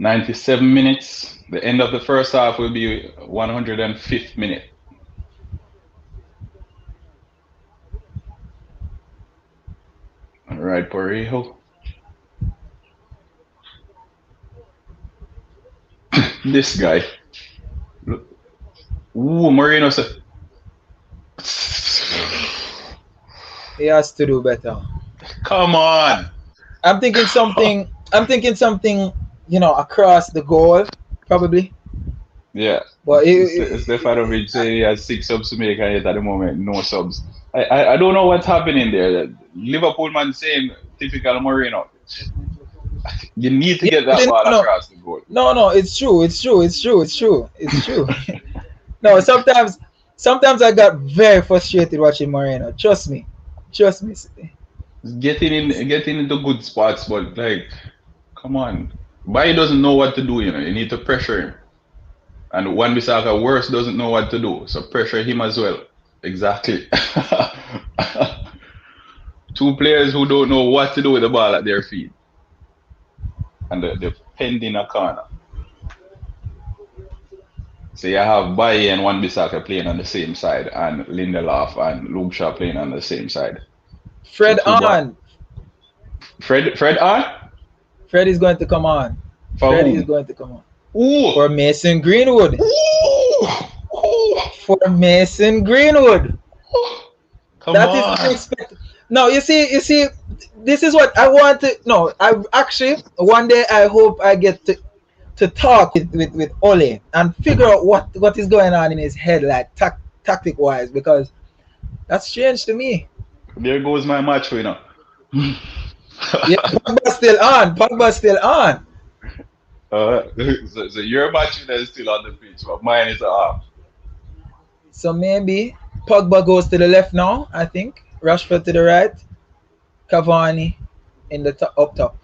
$97. The end of the first half will be 105th minute. All right, Parejo. This guy. Ooh, Moreno said. He has to do better. Come on. I'm thinking something. Across the goal, probably. Yeah. But Stefanovic said he has 6 subs to make, and yet at the moment, no subs. I don't know what's happening there. Liverpool man saying typical Moreno. You need to get that ball across the goal. No, it's true. No, sometimes I got very frustrated watching Moreno. Trust me. Getting into good spots, but like, come on. Baye doesn't know what to do, you know. You need to pressure him. And Wan-Bissaka worse doesn't know what to do, so pressure him as well. Exactly. 2 players who don't know what to do with the ball at their feet. And they're pending a corner. So you have Baye and Wan-Bissaka playing on the same side, and Lindelof and Luke Shaw playing on the same side. Fred on. Fred on? Fred is going to come on. Is going to come on. Ooh. For Mason Greenwood. Ooh. For Mason Greenwood. Come on. Is unexpected. No, you see, this is what I want to. No, I actually one day I hope I get to talk with Ole and figure out what is going on in his head, like tactic wise, because that's strange to me. There goes my match winner. Yeah, Pogba's still on. So your match winner is still on the pitch, but mine is off. So maybe Pogba goes to the left now, I think. Rashford to the right. Cavani in the up top.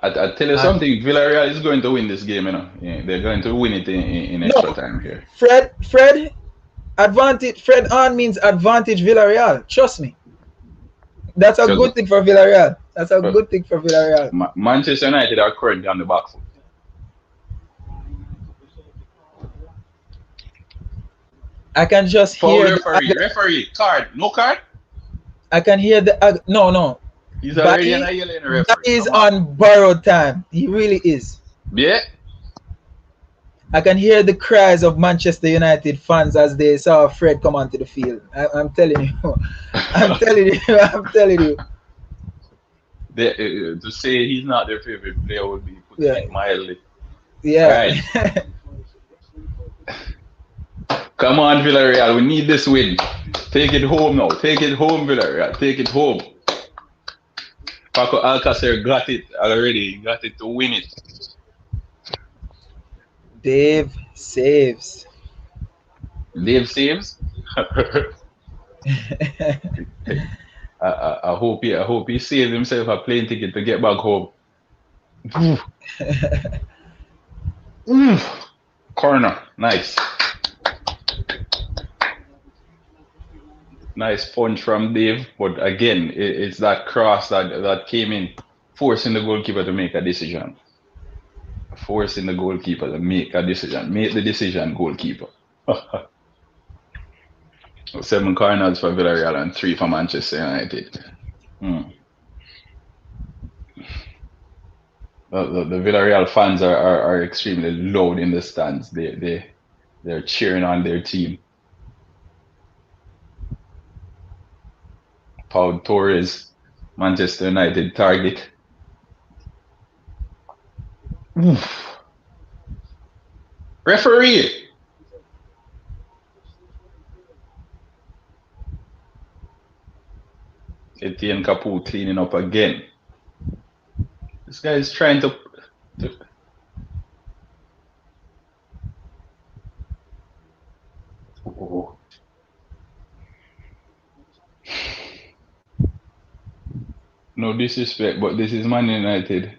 I tell you something, Villareal is going to win this game, you know. Yeah, they're going to win it in extra time here. Fred advantage. Fred on means advantage Villareal. Trust me. That's a good thing for Villareal. Manchester United are currently on the back foot. I can just hear referee card. No card? I can hear the no. He's already in a yellow referee. That is on borrowed time. He really is. Yeah. I can hear the cries of Manchester United fans as they saw Fred come onto the field. I'm telling you. I'm telling you. To say he's not their favorite player would be putting it mildly. All Yeah. right. Come on, Villarreal. We need this win. Take it home now. Take it home, Villarreal. Take it home. Paco Alcacer got it already. He got it to win it. Dave saves. Dave saves. I hope he saved himself a plane ticket to get back home. Corner. Nice. Nice punch from Dave. But again, it's that cross that came in, forcing the goalkeeper to make a decision. Forcing the goalkeeper to make a decision. Make the decision, goalkeeper. 7 corners for Villarreal and 3 for Manchester United. The Villarreal fans are extremely loud in the stands. They're cheering on their team. Pau Torres, Manchester United target. Oof. Referee! Etienne Capoue cleaning up again. This guy is trying to oh. No disrespect, but this is Man United.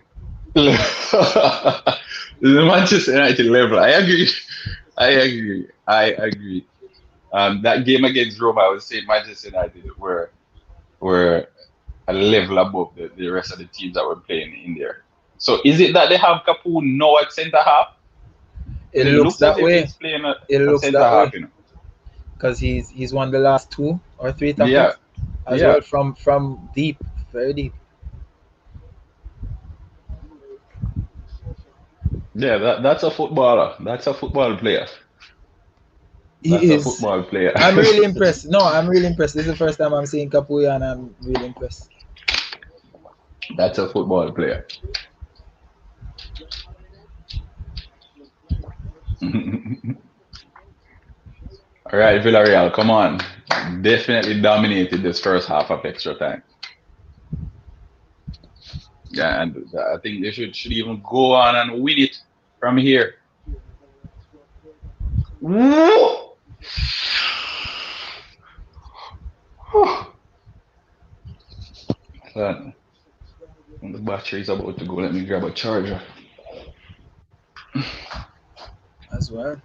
This is Manchester United level. I agree. That game against Roma, I would say Manchester United were a level above the rest of the teams that were playing in there. So is it that they have Capoue now at centre half? It looks that as if way. he's playing It at looks centre that half, way. you know. Because he's won the last 2 or 3 tackles. Yeah. As well from deep, very deep. Yeah, that's a footballer. That's a football player. That's He a is. football player. I'm really impressed. No, I'm really impressed. This is the first time I'm seeing Capoue and I'm really impressed. That's a football player. All right, Villarreal, come on. Definitely dominated this first half of extra time. Yeah, and I think they should even go on and win it from here. Woo! The battery is about to go. Let me grab a charger. As well.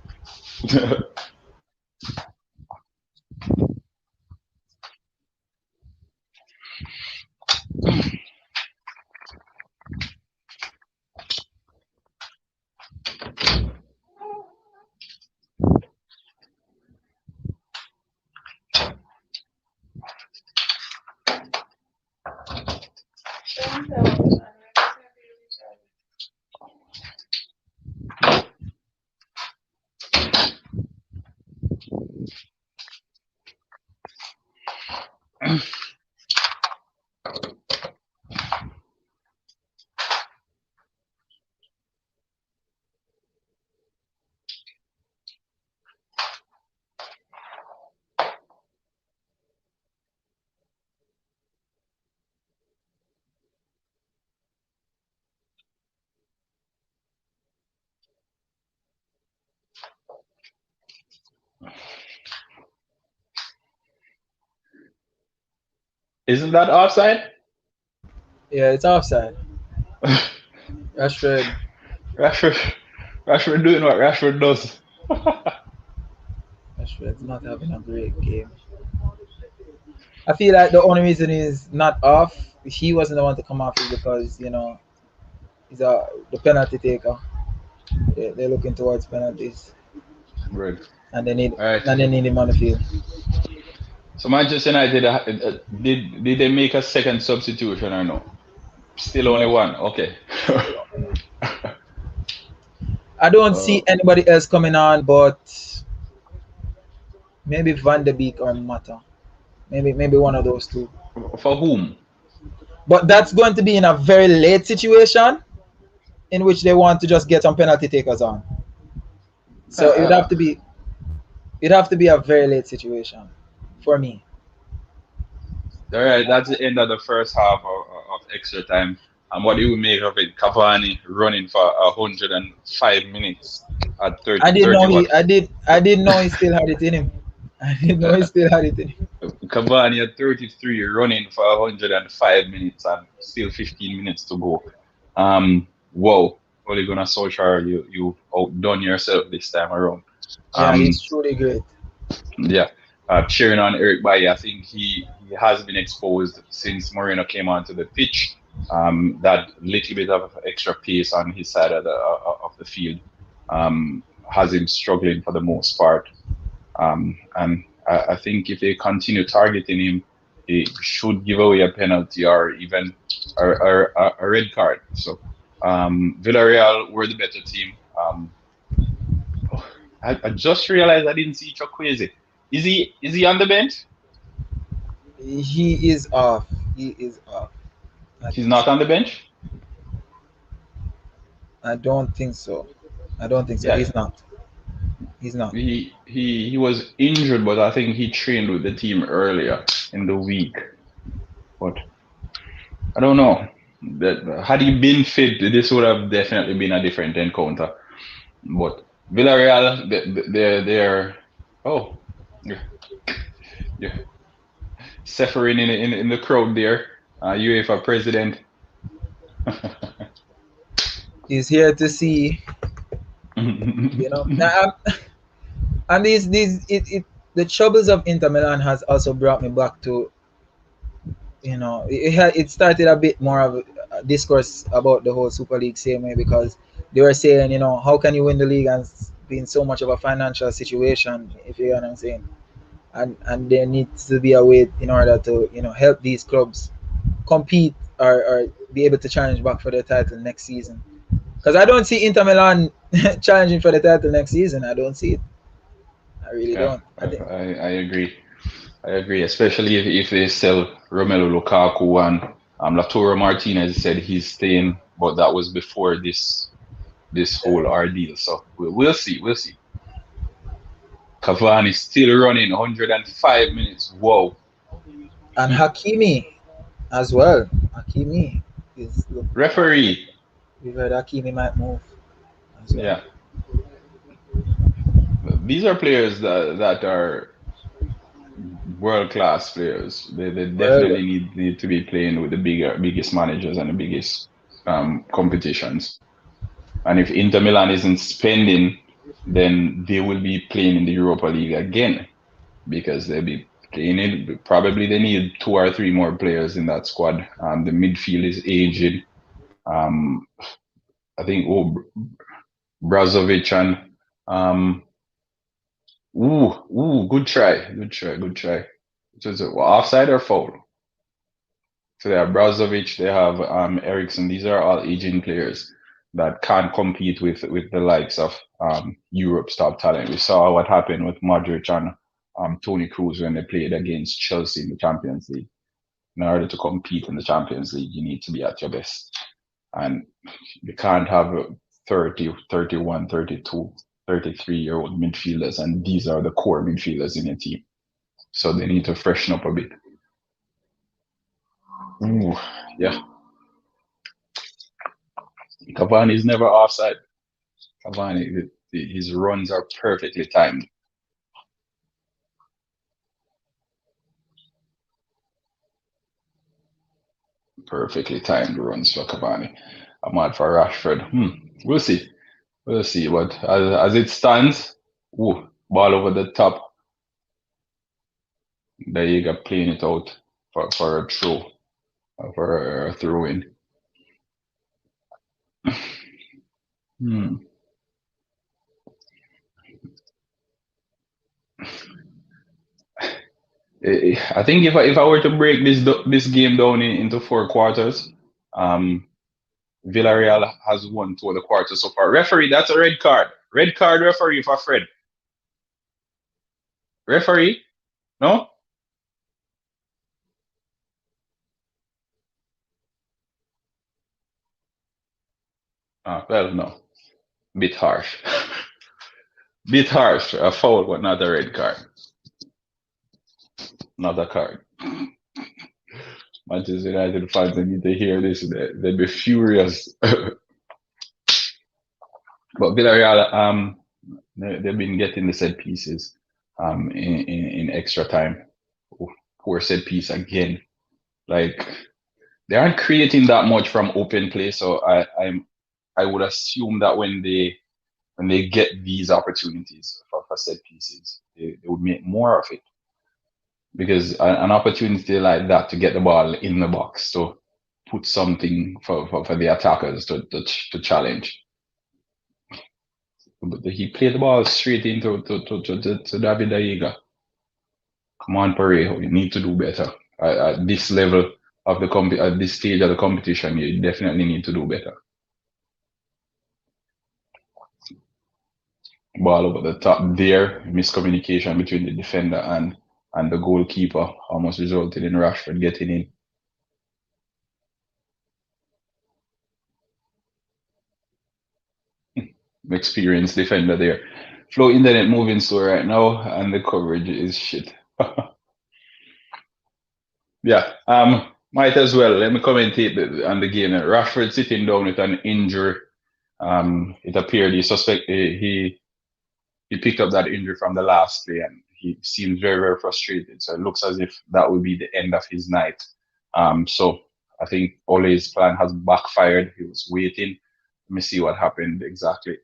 Isn't that offside? Yeah, it's offside. Rashford doing what Rashford does. Rashford's not having a great game. I feel like the only reason he's not off, he wasn't the one to come off, is because he's the penalty taker. They're looking towards penalties, Right. and they need Right. him on the field. So Manchester United did they make a second substitution or no? Still only one. Okay. I don't see anybody else coming on, but maybe Van de Beek or Mata. Maybe one of those two. For whom? But that's going to be in a very late situation. in which they want to just get some penalty takers on. So Uh, it'd have to be a very late situation for me. all right, that's the end of the first half of extra time. And what do you make of it? Cavani running for 105 minutes at I 30, didn't know 30 what? he I didn't know he still had it in him. I didn't know he still had it in him. Cavani at 33 running for 105 minutes and still 15 minutes to go. Whoa, Ole Gunnar Solskjaer, you outdone yourself this time around. Yeah, Um, he's truly great. yeah, cheering on Eric Bailly. I think he has been exposed since Moreno came onto the pitch. That little bit of extra pace on his side of the field has him struggling for the most part. And I think if they continue targeting him, they should give away a penalty or even a red card. So Villarreal were the better team. Oh, I just realized I didn't see Chukwueze. Is he on the bench? He is off. He is off. I He's think so. not on the bench. I don't think so. I don't think so. Yeah, He's not. He's not. he was injured, but I think he trained with the team earlier in the week. But I don't know. That had he been fit, this would have definitely been a different encounter. But Villarreal, they're oh, yeah, yeah. Seferin in the crowd there, UEFA president. He's here to see. Now, and these the troubles of Inter Milan has also brought me back to it started a bit more of a discourse about the whole Super League same way because they were saying how can you win the league and be in so much of a financial situation, if you know what I'm saying. And there needs to be a way in order to help these clubs compete or be able to challenge back for the title next season, because I don't see Inter Milan challenging for the title next season. I don't see it. I really Yeah, don't. I think I agree. I agree, especially if they sell Romelu Lukaku and Lautaro Martinez said he's staying, but that was before this whole ordeal. So we'll see. We'll see. Cavani still running 105 minutes. Whoa. and Hmm. Hakimi as well. Hakimi is look. Referee. We heard Hakimi might move as well. Yeah. These are players that are world class players. They Well, definitely need to be playing with the biggest managers and the biggest competitions. And if Inter Milan isn't spending, then they will be playing in the Europa League again because they'll be playing it. Probably they need two or three more players in that squad. The midfield is aged. Um, I think Brazovic and um, good try, good try, good try. So is it offside or foul? So they have Brazovic, they have Ericsson. These are all aging players that can't compete with the likes of Europe's top talent. We saw what happened with Modric and Toni Kroos when they played against Chelsea in the Champions League. In order to compete in the Champions League, you need to be at your best. And you can't have 30, 31, 32, 33-year-old midfielders, and these are the core midfielders in your team. So they need to freshen up a bit. Ooh, yeah. Cavani is never offside. Cavani, his runs are perfectly timed. Perfectly timed runs for Cavani. I'm mad for Rashford. We'll see. We'll see. But as it stands, ball over the top. There you go, playing it out for a throw, for a throw in. Hmm. I think if I were to break this game down into four quarters, um, Villarreal has won two of the quarters so far. Referee, that's a red card. Red card referee for Fred. Referee, no? Well, no, bit harsh. Bit harsh. A foul, but not a red card. Not a card. Manchester United fans, they need to hear this. They'd be furious. But Villarreal, they've been getting the set pieces in extra time. Poor set piece again. Like they aren't creating that much from open play, so I would assume that when they get these opportunities for set pieces, they would make more of it because an opportunity like that to get the ball in the box to put something for the attackers to challenge. But he played the ball straight into to David Aiga. Come on, Parejo, you need to do better. At this level of the at this stage of the competition, you definitely need to do better. Ball over the top there, miscommunication between the defender and the goalkeeper almost resulted in Rashford getting in. Experienced defender there. Flow internet moving slow right now, and the coverage is shit. Yeah, might as well. Let me commentate on the game. Rashford sitting down with an injury. It appeared he picked up that injury from the last play, and he seems very, very frustrated. So it looks as if that will be the end of his night. So I think Ole's plan has backfired. He was waiting. Let me see what happened exactly.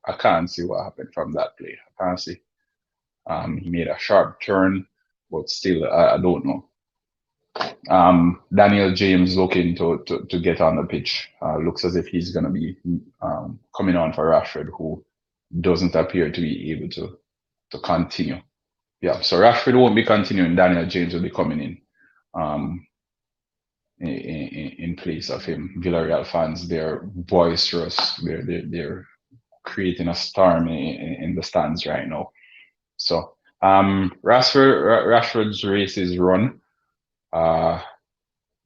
I can't see what happened from that play. I can't see. He made a sharp turn, but still, I don't know. Daniel James looking to get on the pitch. Looks as if he's going to be coming on for Rashford, who doesn't appear to be able to continue. Yeah, so Rashford won't be continuing. Daniel James will be coming in place of him. Villarreal fans, they're boisterous. They're creating a storm in the stands right now. So Rashford's race is run.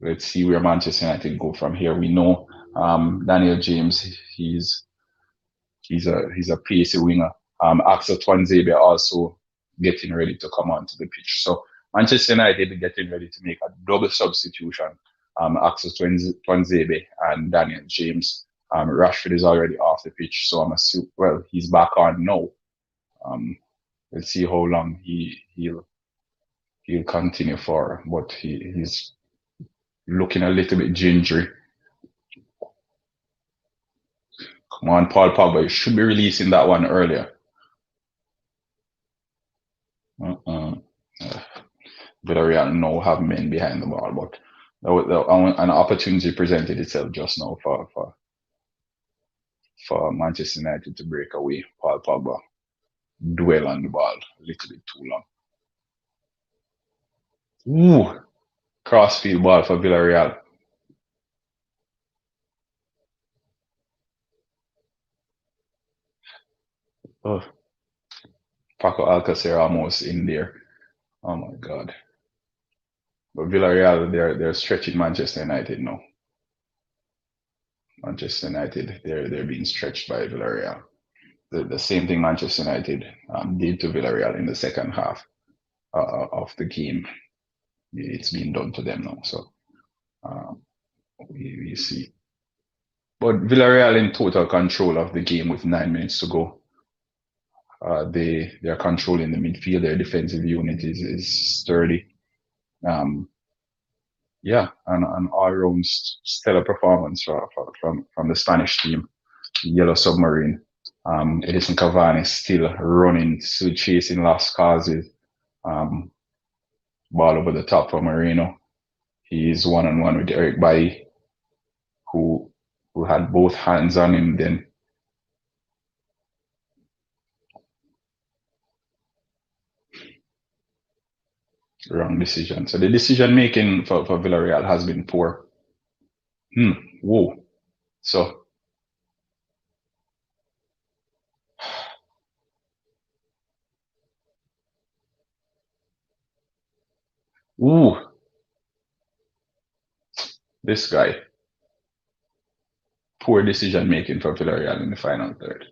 Let's see where Manchester United go from here. We know Daniel James, he's a pacey winger. Axel Twanzebe also getting ready to come onto the pitch. So Manchester United getting ready to make a double substitution. Axel Twanzebe and Daniel James. Rashford is already off the pitch, so I'm assuming, well, he's back on now. We'll see how long he'll continue for, but he's looking a little bit gingery. Come on, Paul Pogba, you should be releasing that one earlier. Villareal now have men behind the ball, but an opportunity presented itself just now for Manchester United to break away. Paul Pogba dwell on the ball a little bit too long. Ooh, crossfield ball for Villareal. Oh, Paco Alcacer almost in there. Oh my God. But Villarreal, they're stretching Manchester United now. Manchester United, they're being stretched by Villarreal. The same thing Manchester United did to Villarreal in the second half of the game. It's being done to them now. So we see. But Villarreal in total control of the game with 9 minutes to go. They're controlling the midfield. Their defensive unit is sturdy. Yeah, an all-round stellar performance from the Spanish team, Yellow Submarine. Edison Cavani still running, still chasing lost causes. Ball over the top for Moreno. He's one-on-one with Eric Bailly, who had both hands on him then. Wrong decision. So the decision making for Villarreal has been poor. Whoa. So ooh. This guy. Poor decision making for Villareal in the final third.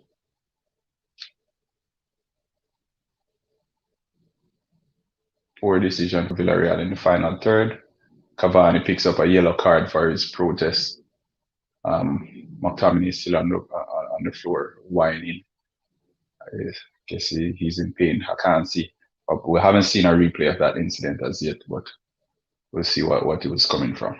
Poor decision for Villareal in the final third. Cavani picks up a yellow card for his protest. McTominay is still on the floor whining. I guess he's in pain. I can't see. We haven't seen a replay of that incident as yet, but we'll see what it was coming from.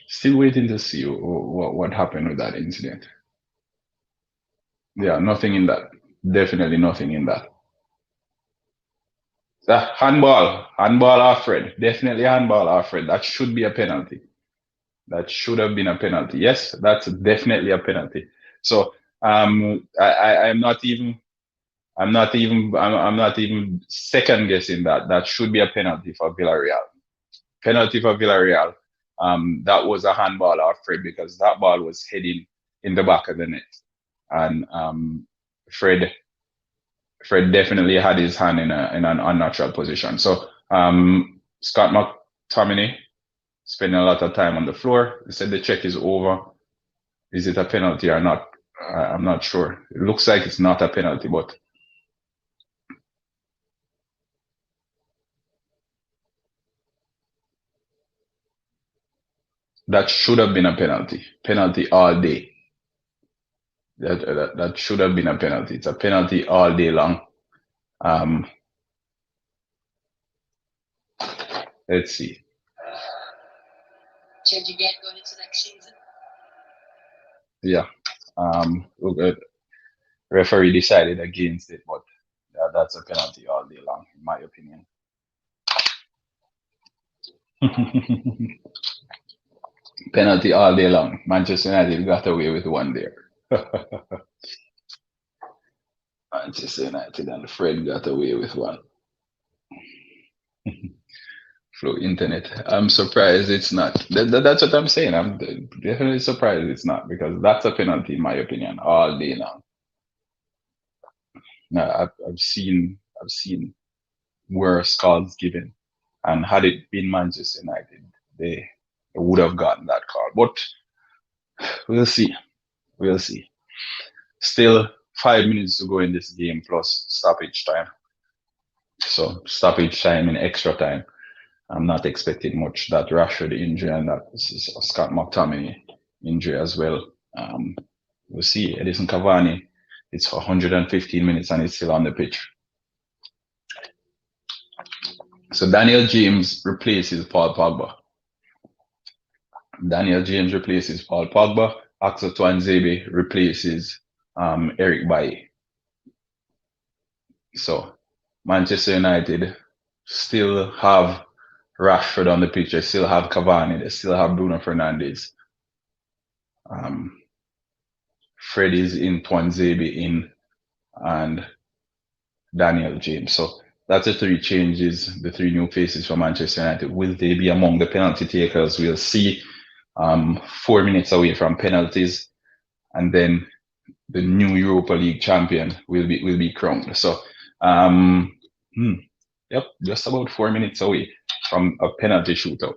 Still waiting to see what happened with that incident. Yeah, nothing in that. Definitely nothing in that. Handball Alfred. Definitely handball Alfred. That should be a penalty. That should have been a penalty. Yes, that's definitely a penalty. So I'm not even second guessing that. That should be a penalty for Villareal. Penalty for Villareal. That was a handball Alfred because that ball was heading in the back of the net, and Fred definitely had his hand in an unnatural position. So Scott McTominay spending a lot of time on the floor. He said the check is over. Is it a penalty or not? I'm not sure. It looks like it's not a penalty, but that should have been a penalty. Penalty all day. That should have been a penalty. It's a penalty all day long. Let's see. Change again going into next season. Yeah. Referee decided against it, but that's a penalty all day long, in my opinion. Penalty all day long. Manchester United got away with one there. Manchester United and Fred got away with one. Flow internet. I'm surprised it's not. That's what I'm saying. I'm definitely surprised it's not, because that's a penalty in my opinion all day long. Now I've seen worse calls given, and had it been Manchester United, they would have gotten that call. But we'll see. We'll see. Still 5 minutes to go in this game plus stoppage time. So stoppage time and extra time. I'm not expecting much. That Rashford injury and that Scott McTominay injury as well. We'll see. Edison Cavani, it's 115 minutes and he's still on the pitch. So Daniel James replaces Paul Pogba. Axel Tuanzebe replaces Eric Bailly. So Manchester United still have Rashford on the pitch. They still have Cavani. They still have Bruno Fernandes. Fred is in, Tuanzebe in, and Daniel James. So that's the three changes, the three new faces for Manchester United. Will they be among the penalty takers? We'll see. 4 minutes away from penalties, and then the new Europa League champion will be crowned. So, yep, just about 4 minutes away from a penalty shootout.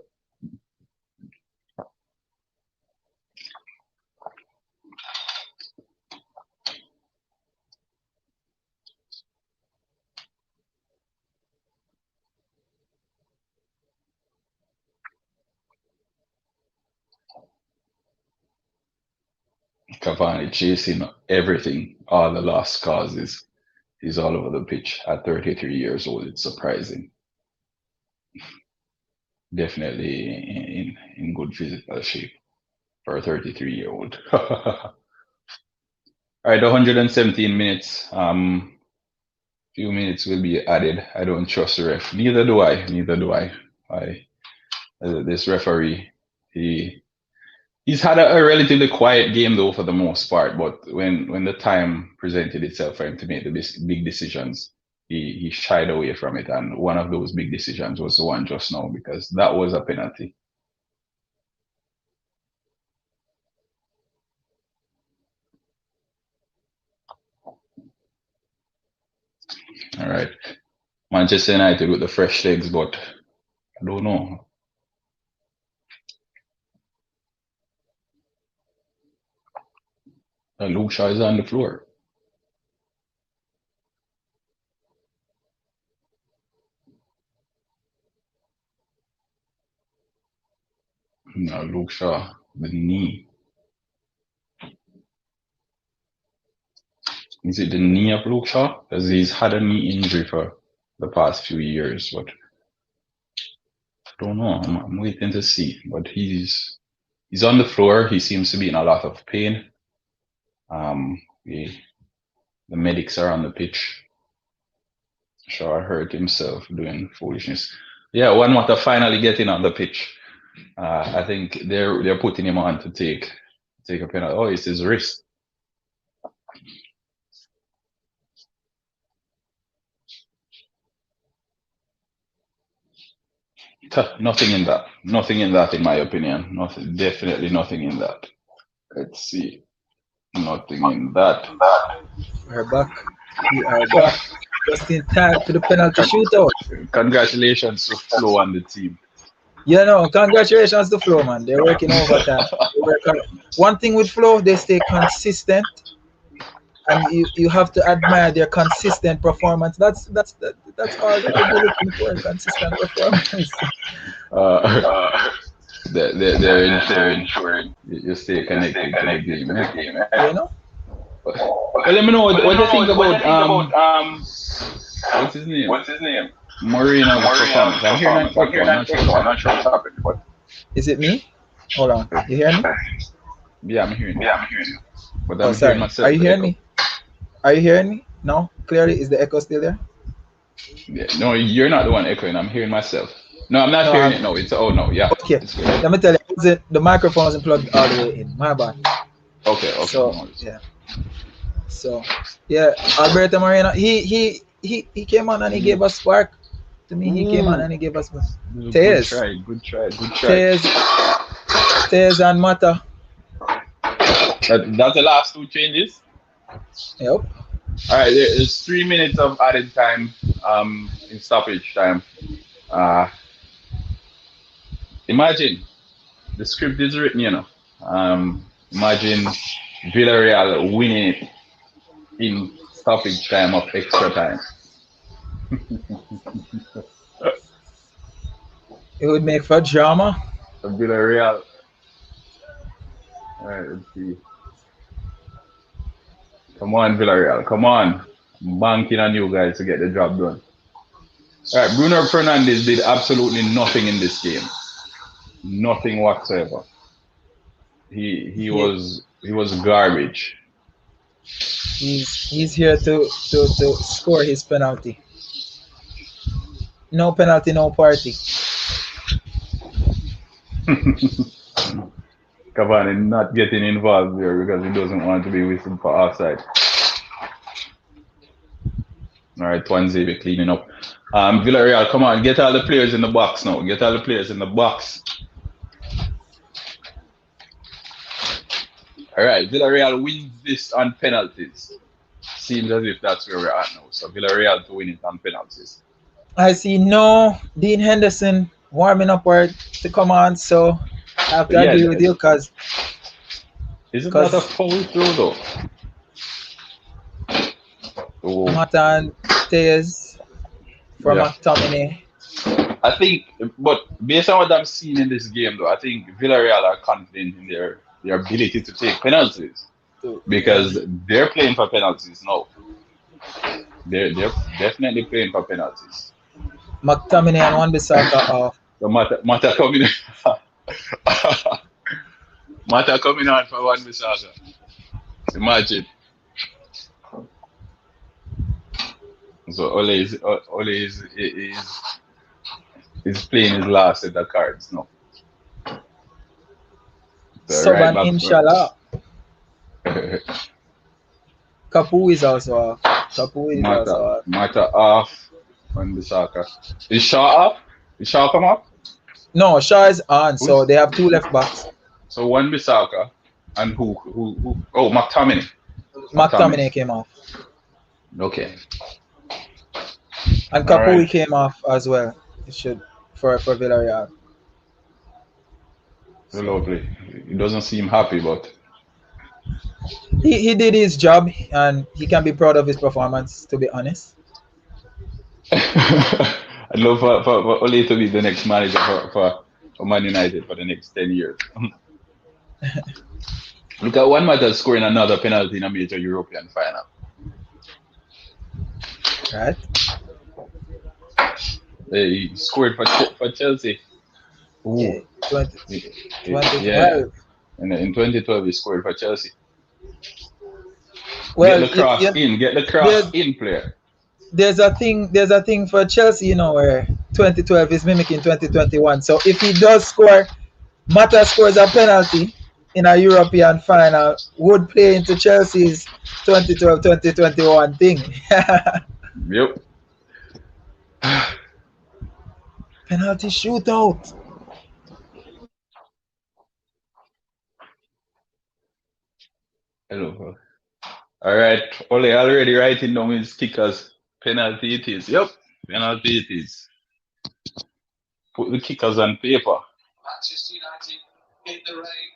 Cavani chasing everything, all the lost causes. He's all over the pitch at 33 years old. It's surprising. Definitely in good physical shape for a 33-year-old. All right, 117 minutes. Few minutes will be added. I don't trust the ref. Neither do I. This referee, he's had a relatively quiet game though for the most part. But when the time presented itself for him to make the big decisions, he shied away from it, and one of those big decisions was the one just now because that was a penalty. All right, Manchester United with the fresh legs, but I don't know. Luke Shaw is on the floor. No, Luke Shaw, the knee. Is it the knee of Luke Shaw? Because he's had a knee injury for the past few years, but I don't know. I'm waiting to see. But he's on the floor. He seems to be in a lot of pain. The medics are on the pitch. Shaw hurt himself doing foolishness. Yeah, one Mata finally getting on the pitch. I think they're putting him on to take a penalty. Oh, it's his wrist. Nothing in that. Nothing in that, in my opinion. Nothing. Definitely nothing in that. Let's see. Nothing in that. We're back. We are back. Just in time for the penalty shootout. Congratulations to Flo and the team. You know, congratulations to Flo, man. They're working overtime. One thing with Flo, they stay consistent, and you have to admire their consistent performance. That's all that they're looking for, consistent performance. They're ensuring you stay connected to the game. You know. Well, let me know what you think about what's his name? Moreno's performance. I'm hearing that echo. I'm not sure what's happening. But is it me? Hold on. You hear me? Yeah, I'm hearing you. But I'm hearing myself. Are you hearing me? Are you hearing me? No? Clearly, is the echo still there? Yeah, no, you're not the one echoing. I'm hearing myself. No, I'm not hearing it. No, it's yeah. Okay. Let me tell you, the microphone wasn't plugged all the way in. My bad. Okay. So yeah. Alberto Moreno, he came on and he gave us spark. To me, he came on and he gave us Tears. Good try. Tears and Mata. That's the last two changes? Yep. All right, there's 3 minutes of added time in stoppage time. Imagine, the script is written, you know. Imagine Villareal winning it in stoppage time of extra time. It would make for drama. Villareal. All right, let's see. Come on, Villareal. Come on. I'm banking on you guys to get the job done. All right, Bruno Fernandes did absolutely nothing in this game. Nothing whatsoever. He was garbage. He's here to score his penalty. No penalty, no party. Cavani not getting involved there because he doesn't want to be whistled for offside. All right, Twanzebe cleaning up. Villareal, come on, get all the players in the box now. Get all the players in the box. All right, Villareal wins this on penalties. Seems as if that's where we're at now. So Villareal to win it on penalties. I see Dean Henderson warming up to come on, so I have to agree with you because isn't that a foul throw though? Mata and Tears for McTominay. I think, but based on what I'm seeing in this game though, I think Villarreal are confident in their ability to take penalties because they're playing for penalties now. They're definitely playing for penalties. McTominay and Wan-Bissaka off. So Mata coming Mata coming on for Wan-Bissaka. Imagine. So Ole is playing his last set of cards now. So right, inshallah. Kapu is also off. Kapu is also off. Mata off. Wan Bissaka. Is Shaw off? Is Shaw come off? No, Shaw is on, so Who's they have two left backs. so Wan Bissaka and who? Oh, McTominay. McTominay. McTominay came off, Okay. and All right. Kapui came off as well. It should for Villarreal. So Lovely. He doesn't seem happy, but he did his job, and he can be proud of his performance. To be honest, I'd love for Ole to be the next manager for Man United for the next 10 years. Look at one matter scoring another penalty in a major European final. right? He scored for Chelsea. Yeah, Ooh. 20, Yeah. 2012. In 2012, he scored for Chelsea. Well, Get the cross in player. there's a thing for Chelsea, where 2012 is mimicking 2021. So if he does score, Mata scores a penalty in a European final, would play into Chelsea's 2012-2021 thing. Yep. Penalty shootout. Hello. All right. Ole already writing down his kickers. Penalty it is. Yep. Penalty it is. Put the kickers on paper. Manchester United in the rain.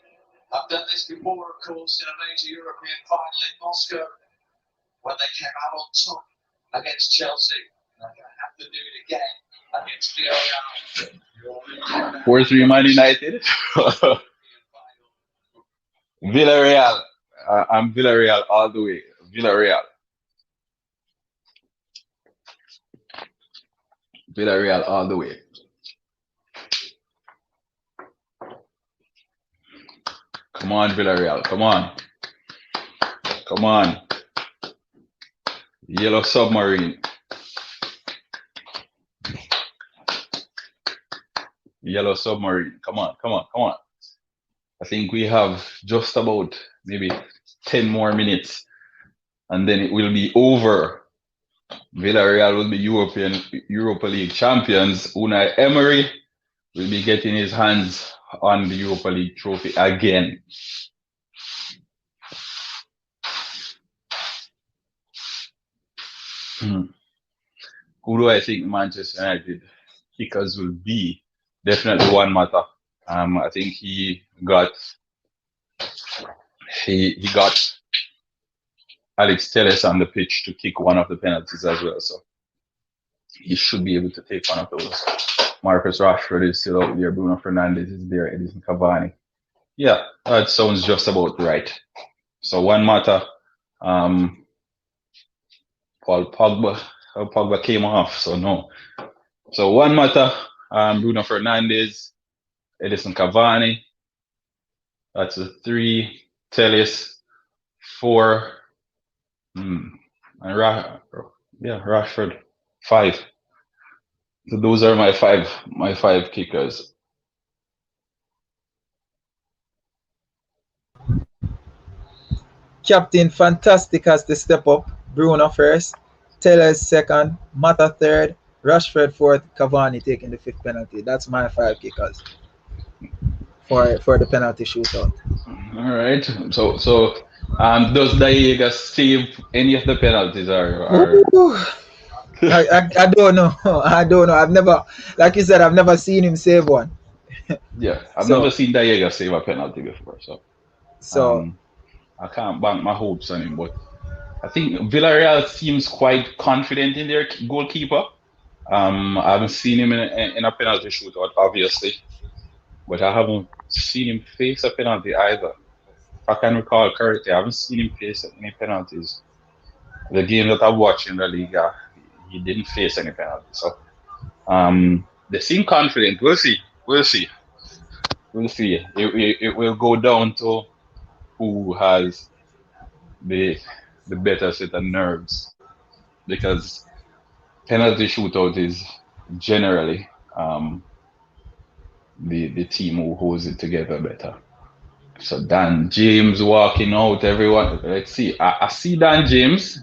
I've done this before, of course, in a major European final in Moscow when they came out on top against Chelsea. And I'm going to have to do it again against Villareal. 4-3 Man United. Villareal. I'm Villareal all the way. Villareal. Villareal all the way. Come on, Villareal. Come on. Come on. Yellow submarine. Yellow submarine. Come on, come on, come on. I think we have just about maybe 10 more minutes and then it will be over. Villarreal will be Europa League champions. Unai Emery will be getting his hands on the Europa League trophy again. Who do I think Manchester United kickers will be? Definitely Juan Mata. I think he got Alex Telles on the pitch to kick one of the penalties as well. So he should be able to take one of those. Marcus Rashford is still out there. Bruno Fernandes is there. Edison Cavani. Yeah, that sounds just about right. So Juan Mata, Paul Pogba came off, so no. So Juan Mata, Bruno Fernandes, Edison Cavani. That's a 3. Telles, 4. And Rashford, 5. So those are my five kickers. Captain Fantastic has to step up. Bruno first, Taylor second, Mata third, Rashford fourth, Cavani taking the 5th penalty. That's my 5 kickers for the penalty shootout. All right. So does Daiga save any of the penalties or... I don't know. I don't know. I've never, like you said, I've never seen him save one. Yeah, I've never seen Daiga save a penalty before. So I can't bank my hopes on him, but I think Villarreal seems quite confident in their goalkeeper. I haven't seen him in a penalty shootout, obviously, but I haven't seen him face a penalty either. If I can recall correctly, I haven't seen him face any penalties. The game that I watched in the league, he didn't face any penalties. So they seem confident. We'll see. It will go down to who has the better set of nerves, because penalty shootout is generally the team who holds it together better. So Dan James walking out. Everyone, let's see. I see Dan James.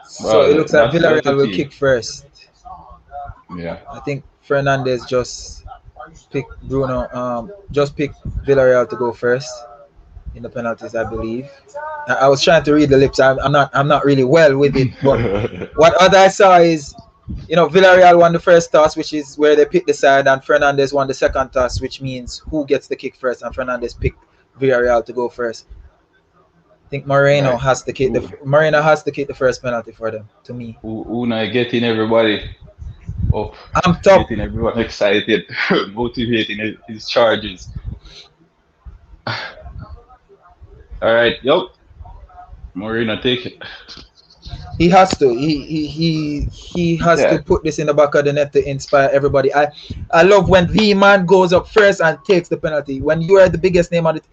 So it Well, looks like that's the Villarreal will team. kick first. Yeah. I think Fernandez just picked Bruno. Just picked Villarreal to go first in the penalties, I believe. I was trying to read the lips. I'm not really well with it, but what other I saw is, Villarreal won the first toss, which is where they picked the side, and Fernandez won the second toss, which means who gets the kick first, and Fernandez picked Villarreal to go first. I think Right. Moreno has to kick the first penalty for them. To me, Una getting everybody up, I'm top. getting everyone excited, motivating his charges. All right, yo, Marina, take it. He has to. He has to Yeah, put this in the back of the net to inspire everybody. I love when the man goes up first and takes the penalty. When you are the biggest name on it,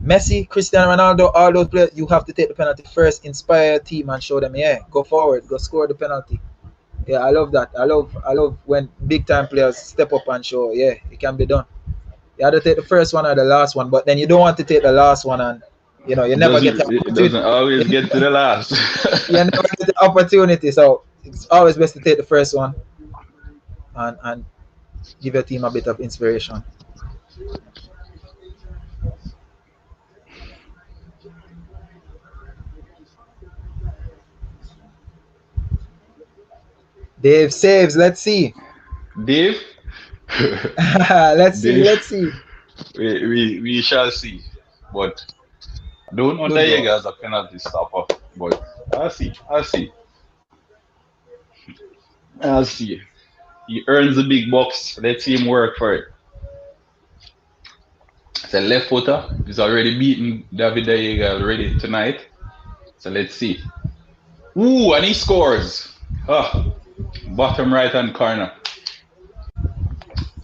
Messi, Cristiano Ronaldo, all those players, you have to take the penalty first, inspire your team, and show them, yeah, go forward, go score the penalty. Yeah, I love that. I love when big time players step up and show, yeah, it can be done. You have to take the first one or the last one, but then you don't want to take the last one and you never get the it opportunity. doesn't always get to the last. You never get the opportunity. So it's always best to take the first one and give your team a bit of inspiration. Dave saves. Let's see. Dave, let's see. Dave, Let's see. we shall see. But I don't know Good goal. Diego as a penalty stopper. But I'll see. He earns the big bucks. Let's see him work for it. It's a left footer. He's already beaten David Diego already tonight. So let's see. Ooh, and he scores. Bottom right hand corner.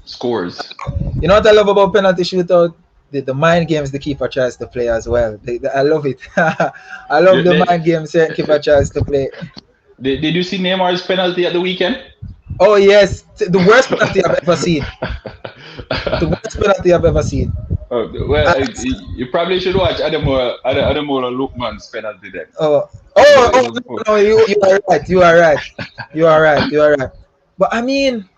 Scores. You know what I love about penalty shootout? The mind games the keeper tries to play as well. I love it. I love the mind games the keeper tries to play. Did you see Neymar's penalty at the weekend? Oh yes, the worst penalty I've ever seen. The worst penalty I've ever seen. Well, you probably should watch Ademola Lookman's penalty then. No, you are right. But I mean,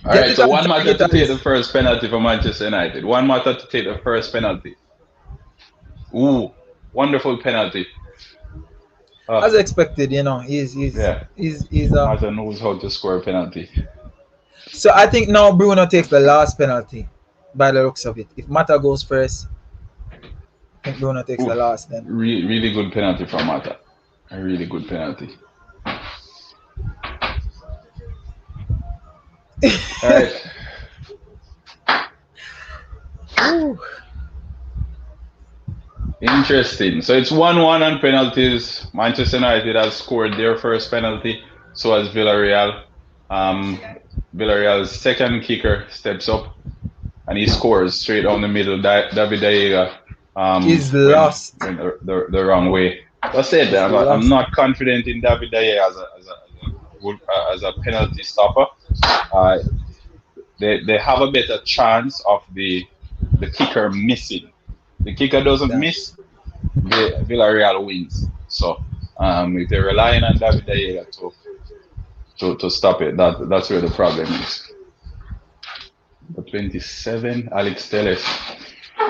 all right. So one matter to take the first penalty for Manchester United. One matter to take the first penalty. Ooh, wonderful penalty. As expected, he's Mata knows how to score a penalty. So I think now Bruno takes the last penalty by the looks of it. If Mata goes first, I think Bruno takes the last then. Really good penalty from Mata. A really good penalty. All right. Interesting. So it's 1-1 on penalties. Manchester United has scored their first penalty. So has Villarreal. Villarreal's second kicker steps up and he scores straight down the middle. David Diego he's lost. Went the wrong way. That's it. I'm not confident in David Diego as a penalty stopper. They have a better chance of the kicker missing. The kicker doesn't miss, Villarreal wins. So if they're relying on David Diego to stop it, that's where the problem is. The 27, Alex Telles.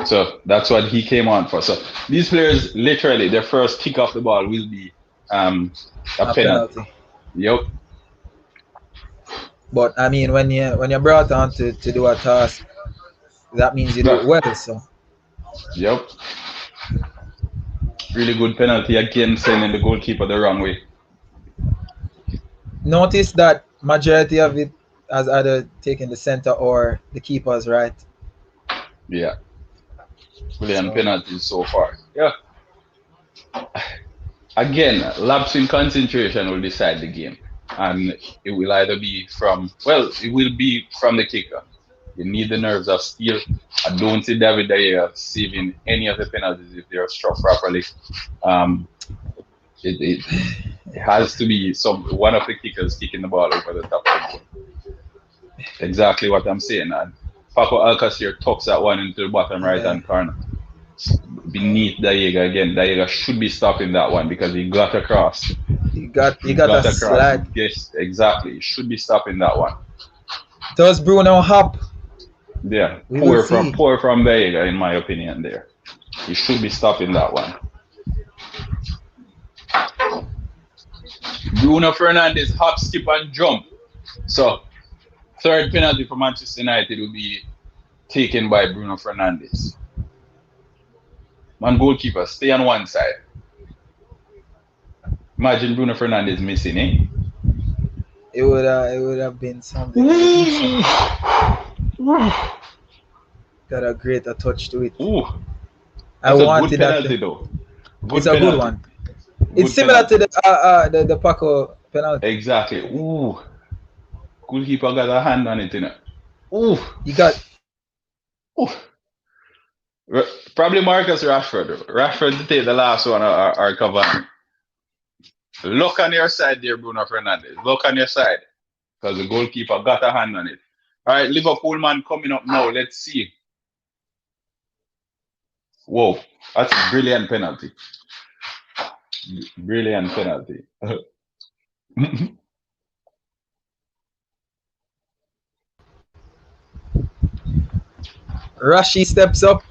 So that's what he came on for. So these players, literally, their first kick off the ball will be a penalty. Yep. But I mean, when you're brought on to do a task, that means you do it well. So. Yep. Really good penalty again, sending the goalkeeper the wrong way. Notice that majority of it has either taken the center or the keeper's right. Yeah. Brilliant penalties so far. Yeah. Again, lapse in concentration will decide the game. And it will either be it will be from the kicker. You need the nerves of steel. I don't see David Diego saving any of the penalties if they are struck properly. It has to be one of the kickers kicking the ball over the top of the goal. Exactly what I'm saying. And Paco Alcacer tucks that one into the bottom right hand corner. beneath Daiga again. Daiga should be stopping that one because he got across. He got He a got across. slide. Yes, exactly. He should be stopping that one. Does Bruno hop? Yeah, We will see. poor from Daiga, in my opinion. There, he should be stopping that one. Bruno Fernandes hop, skip, and jump. So, third penalty for Manchester United will be taken by Bruno Fernandes. Man, goalkeeper, stay on one side. Imagine Bruno Fernandes missing, eh? It would have been something. Got a greater touch to it. Ooh, I that's a good wanted that. penalty, though. It's a good one. It's similar to the Paco penalty. Exactly. Ooh. Goalkeeper got a hand on it, you know. Ooh. You got. Ooh. Probably Marcus Rashford. Rashford to take the last one or Cavani. Look on your side there, Bruno Fernandes. Look on your side. Because the goalkeeper got a hand on it. All right, Liverpool man coming up now. Let's see. Whoa. That's a brilliant penalty. Brilliant penalty. Rashi steps up.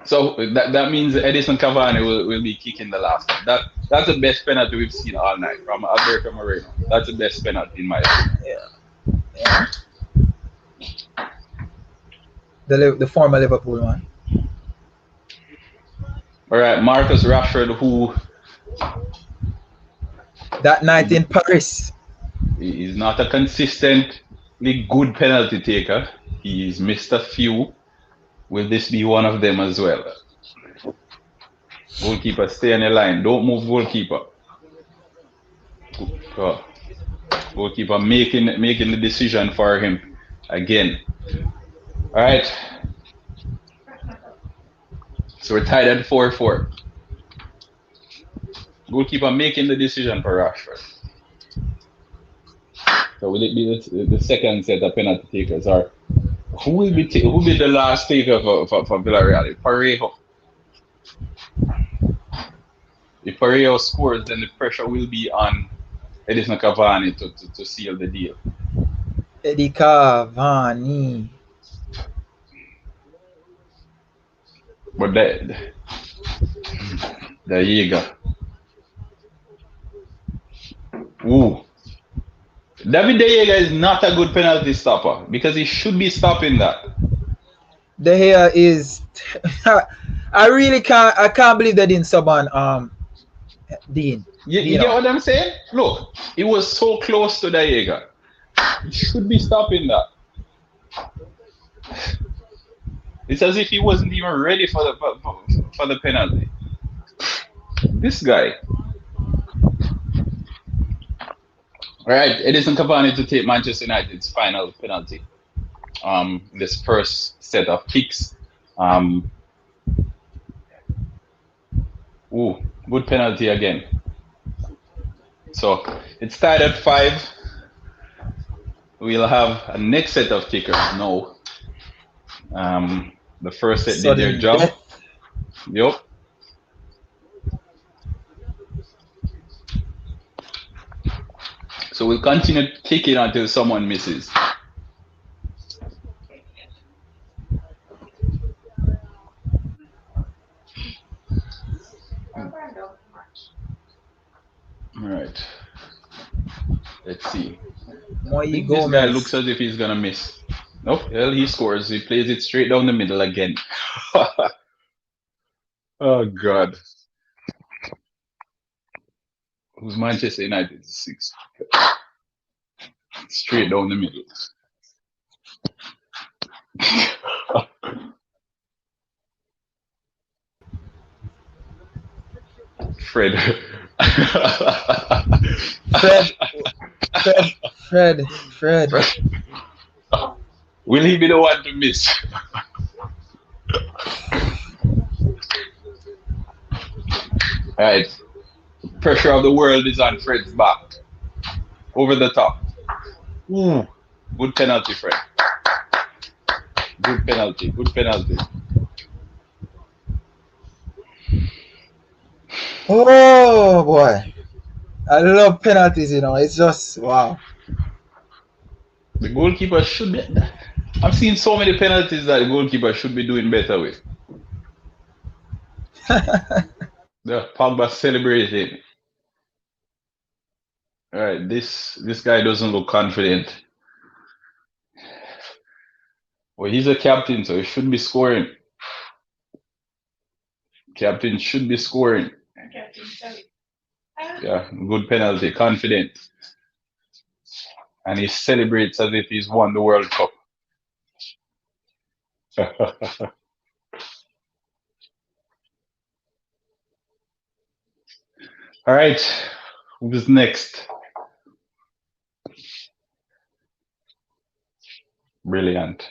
So that means Edison Cavani will be kicking the last one. That's the best penalty we've seen all night from Alberto Moreno. That's the best penalty in my opinion. Yeah. The former Liverpool one. All right, Marcus Rashford, who that night in Paris, is not a consistently good penalty taker. He's missed a few. Will this be one of them as well? Goalkeeper, stay on your line. Don't move, goalkeeper. Goalkeeper making the decision for him again. All right. So we're tied at 4-4. Goalkeeper making the decision for Rashford. So will it be the second set of penalty takers, or who will be the last taker for Villareal? Parejo. If Parejo scores, then the pressure will be on Edison Cavani to seal the deal. Eddie Cavani. But there you go. Ooh. David De Gea is not a good penalty stopper because he should be stopping that. De Gea is. I can't believe they didn't sub on Dean. You get what I'm saying? Look, he was so close to De Gea. He should be stopping that. It's as if he wasn't even ready for the penalty. This guy. All right, Edison Cavani to take Manchester United's final penalty. This first set of kicks. Ooh, good penalty again. So it's tied at 5. We'll have a next set of kickers now. The first set did their job. Yep. So we'll continue kicking until someone misses. All right. Let's see. This guy looks as if he's gonna miss. Nope. Well, he scores. He plays it straight down the middle again. Oh God. Who's Manchester United? 6. Straight down the middle. Fred. Fred. Will he be the one to miss? Alright. Pressure of the world is on Fred's back. Over the top. Ooh. Good penalty, Fred. Good penalty. Oh boy, I love penalties. You know, it's just wow. The goalkeeper should be. I'm seeing so many penalties that the goalkeeper should be doing better with. The Pogba celebrating. All right, this guy doesn't look confident. Well, he's a captain, so he should be scoring. Captain should be scoring. Yeah, good penalty, confident. And he celebrates as if he's won the World Cup. All right, who's next? Brilliant.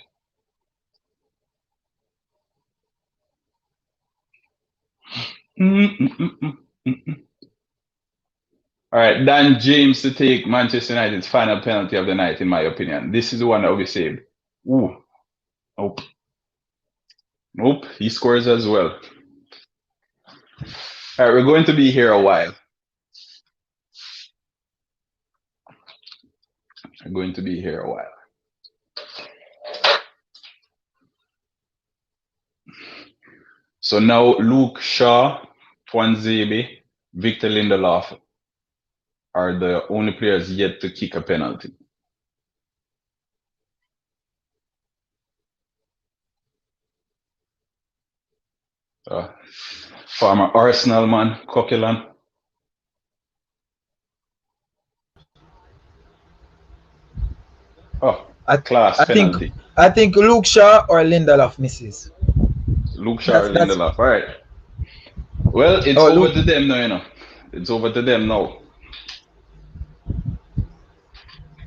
All right, Dan James to take Manchester United's final penalty of the night, in my opinion. This is the one that will be saved. Ooh, nope. Nope, he scores as well. All right, we're going to be here a while. We're going to be here a while. So now Luke Shaw, Twanzebe, Victor Lindelof are the only players yet to kick a penalty. Former Arsenal man, Coquelin. Oh, class penalty. I think Luke Shaw or Lindelof misses. Luke Shaw or Lindelof. All right. Well, it's over to them now, you know. It's over to them now.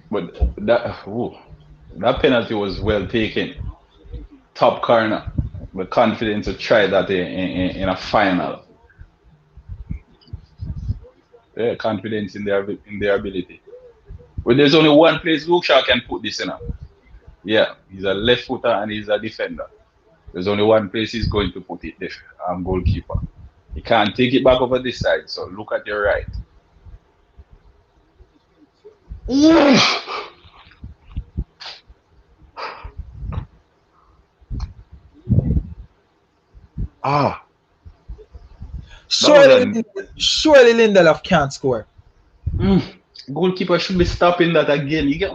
But that penalty was well taken. Top corner. The confidence to try that in a final. Yeah, confidence in their ability. But there's only one place Luke Shaw can put this in. Yeah, he's a left footer and he's a defender. There's only one place he's going to put it, the goalkeeper. He can't take it back over this side, so look at your right. Surely Lindelof can't score. Goalkeeper should be stopping that again. You get.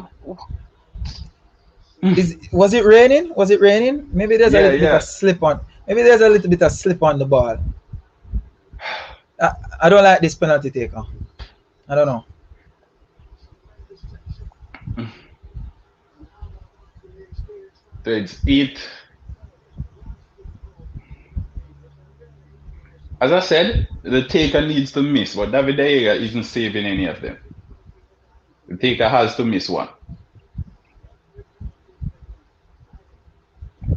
Was it raining? Was it raining? Maybe there's a little bit of slip on. Maybe there's a little bit of slip on the ball. I don't like this penalty taker. I don't know. It's it. As I said, the taker needs to miss, but David De Gea isn't saving any of them. The taker has to miss one.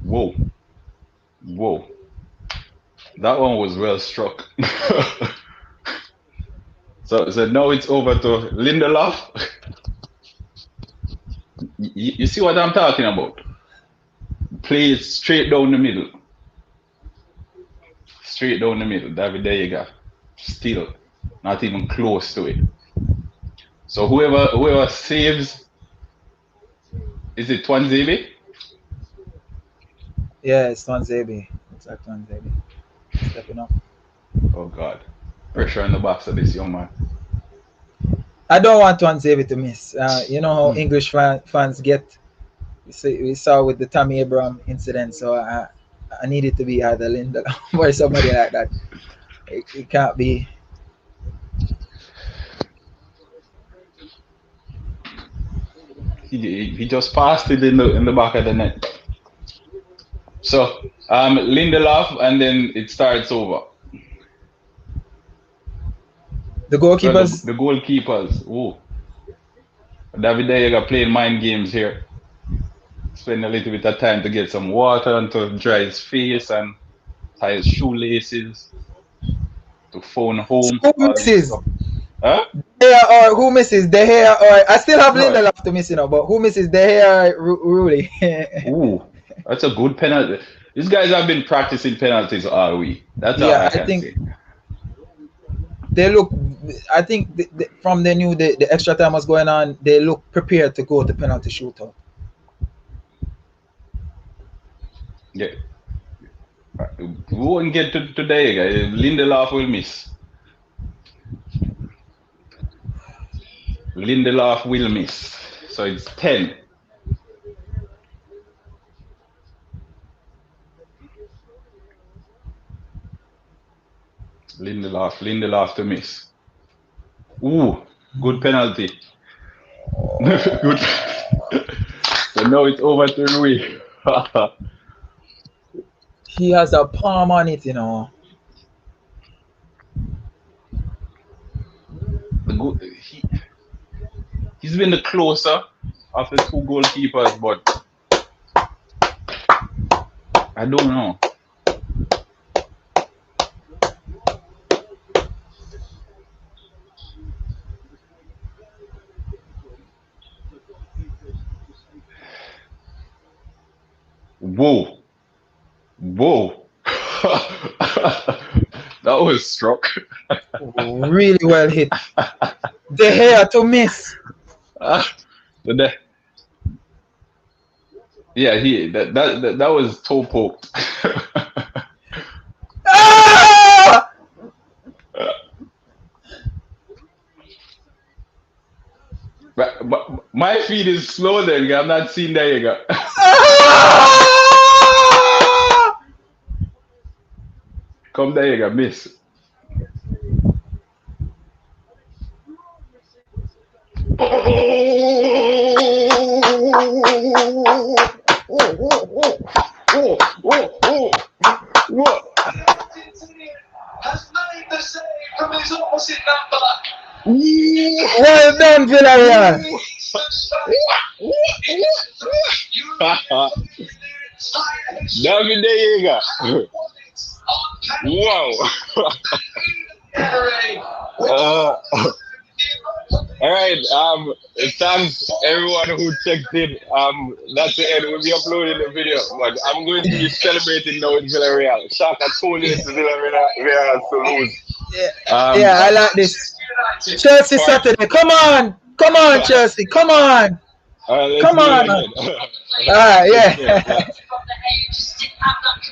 Whoa. Whoa. That one was well struck. So now it's over to Lindelof. You see what I'm talking about? Play it straight down the middle. Straight down the middle. David De Gea. Still not even close to it. So whoever saves, is it Twanzebe? Yeah, it's Twanzebe. It's like Twanzebe. Stepping up. Oh God. Pressure on the box of this young man. I don't want Twanzebe to miss. You know how English fans get. We saw with the Tammy Abraham incident, so I need it to be either Lindelof or somebody like that. It can't be. He just passed it in the back of the net. So Lindelof, and then it starts over. The goalkeepers. The goalkeepers. Oh, David De Gea playing mind games here. Spend a little bit of time to get some water and to dry his face and tie his shoelaces. To phone home. So who misses? Huh? Or who misses? De Gea or I still have Lindelof to miss, but who misses? De Gea or Rulli? Ooh, that's a good penalty. These guys have been practicing penalties all week. That's all I can say. they look. I think from they knew the extra time was going on, they look prepared to go to penalty shootout. Yeah. We won't get to today, guys. Lindelof will miss. Lindelof will miss. So it's 10. Lindelof to miss. Ooh, good penalty. Good. So now it's over to Rui. He has a palm on it, you know. He's been the closer of the two goalkeepers, but I don't know. Whoa. Whoa. That was struck. Really well hit. The hair to miss. Yeah, that was toe poke. Ah! But my feet is slow then. I'm not seeing that. You go. Ah! Come there, you go, miss. Has made the save from his opposite number. Well done, Villareal. David De Gea. Wow. All right. Thanks everyone who checked in. That's the end. We'll be uploading the video, but I'm going to be celebrating now with Villareal. Shaka told you it's Villareal to lose. Yeah, I like this. Chelsea Saturday. Come on, Chelsea. Come on. Let's Come do it on. again. Yeah. From the age, just didn't have that